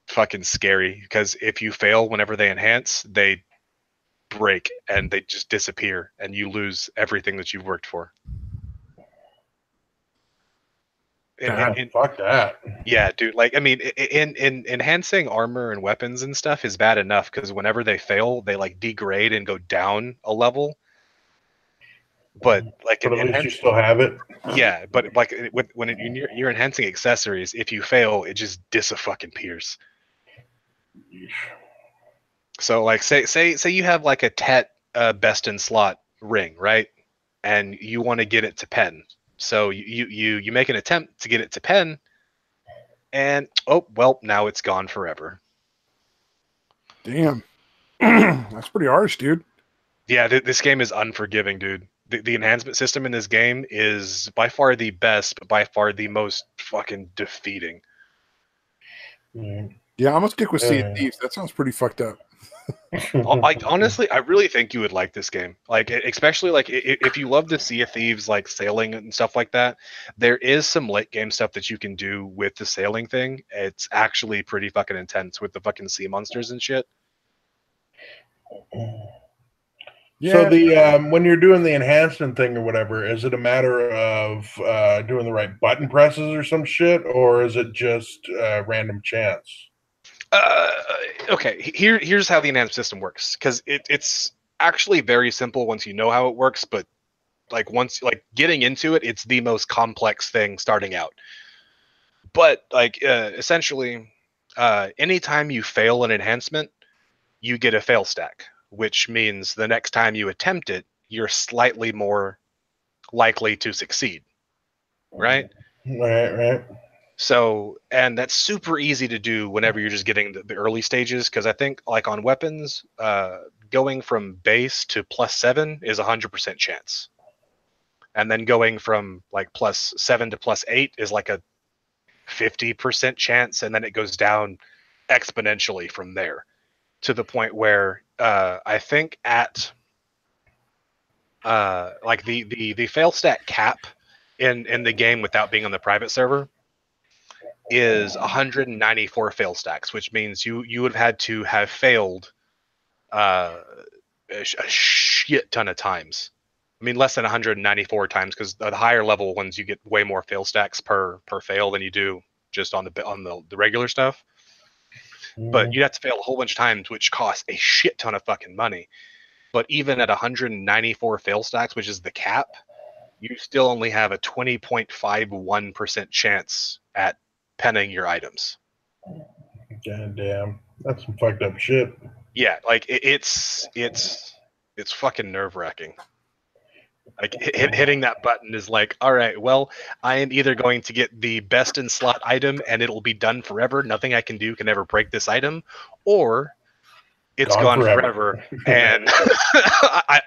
fucking scary, because if you fail whenever they enhance, they break and they just disappear and you lose everything that you've worked for. Fuck that. Yeah, dude. Like, I mean, in enhancing armor and weapons and stuff is bad enough because whenever they fail, they like degrade and go down a level. But like But in at least you enhance, still have it. yeah. But like when you're enhancing accessories, if you fail, it just fucking appears. So like, say you have like a Tet best in slot ring, right? And you want to get it to pen. So you make an attempt to get it to pen, and oh well, now it's gone forever. Damn. That's pretty harsh, dude. Yeah, this game is unforgiving, dude. The enhancement system in this game is by far the best, but by far the most fucking defeating. Mm. Yeah, I'm gonna stick with Sea of Thieves. That sounds pretty fucked up. Like honestly, I really think you would like this game. Like especially like if you love the Sea of Thieves, like sailing and stuff like that. There is some late game stuff that you can do with the sailing thing. It's actually pretty fucking intense with the fucking sea monsters and shit. Yeah. So the when you're doing the enhancement thing or whatever, is it a matter of doing the right button presses or some shit, or is it just random chance? Okay, here's how the enhanced system works, because it's actually very simple once you know how it works, but like once like getting into it, it's the most complex thing starting out. But like essentially, anytime you fail an enhancement, you get a fail stack, which means the next time you attempt it, you're slightly more likely to succeed, right? Right. So, and that's super easy to do whenever you're just getting the early stages, because I think like on weapons, going from base to +7 is 100% chance. And then going from like +7 to +8 is like a 50% chance, and then it goes down exponentially from there to the point where I think at like the fail stat cap in the game without being on the private server is 194 fail stacks, which means you would have had to have failed a shit ton of times. I mean, less than 194 times, because the higher level ones you get way more fail stacks per fail than you do just on the regular stuff. But you'd have to fail a whole bunch of times, which costs a shit ton of fucking money. But even at 194 fail stacks, which is the cap, you still only have a 20.51% chance at penning your items. God damn, that's some fucked up shit. Yeah, like it's fucking nerve-wracking. Like hitting that button is like, all right, well, I am either going to get the best in slot item and it'll be done forever. Nothing I can do can ever break this item, or it's gone forever and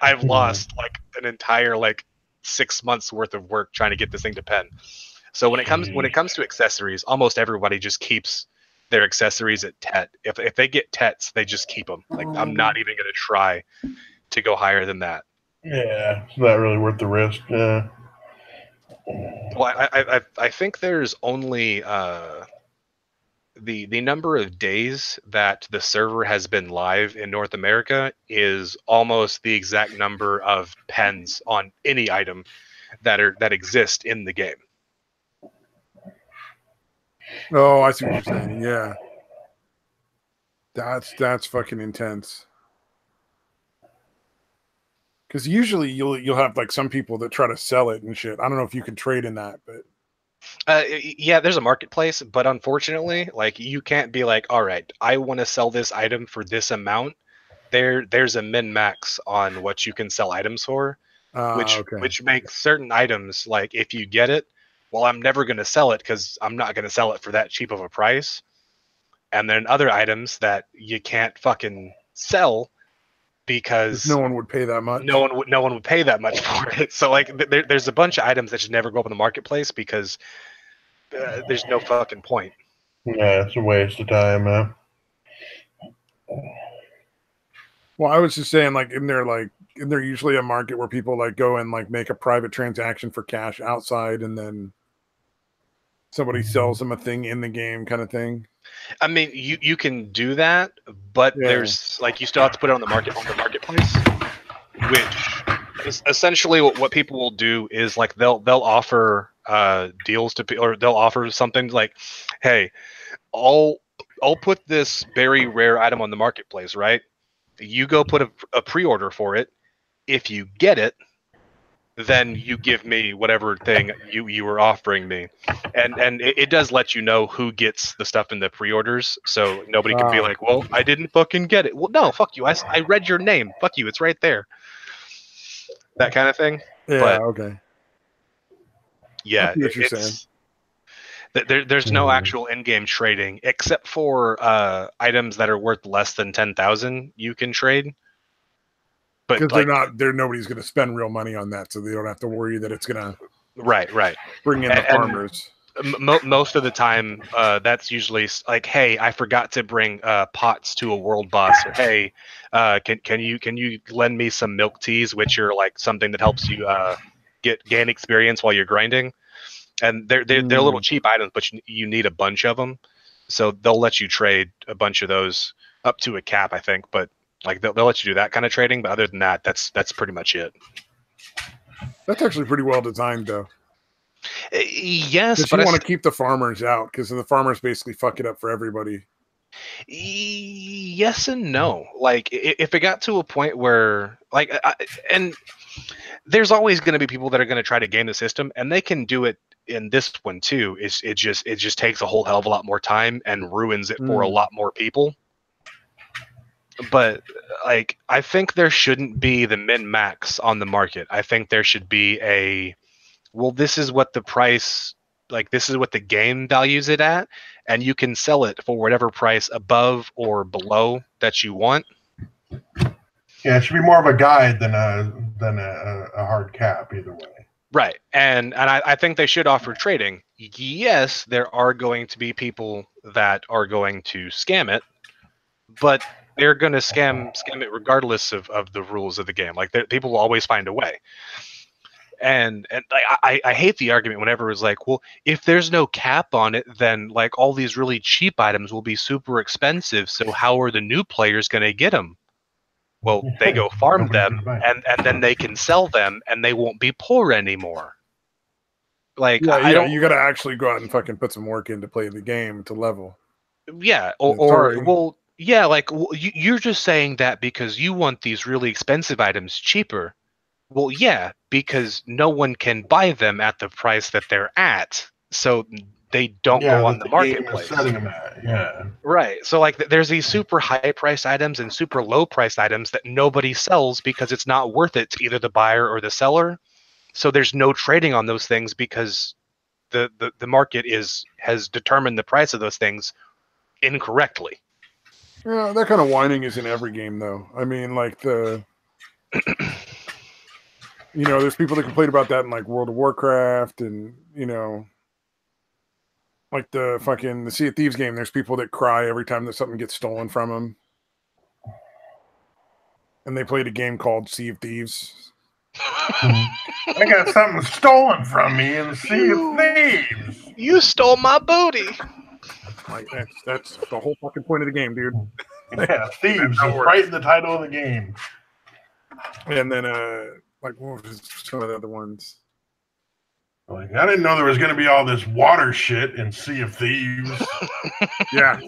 I've lost like an entire like 6 months worth of work trying to get this thing to pen. So when it comes to accessories, almost everybody just keeps their accessories at Tet. If they get Tets, they just keep them. Like I'm not even going to try to go higher than that. Yeah, it's not really worth the risk. Yeah. Well, I think there's only the number of days that the server has been live in North America is almost the exact number of pens on any item that exist in the game. Oh, I see what you're saying. Yeah, that's fucking intense. Because usually you'll have like some people that try to sell it and shit. I don't know if you can trade in that, but yeah, there's a marketplace, but unfortunately, like you can't be like, all right, I want to sell this item for this amount. There's a min max on what you can sell items for, which makes certain items like if you get it, well, I'm never going to sell it because I'm not going to sell it for that cheap of a price. And then other items that you can't fucking sell because no one would pay that much. No one would pay that much for it. So like there's a bunch of items that should never go up in the marketplace because there's no fucking point. Yeah, it's a waste of time, man. Well, I was just saying, like, isn't there usually a market where people like go and like make a private transaction for cash outside, and then somebody sells them a thing in the game, kind of thing? I mean, you can do that, but there's like you still have to put it on the marketplace, which is essentially what people will do is like they'll offer deals to or they'll offer something like, hey, I'll put this very rare item on the marketplace, right? You go put a pre-order for it. If you get it, then you give me whatever thing you were offering me, and it does let you know who gets the stuff in the pre-orders, so nobody can be like, well, I didn't fucking get it. Well, no, fuck you. I read your name. Fuck you. It's right there. That kind of thing. Yeah. But Okay. yeah, I see what you're saying. There's no actual in-game trading except for items that are worth less than 10,000. You can trade. Because But they're nobody's going to spend real money on that, so they don't have to worry that it's going to right bring in the farmers. Most of the time, that's usually like, hey, I forgot to bring pots to a world boss, or hey, can you lend me some milk teas, which are like something that helps you gain experience while you're grinding, and they're little cheap items, but you need a bunch of them, so they'll let you trade a bunch of those up to a cap, I think, but. Like they'll let you do that kind of trading, but other than that, that's pretty much it. That's actually pretty well designed, though. Yes, but you want to keep the farmers out because the farmers basically fuck it up for everybody. Yes and no. Like if it got to a point where like and there's always going to be people that are going to try to game the system, and they can do it in this one too. It just takes a whole hell of a lot more time and ruins it for a lot more people. But like I think there shouldn't be the min-max on the market. I think there should be this is what the price, like this is what the game values it at, and you can sell it for whatever price above or below that you want. Yeah, it should be more of a guide than a hard cap either way. Right. And I think they should offer trading. Yes, there are going to be people that are going to scam it, but they're going to scam it regardless of the rules of the game. Like people will always find a way. And I hate the argument whenever it's like, well, if there's no cap on it, then like all these really cheap items will be super expensive. So how are the new players going to get them? Well, they go farm them, and then they can sell them, and they won't be poor anymore. Like I don't. You got to actually go out and fucking put some work in to play the game to level. Yeah, or well. Yeah, like you're just saying that because you want these really expensive items cheaper. Well, yeah, because no one can buy them at the price that they're at, so they don't go on the marketplace. Setting them at. Yeah. Right. So like there's these super high price items and super low price items that nobody sells because it's not worth it to either the buyer or the seller. So there's no trading on those things because the market has determined the price of those things incorrectly. Yeah, that kind of whining is in every game, though. I mean, like there's people that complain about that in like World of Warcraft, and like the Sea of Thieves game. There's people that cry every time that something gets stolen from them, and they played a game called Sea of Thieves. I got something stolen from me in the Sea of Thieves. You stole my booty. Like that's the whole fucking point of the game, dude. Yeah, thieves is right in the title of the game. And then like what was some of the other ones? Like I didn't know there was going to be all this water shit in Sea of Thieves. Yeah.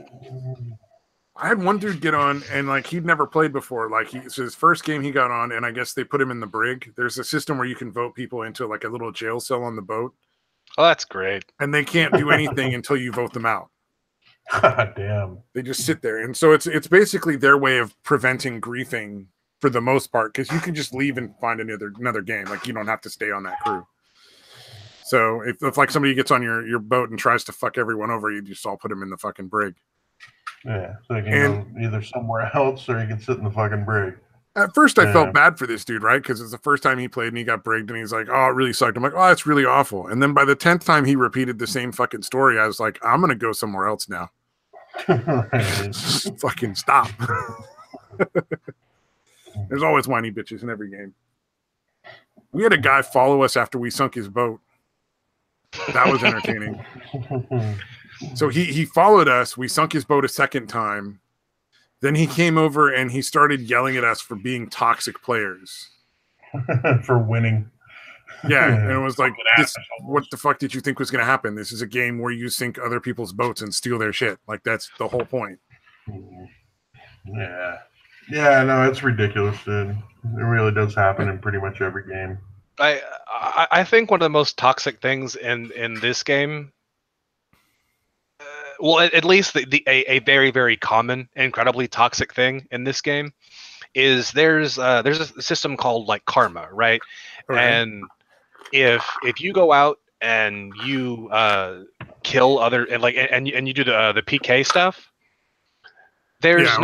I had one dude get on, and like he'd never played before. Like so his first game he got on, and I guess they put him in the brig. There's a system where you can vote people into like a little jail cell on the boat. Oh, that's great. And they can't do anything until you vote them out. God damn. They just sit there. And so it's basically their way of preventing griefing for the most part, because you can just leave and find another game. Like you don't have to stay on that crew. So if like somebody gets on your boat and tries to fuck everyone over, you just all put them in the fucking brig. Yeah, so he can go either somewhere else or he can sit in the fucking brig. At first, I felt bad for this dude, right? Because it's the first time he played and he got brigged, and he's like, "Oh, it really sucked." I'm like, "Oh, it's really awful." And then by the 10th time he repeated the same fucking story, I was like, "I'm gonna go somewhere else now." Fucking stop. There's always whiny bitches in every game. We had a guy follow us after we sunk his boat. That was entertaining. So he followed us. We sunk his boat a second time. Then he came over and he started yelling at us for being toxic players. For winning. Yeah, and it was like, this. What the fuck did you think was going to happen? This is a game where you sink other people's boats and steal their shit. Like, that's the whole point. Yeah. Yeah, no, it's ridiculous, dude. It really does happen in pretty much every game. I think one of the most toxic things in this game, well, at least a very very common, incredibly toxic thing in this game, is there's a system called like karma, right? And if you go out and you kill other and like and you do the PK stuff, there's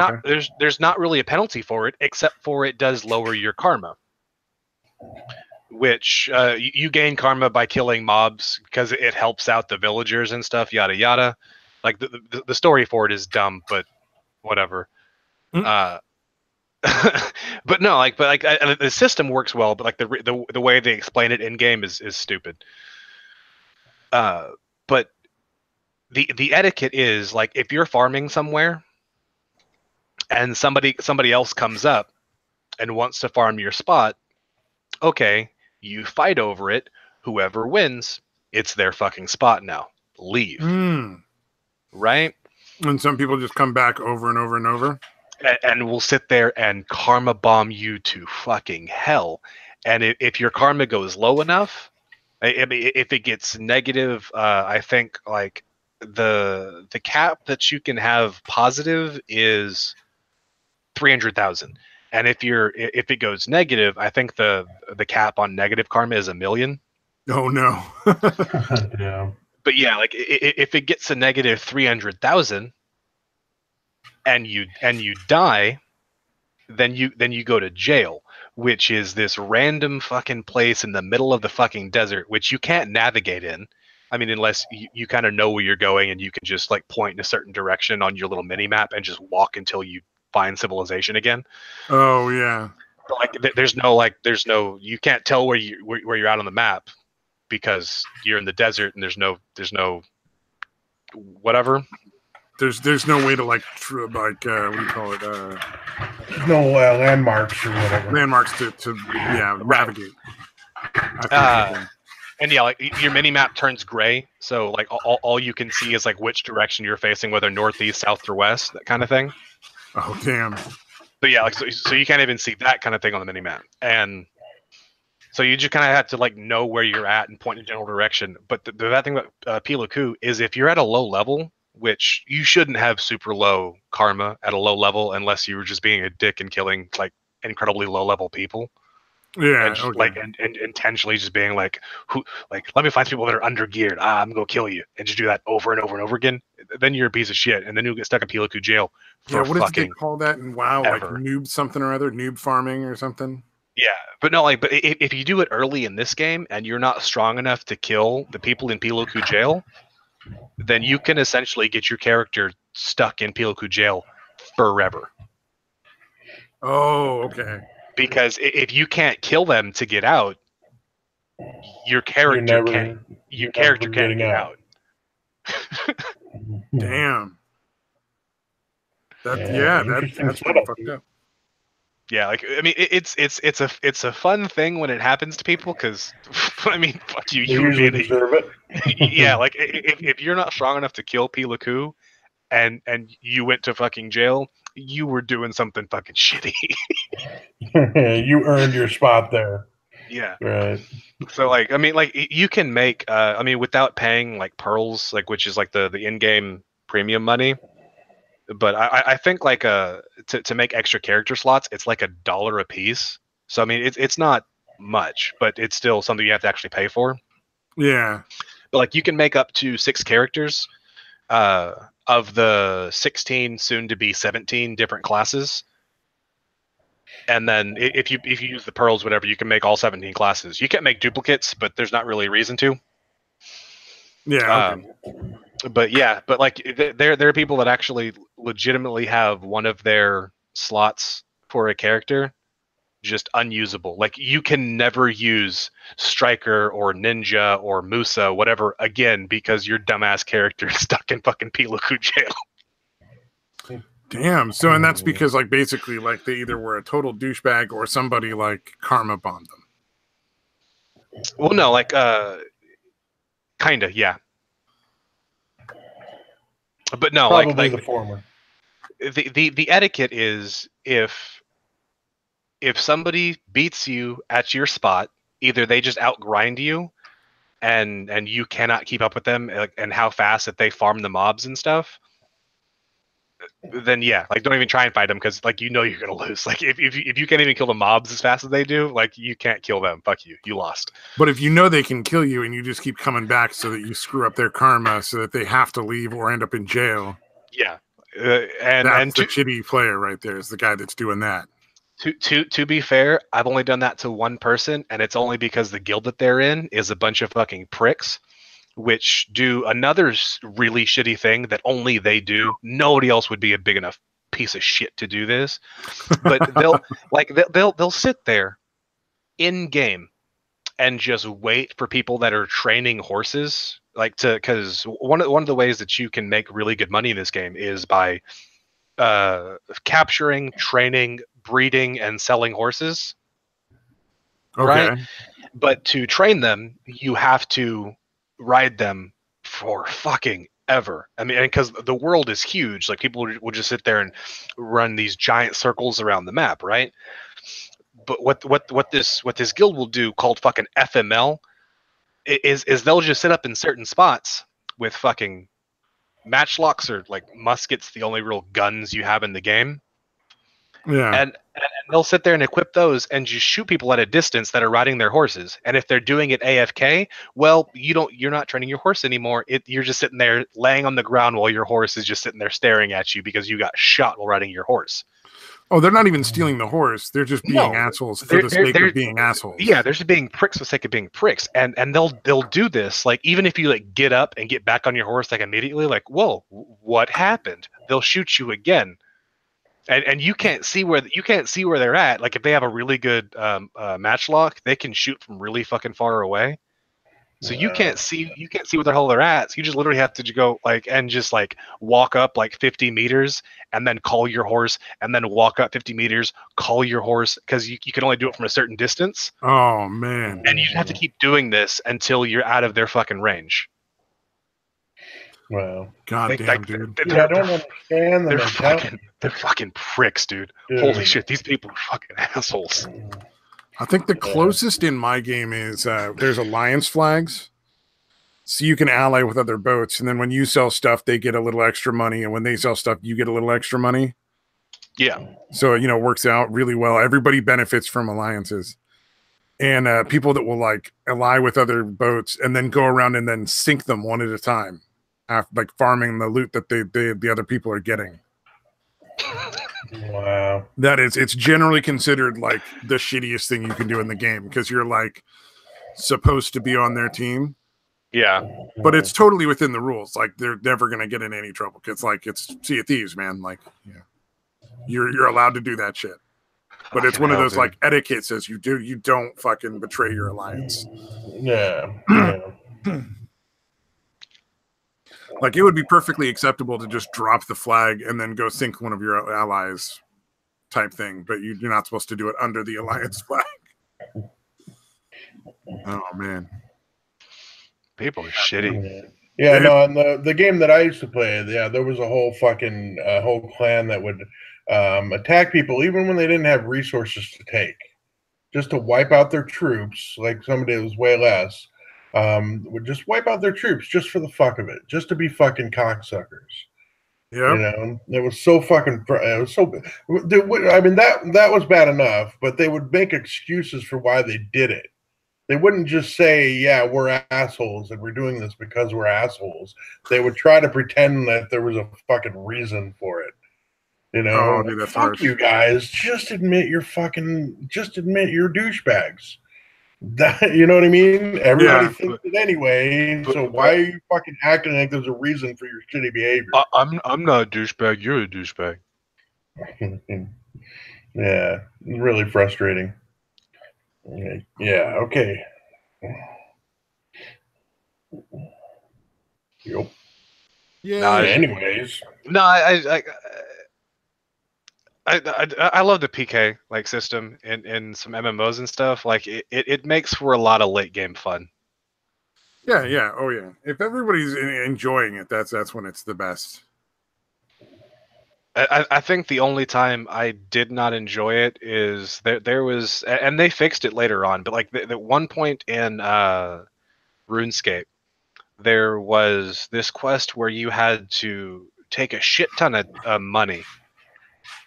not really a penalty for it, except for it does lower your karma, which you gain karma by killing mobs because it helps out the villagers and stuff, yada yada. Like the story for it is dumb, but whatever. But no, the system works well, but like the way they explain it in game is stupid. But the etiquette is like if you're farming somewhere and somebody else comes up and wants to farm your spot, okay, you fight over it. Whoever wins, it's their fucking spot now. Leave. Right? And some people just come back over and over and over. And will sit there and karma bomb you to fucking hell. And if your karma goes low enough, I mean, if it gets negative, I think like the cap that you can have positive is 300,000. And if it goes negative, I think the cap on negative karma is 1 million. Oh no. Yeah. But yeah, like if it gets a negative 300,000 and you die, then you go to jail, which is this random fucking place in the middle of the fucking desert, which you can't navigate in. I mean, unless you kind of know where you're going and you can just like point in a certain direction on your little mini map and just walk until you find civilization again. Oh yeah. But like there's no you can't tell where you're at on the map because you're in the desert and there's no whatever. There's no way to like what do you call it? There's no landmarks or whatever. Landmarks to navigate. And yeah, like your mini map turns gray, so like all you can see is like which direction you're facing, whether northeast, south, or west, that kind of thing. Oh damn! But yeah, like so you can't even see that kind of thing on the mini map, and so you just kind of have to like know where you're at and point in a general direction. But the bad thing about Piloku is if you're at a low level, which you shouldn't have super low karma at a low level unless you were just being a dick and killing like incredibly low level people. Yeah, and just, like and intentionally just being like, let me find people that are under geared. I'm gonna kill you, and just do that over and over and over again. Then you're a piece of shit, and then you'll get stuck in Piloku jail. For what does they call that in WoW? Ever. Like noob something or other, noob farming or something. Yeah, but no, like, but if you do it early in this game and you're not strong enough to kill the people in Piloku jail, then you can essentially get your character stuck in Piloku jail forever. Oh, okay. Because if you can't kill them to get out, your character can't get out. Damn. That's pretty fucked up. Yeah, like I mean, it's a fun thing when it happens to people because I mean, fuck you, you usually deserve it. Yeah, like if you're not strong enough to kill Piloku, and you went to fucking jail, you were doing something fucking shitty. You earned your spot there. Yeah. Right. So like, I mean, like you can make, I mean, without paying like pearls, like which is like the in-game premium money. But I think like to make extra character slots, it's like $1 a piece. So I mean, it's not much, but it's still something you have to actually pay for. Yeah. But like you can make up to 6 characters. Of the 16, soon to be 17 different classes, and then if you use the pearls, whatever, you can make all 17 classes. You can't make duplicates, but there's not really a reason to. Yeah. Okay. But like there are people that actually legitimately have one of their slots for a character just unusable. Like you can never use Striker or Ninja or Musa, whatever, again because your dumbass character is stuck in fucking Piloku jail. Damn. So, and that's because like basically like they either were a total douchebag or somebody like karma bombed them. Well, no, like kinda, yeah. But no, Probably like the former. the etiquette is if somebody beats you at your spot, either they just outgrind you and you cannot keep up with them, and how fast that they farm the mobs and stuff, then yeah, like don't even try and fight them, because like you're gonna lose. Like if you can't even kill the mobs as fast as they do, like you can't kill them. Fuck you, you lost. But if you know they can kill you and you just keep coming back so that you screw up their karma so that they have to leave or end up in jail, Yeah, that's the shitty player right there. Is the guy that's doing that. To be fair, I've only done that to one person, and it's only because the guild that they're in is a bunch of fucking pricks, which do another really shitty thing that only they do. Nobody else would be a big enough piece of shit to do this. But they'll sit there in game and just wait for people that are training horses, like to, because one of the ways that you can make really good money in this game is by capturing, training, breeding, and selling horses. Okay. Right? But to train them, you have to ride them for fucking ever. I mean, because the world is huge, like people will just sit there and run these giant circles around the map, right? But what this guild will do, called fucking FML, is they'll just sit up in certain spots with fucking matchlocks, or like muskets, the only real guns you have in the game. Yeah. And they'll sit there and equip those and just shoot people at a distance that are riding their horses. And if they're doing it AFK, well, you're not training your horse anymore. You're just sitting there laying on the ground while your horse is just sitting there staring at you because you got shot while riding your horse. Oh, they're not even stealing the horse. They're just being No, assholes for the sake of being assholes. Yeah, they're just being pricks for the sake of being pricks. And they'll do this, like, even if you like get up and get back on your horse like immediately, like, whoa, what happened? They'll shoot you again. And you can't see where they're at. Like if they have a really good matchlock, they can shoot from really fucking far away. So you can't see where the hell they're at. So you just literally have to go like walk up like 50 meters and then call your horse, and then walk up 50 meters, call your horse, because you can only do it from a certain distance. Oh man! And you have to keep doing this until you're out of their fucking range. Wow. God damn, dude. I don't understand the mentality. They're fucking pricks, dude. Holy shit, these people are fucking assholes. I think the closest in my game is there's alliance flags. So you can ally with other boats, and then when you sell stuff, they get a little extra money, and when they sell stuff, you get a little extra money. Yeah. So, it works out really well. Everybody benefits from alliances. And people that will like ally with other boats and then go around and then sink them one at a time, after, like farming the loot that the other people are getting. Wow. It's generally considered like the shittiest thing you can do in the game, because you're like supposed to be on their team. Yeah. But it's totally within the rules. Like they're never going to get in any trouble. It's like, it's Sea of Thieves, man. Like, yeah, you're allowed to do that shit. But it's one of those like etiquette says you don't fucking betray your alliance. Yeah. Like it would be perfectly acceptable to just drop the flag and then go sink one of your allies type thing. But you're not supposed to do it under the alliance flag. Oh man. People are shitty. Yeah, no, and the game that I used to play, there was a whole fucking whole clan that would attack people even when they didn't have resources to take, just to wipe out their troops. Like somebody that was way less would just wipe out their troops just for the fuck of it, just to be fucking cocksuckers. Yeah, it was so fucking. It was so. I mean that was bad enough, but they would make excuses for why they did it. They wouldn't just say, yeah, we're assholes and we're doing this because we're assholes. They would try to pretend that there was a fucking reason for it. Oh, dude, that's fuck harsh. You guys. Just admit you're douchebags. You know what I mean? Everybody thinks it anyway. So why are you fucking acting like there's a reason for your shitty behavior? I'm not a douchebag. You're a douchebag. Yeah, it's really frustrating. Yeah. Okay. Yep. Yeah. Anyways. No, I love the PK like system in some MMOs and stuff. Like it makes for a lot of late game fun. Yeah. Oh yeah. If everybody's enjoying it, that's when it's the best. I think the only time I did not enjoy it is there was, and they fixed it later on, but like the one point in RuneScape, there was this quest where you had to take a shit ton of money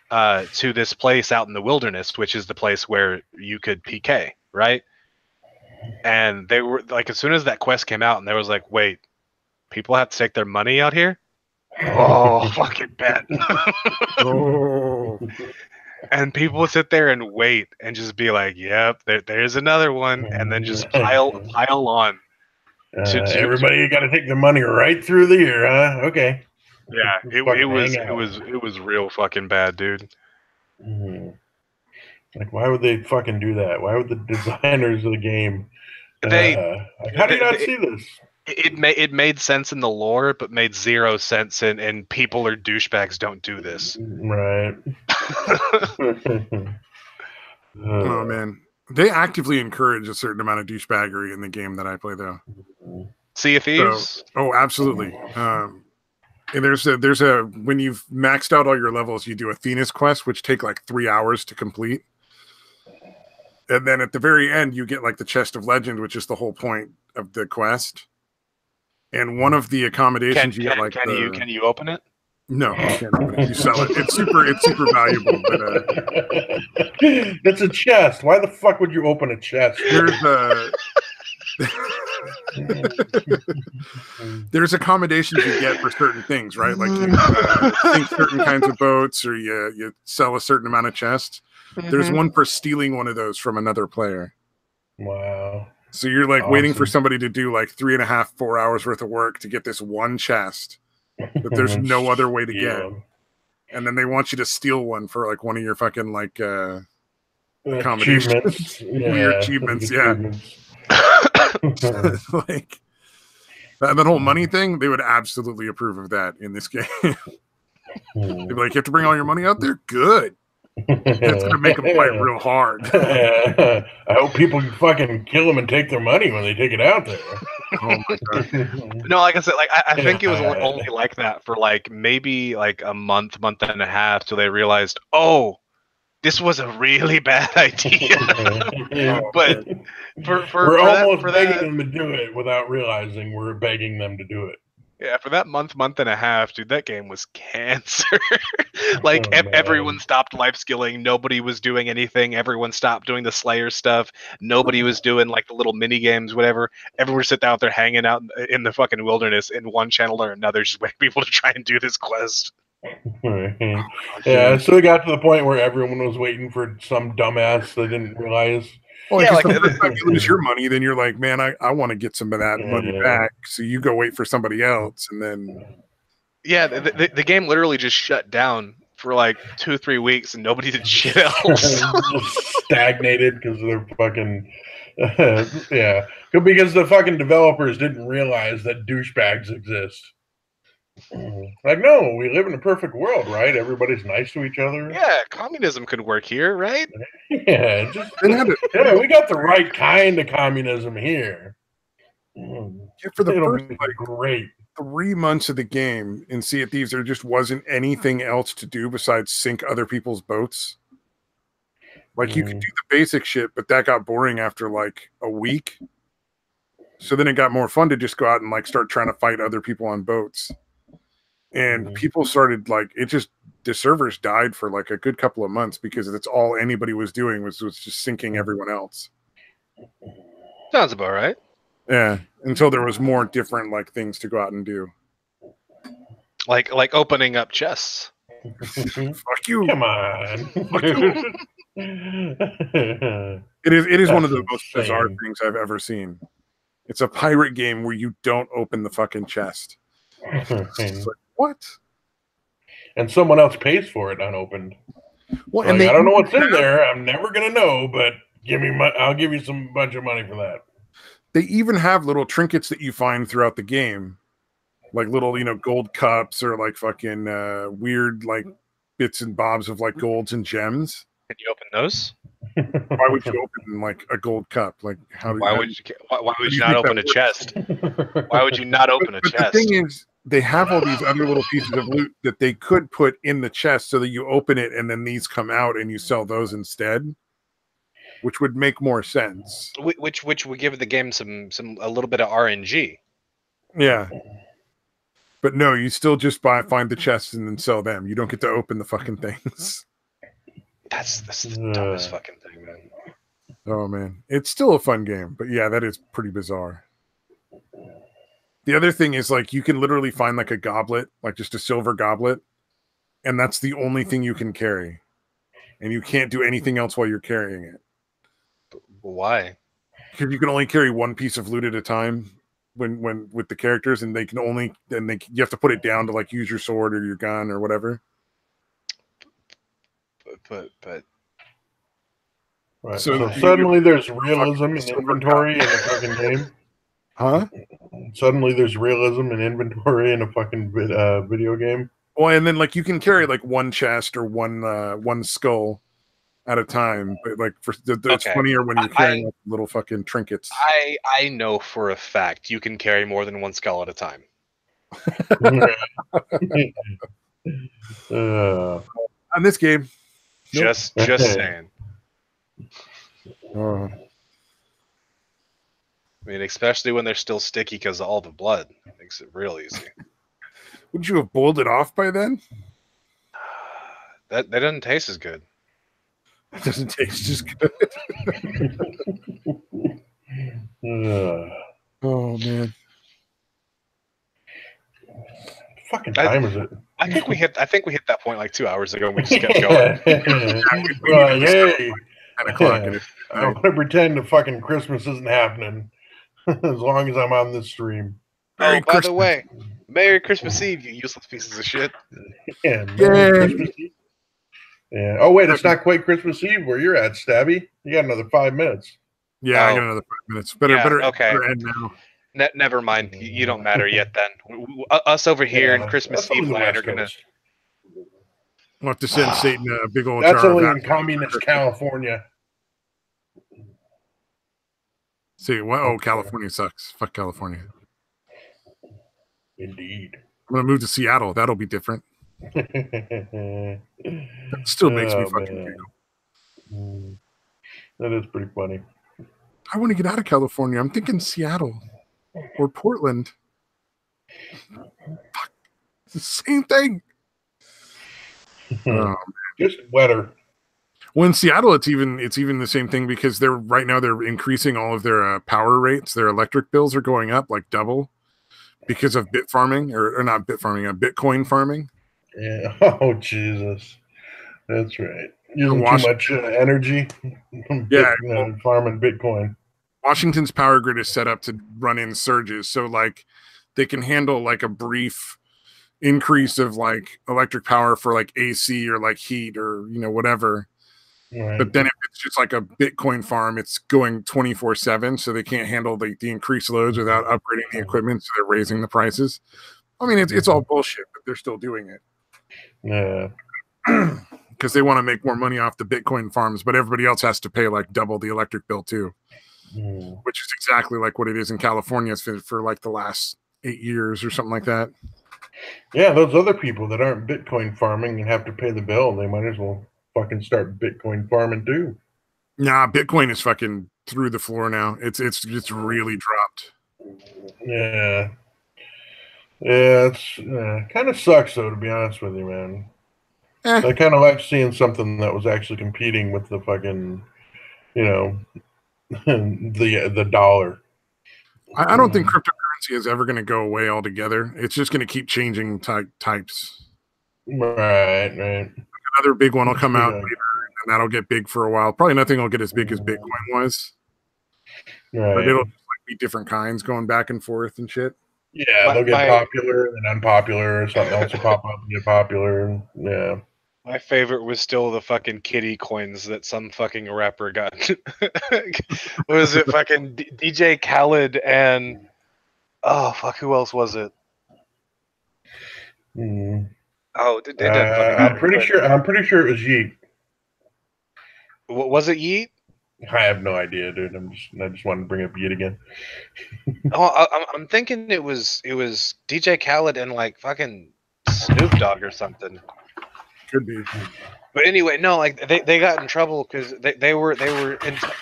to this place out in the wilderness, which is the place where you could PK, right? And they were like, as soon as that quest came out, and there was like, wait, people have to take their money out here? Oh, fucking bet. Oh. And people would sit there and wait and just be like, "Yep, there's another one," and then just pile on. Everybody got to take the money right through the year, huh? Okay. Yeah, it was real fucking bad, dude. Like, why would they fucking do that? Why would the designers of the game? How do you not see this? It made sense in the lore, but made zero sense in people or douchebags don't do this. Right. Oh man, they actively encourage a certain amount of douchebaggery in the game that I play, though. Sea of Thieves. So, oh, absolutely. And there's a when you've maxed out all your levels, you do Athena's quest, which take like 3 hours to complete. And then at the very end, you get like the Chest of Legend, which is the whole point of the quest. And one of the accommodations you get, like, can you open it? No, you can't open it. You sell it. It's super valuable. But that's a chest. Why the fuck would you open a chest? There's accommodations you get for certain things, right? Like you sink certain kinds of boats, or you sell a certain amount of chests. There's one for stealing one of those from another player. Wow. So you're like waiting for somebody to do like 3.5, 4 hours worth of work to get this one chest that there's no other way to get. And then they want you to steal one for like one of your fucking like accommodations. Weird achievements, yeah. Like that whole money thing, they would absolutely approve of that in this game. They'd be like, you have to bring all your money out there? Good. It's gonna make them fight real hard. I hope people can fucking kill them and take their money when they take it out there. Oh my god! No, like I said, like I think it was only like that for like maybe like a month and a half till they realized, oh, this was a really bad idea. But we're almost begging them to do it without realizing we're begging them to do it. Yeah, for that month and a half, dude, that game was cancer. Like everyone stopped life skilling. Nobody was doing anything. Everyone stopped doing the Slayer stuff. Nobody was doing like the little mini games, whatever. Everyone was sitting out there hanging out in the fucking wilderness in one channel or another, just waiting for people to try and do this quest. Yeah, so it got to the point where everyone was waiting for some dumbass they didn't realize. Well, yeah, like the first time you lose your money, then you're like, man, I want to get some of that money back. So you go wait for somebody else, and then the game literally just shut down for like 2-3 weeks, and nobody did shit else. Just stagnated because they're fucking because the fucking developers didn't realize that douchebags exist. Like, no, we live in a perfect world, right? Everybody's nice to each other. Yeah, communism could work here, right? Yeah, we got the right kind of communism here. Yeah, for the first great 3 months of the game in Sea of Thieves, there just wasn't anything else to do besides sink other people's boats. Like you could do the basic shit, but that got boring after like a week. So then it got more fun to just go out and like start trying to fight other people on boats. And people started like the servers died for like a good couple of months because that's all anybody was doing was just sinking everyone else. Sounds about right. Yeah, until there was more different like things to go out and do, like opening up chests. Fuck you! Come on! Fuck you. It is one of the most bizarre things I've ever seen. It's a pirate game where you don't open the fucking chest. It's like, what? And someone else pays for it unopened. Well, and I don't know what's in there. I'm never gonna know, but I'll give you some bunch of money for that. They even have little trinkets that you find throughout the game, like little gold cups or like fucking weird like bits and bobs of like golds and gems. Can you open those? Why would you open like a gold cup? Like Why would you you not think open that a chest? Why would you not open a But chest? the thing is, they have all these other little pieces of loot that they could put in the chest so that you open it and then these come out and you sell those instead, which would make more sense. Which would give the game a little bit of RNG. Yeah. But no, you still just find the chests and then sell them. You don't get to open the fucking things. That's the dumbest fucking thing, man. Oh man, it's still a fun game, but yeah, that is pretty bizarre. The other thing is like you can literally find like a goblet, like just a silver goblet, and that's the only thing you can carry, and you can't do anything else while you're carrying it. Why? Because you can only carry one piece of loot at a time when with the characters, and they can only you have to put it down to like use your sword or your gun or whatever. But Right. So So suddenly there's realism in inventory in a fucking game. Huh? Suddenly there's realism in inventory in a fucking video game. Well, and then like you can carry like one chest or one skull at a time, but like it's funnier when you're carrying like, little fucking trinkets. I know for a fact you can carry more than one skull at a time. On this game, just saying. I mean, especially when they're still sticky because of all the blood. It makes it real easy. Wouldn't you have boiled it off by then? That doesn't taste as good. It doesn't taste as good. Oh man. Fucking time is it? I think we hit that point like 2 hours ago and we just kept going. Yay. I want to pretend the fucking Christmas isn't happening as long as I'm on this stream. By the way, Merry Christmas Eve, you useless pieces of shit. Yeah, Merry Christmas Eve. Yeah. Oh wait, it's not quite Christmas Eve where you're at, Stabby. You got another 5 minutes. Yeah, I got another 5 minutes. Better end now. Never mind. You don't matter yet. Then us over here in Christmas Eve land are gonna. We'll have to send Satan a big old. That's only in communist California. See, oh, California sucks. Fuck California. Indeed. I'm gonna move to Seattle. That'll be different. That still makes me fucking giggle. That is pretty funny. I want to get out of California. I'm thinking Seattle or Portland. Fuck. It's the same thing. Just wetter. Well, in Seattle, it's even the same thing because they're increasing all of their power rates. Their electric bills are going up like double because of bit farming or not bit farming, Bitcoin farming. Yeah. Oh Jesus, that's right. Using too much energy. Farming Bitcoin. Washington's power grid is set up to run in surges, so like they can handle like a brief increase of like electric power for like AC or like heat or whatever. Right. But then if it's just like a Bitcoin farm, it's going 24/7, so they can't handle the increased loads without upgrading the equipment, so they're raising the prices. I mean, it's all bullshit, but they're still doing it. Yeah. Because they want to make more money off the Bitcoin farms, but everybody else has to pay like double the electric bill too. Which is exactly like what it is in California for like the last 8 years or something like that. Yeah, those other people that aren't Bitcoin farming and have to pay the bill, they might as well fucking start Bitcoin farming too. Nah, Bitcoin is fucking through the floor now. It's really dropped. Yeah. Yeah, it's kind of sucks though, to be honest with you, man. I kind of like seeing something that was actually competing with the fucking, the dollar. I don't think cryptocurrency is ever going to go away altogether. It's just going to keep changing types. Right. Another big one will come out later, and that'll get big for a while. Probably nothing will get as big as Bitcoin was. Right. But it'll be different kinds going back and forth and shit. Yeah, they'll get popular and then unpopular, or something else will pop up and get popular. Yeah. My favorite was still the fucking kitty coins that some fucking rapper got. What was it? Fucking DJ Khaled and who else was it? Oh, it didn't fucking I'm matter. pretty but- sure. I'm pretty sure it was Yeet. Was it Yeet? I have no idea, dude. I just wanted to bring up Yeet again. Oh, I'm thinking it was DJ Khaled and like fucking Snoop Dogg or something. Could be. But anyway, no, like they got in trouble because they were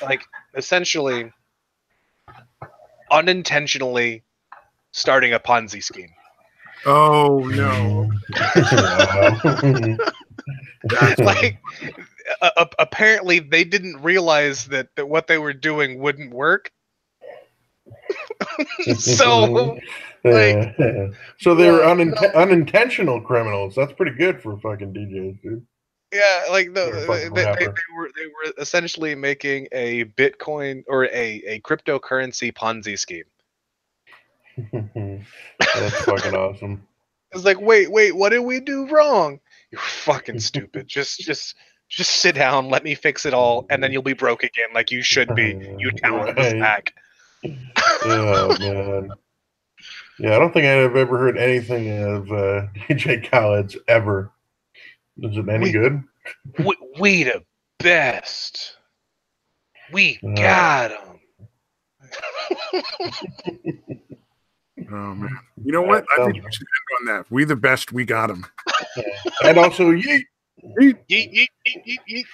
like essentially unintentionally starting a Ponzi scheme. Oh no! Like apparently they didn't realize that what they were doing wouldn't work. So like so they were unintentional criminals. That's pretty good for fucking DJs, dude. yeah, like Or fucking rapper. they were essentially making a Bitcoin or a cryptocurrency Ponzi scheme. That's fucking awesome. It's like, wait, what did we do wrong? You're fucking stupid. Just sit down, let me fix it all, and then you'll be broke again, like you should be. You talentless Right. hack. Oh man. Yeah, I don't think I've ever heard anything of DJ Khaled's ever. Is it any good? We the best. We got him. Oh man! You know what? I think we should end on that. We the best. We got him. And also, yeet. Yeet, yeet, yeet, yeet, yeet.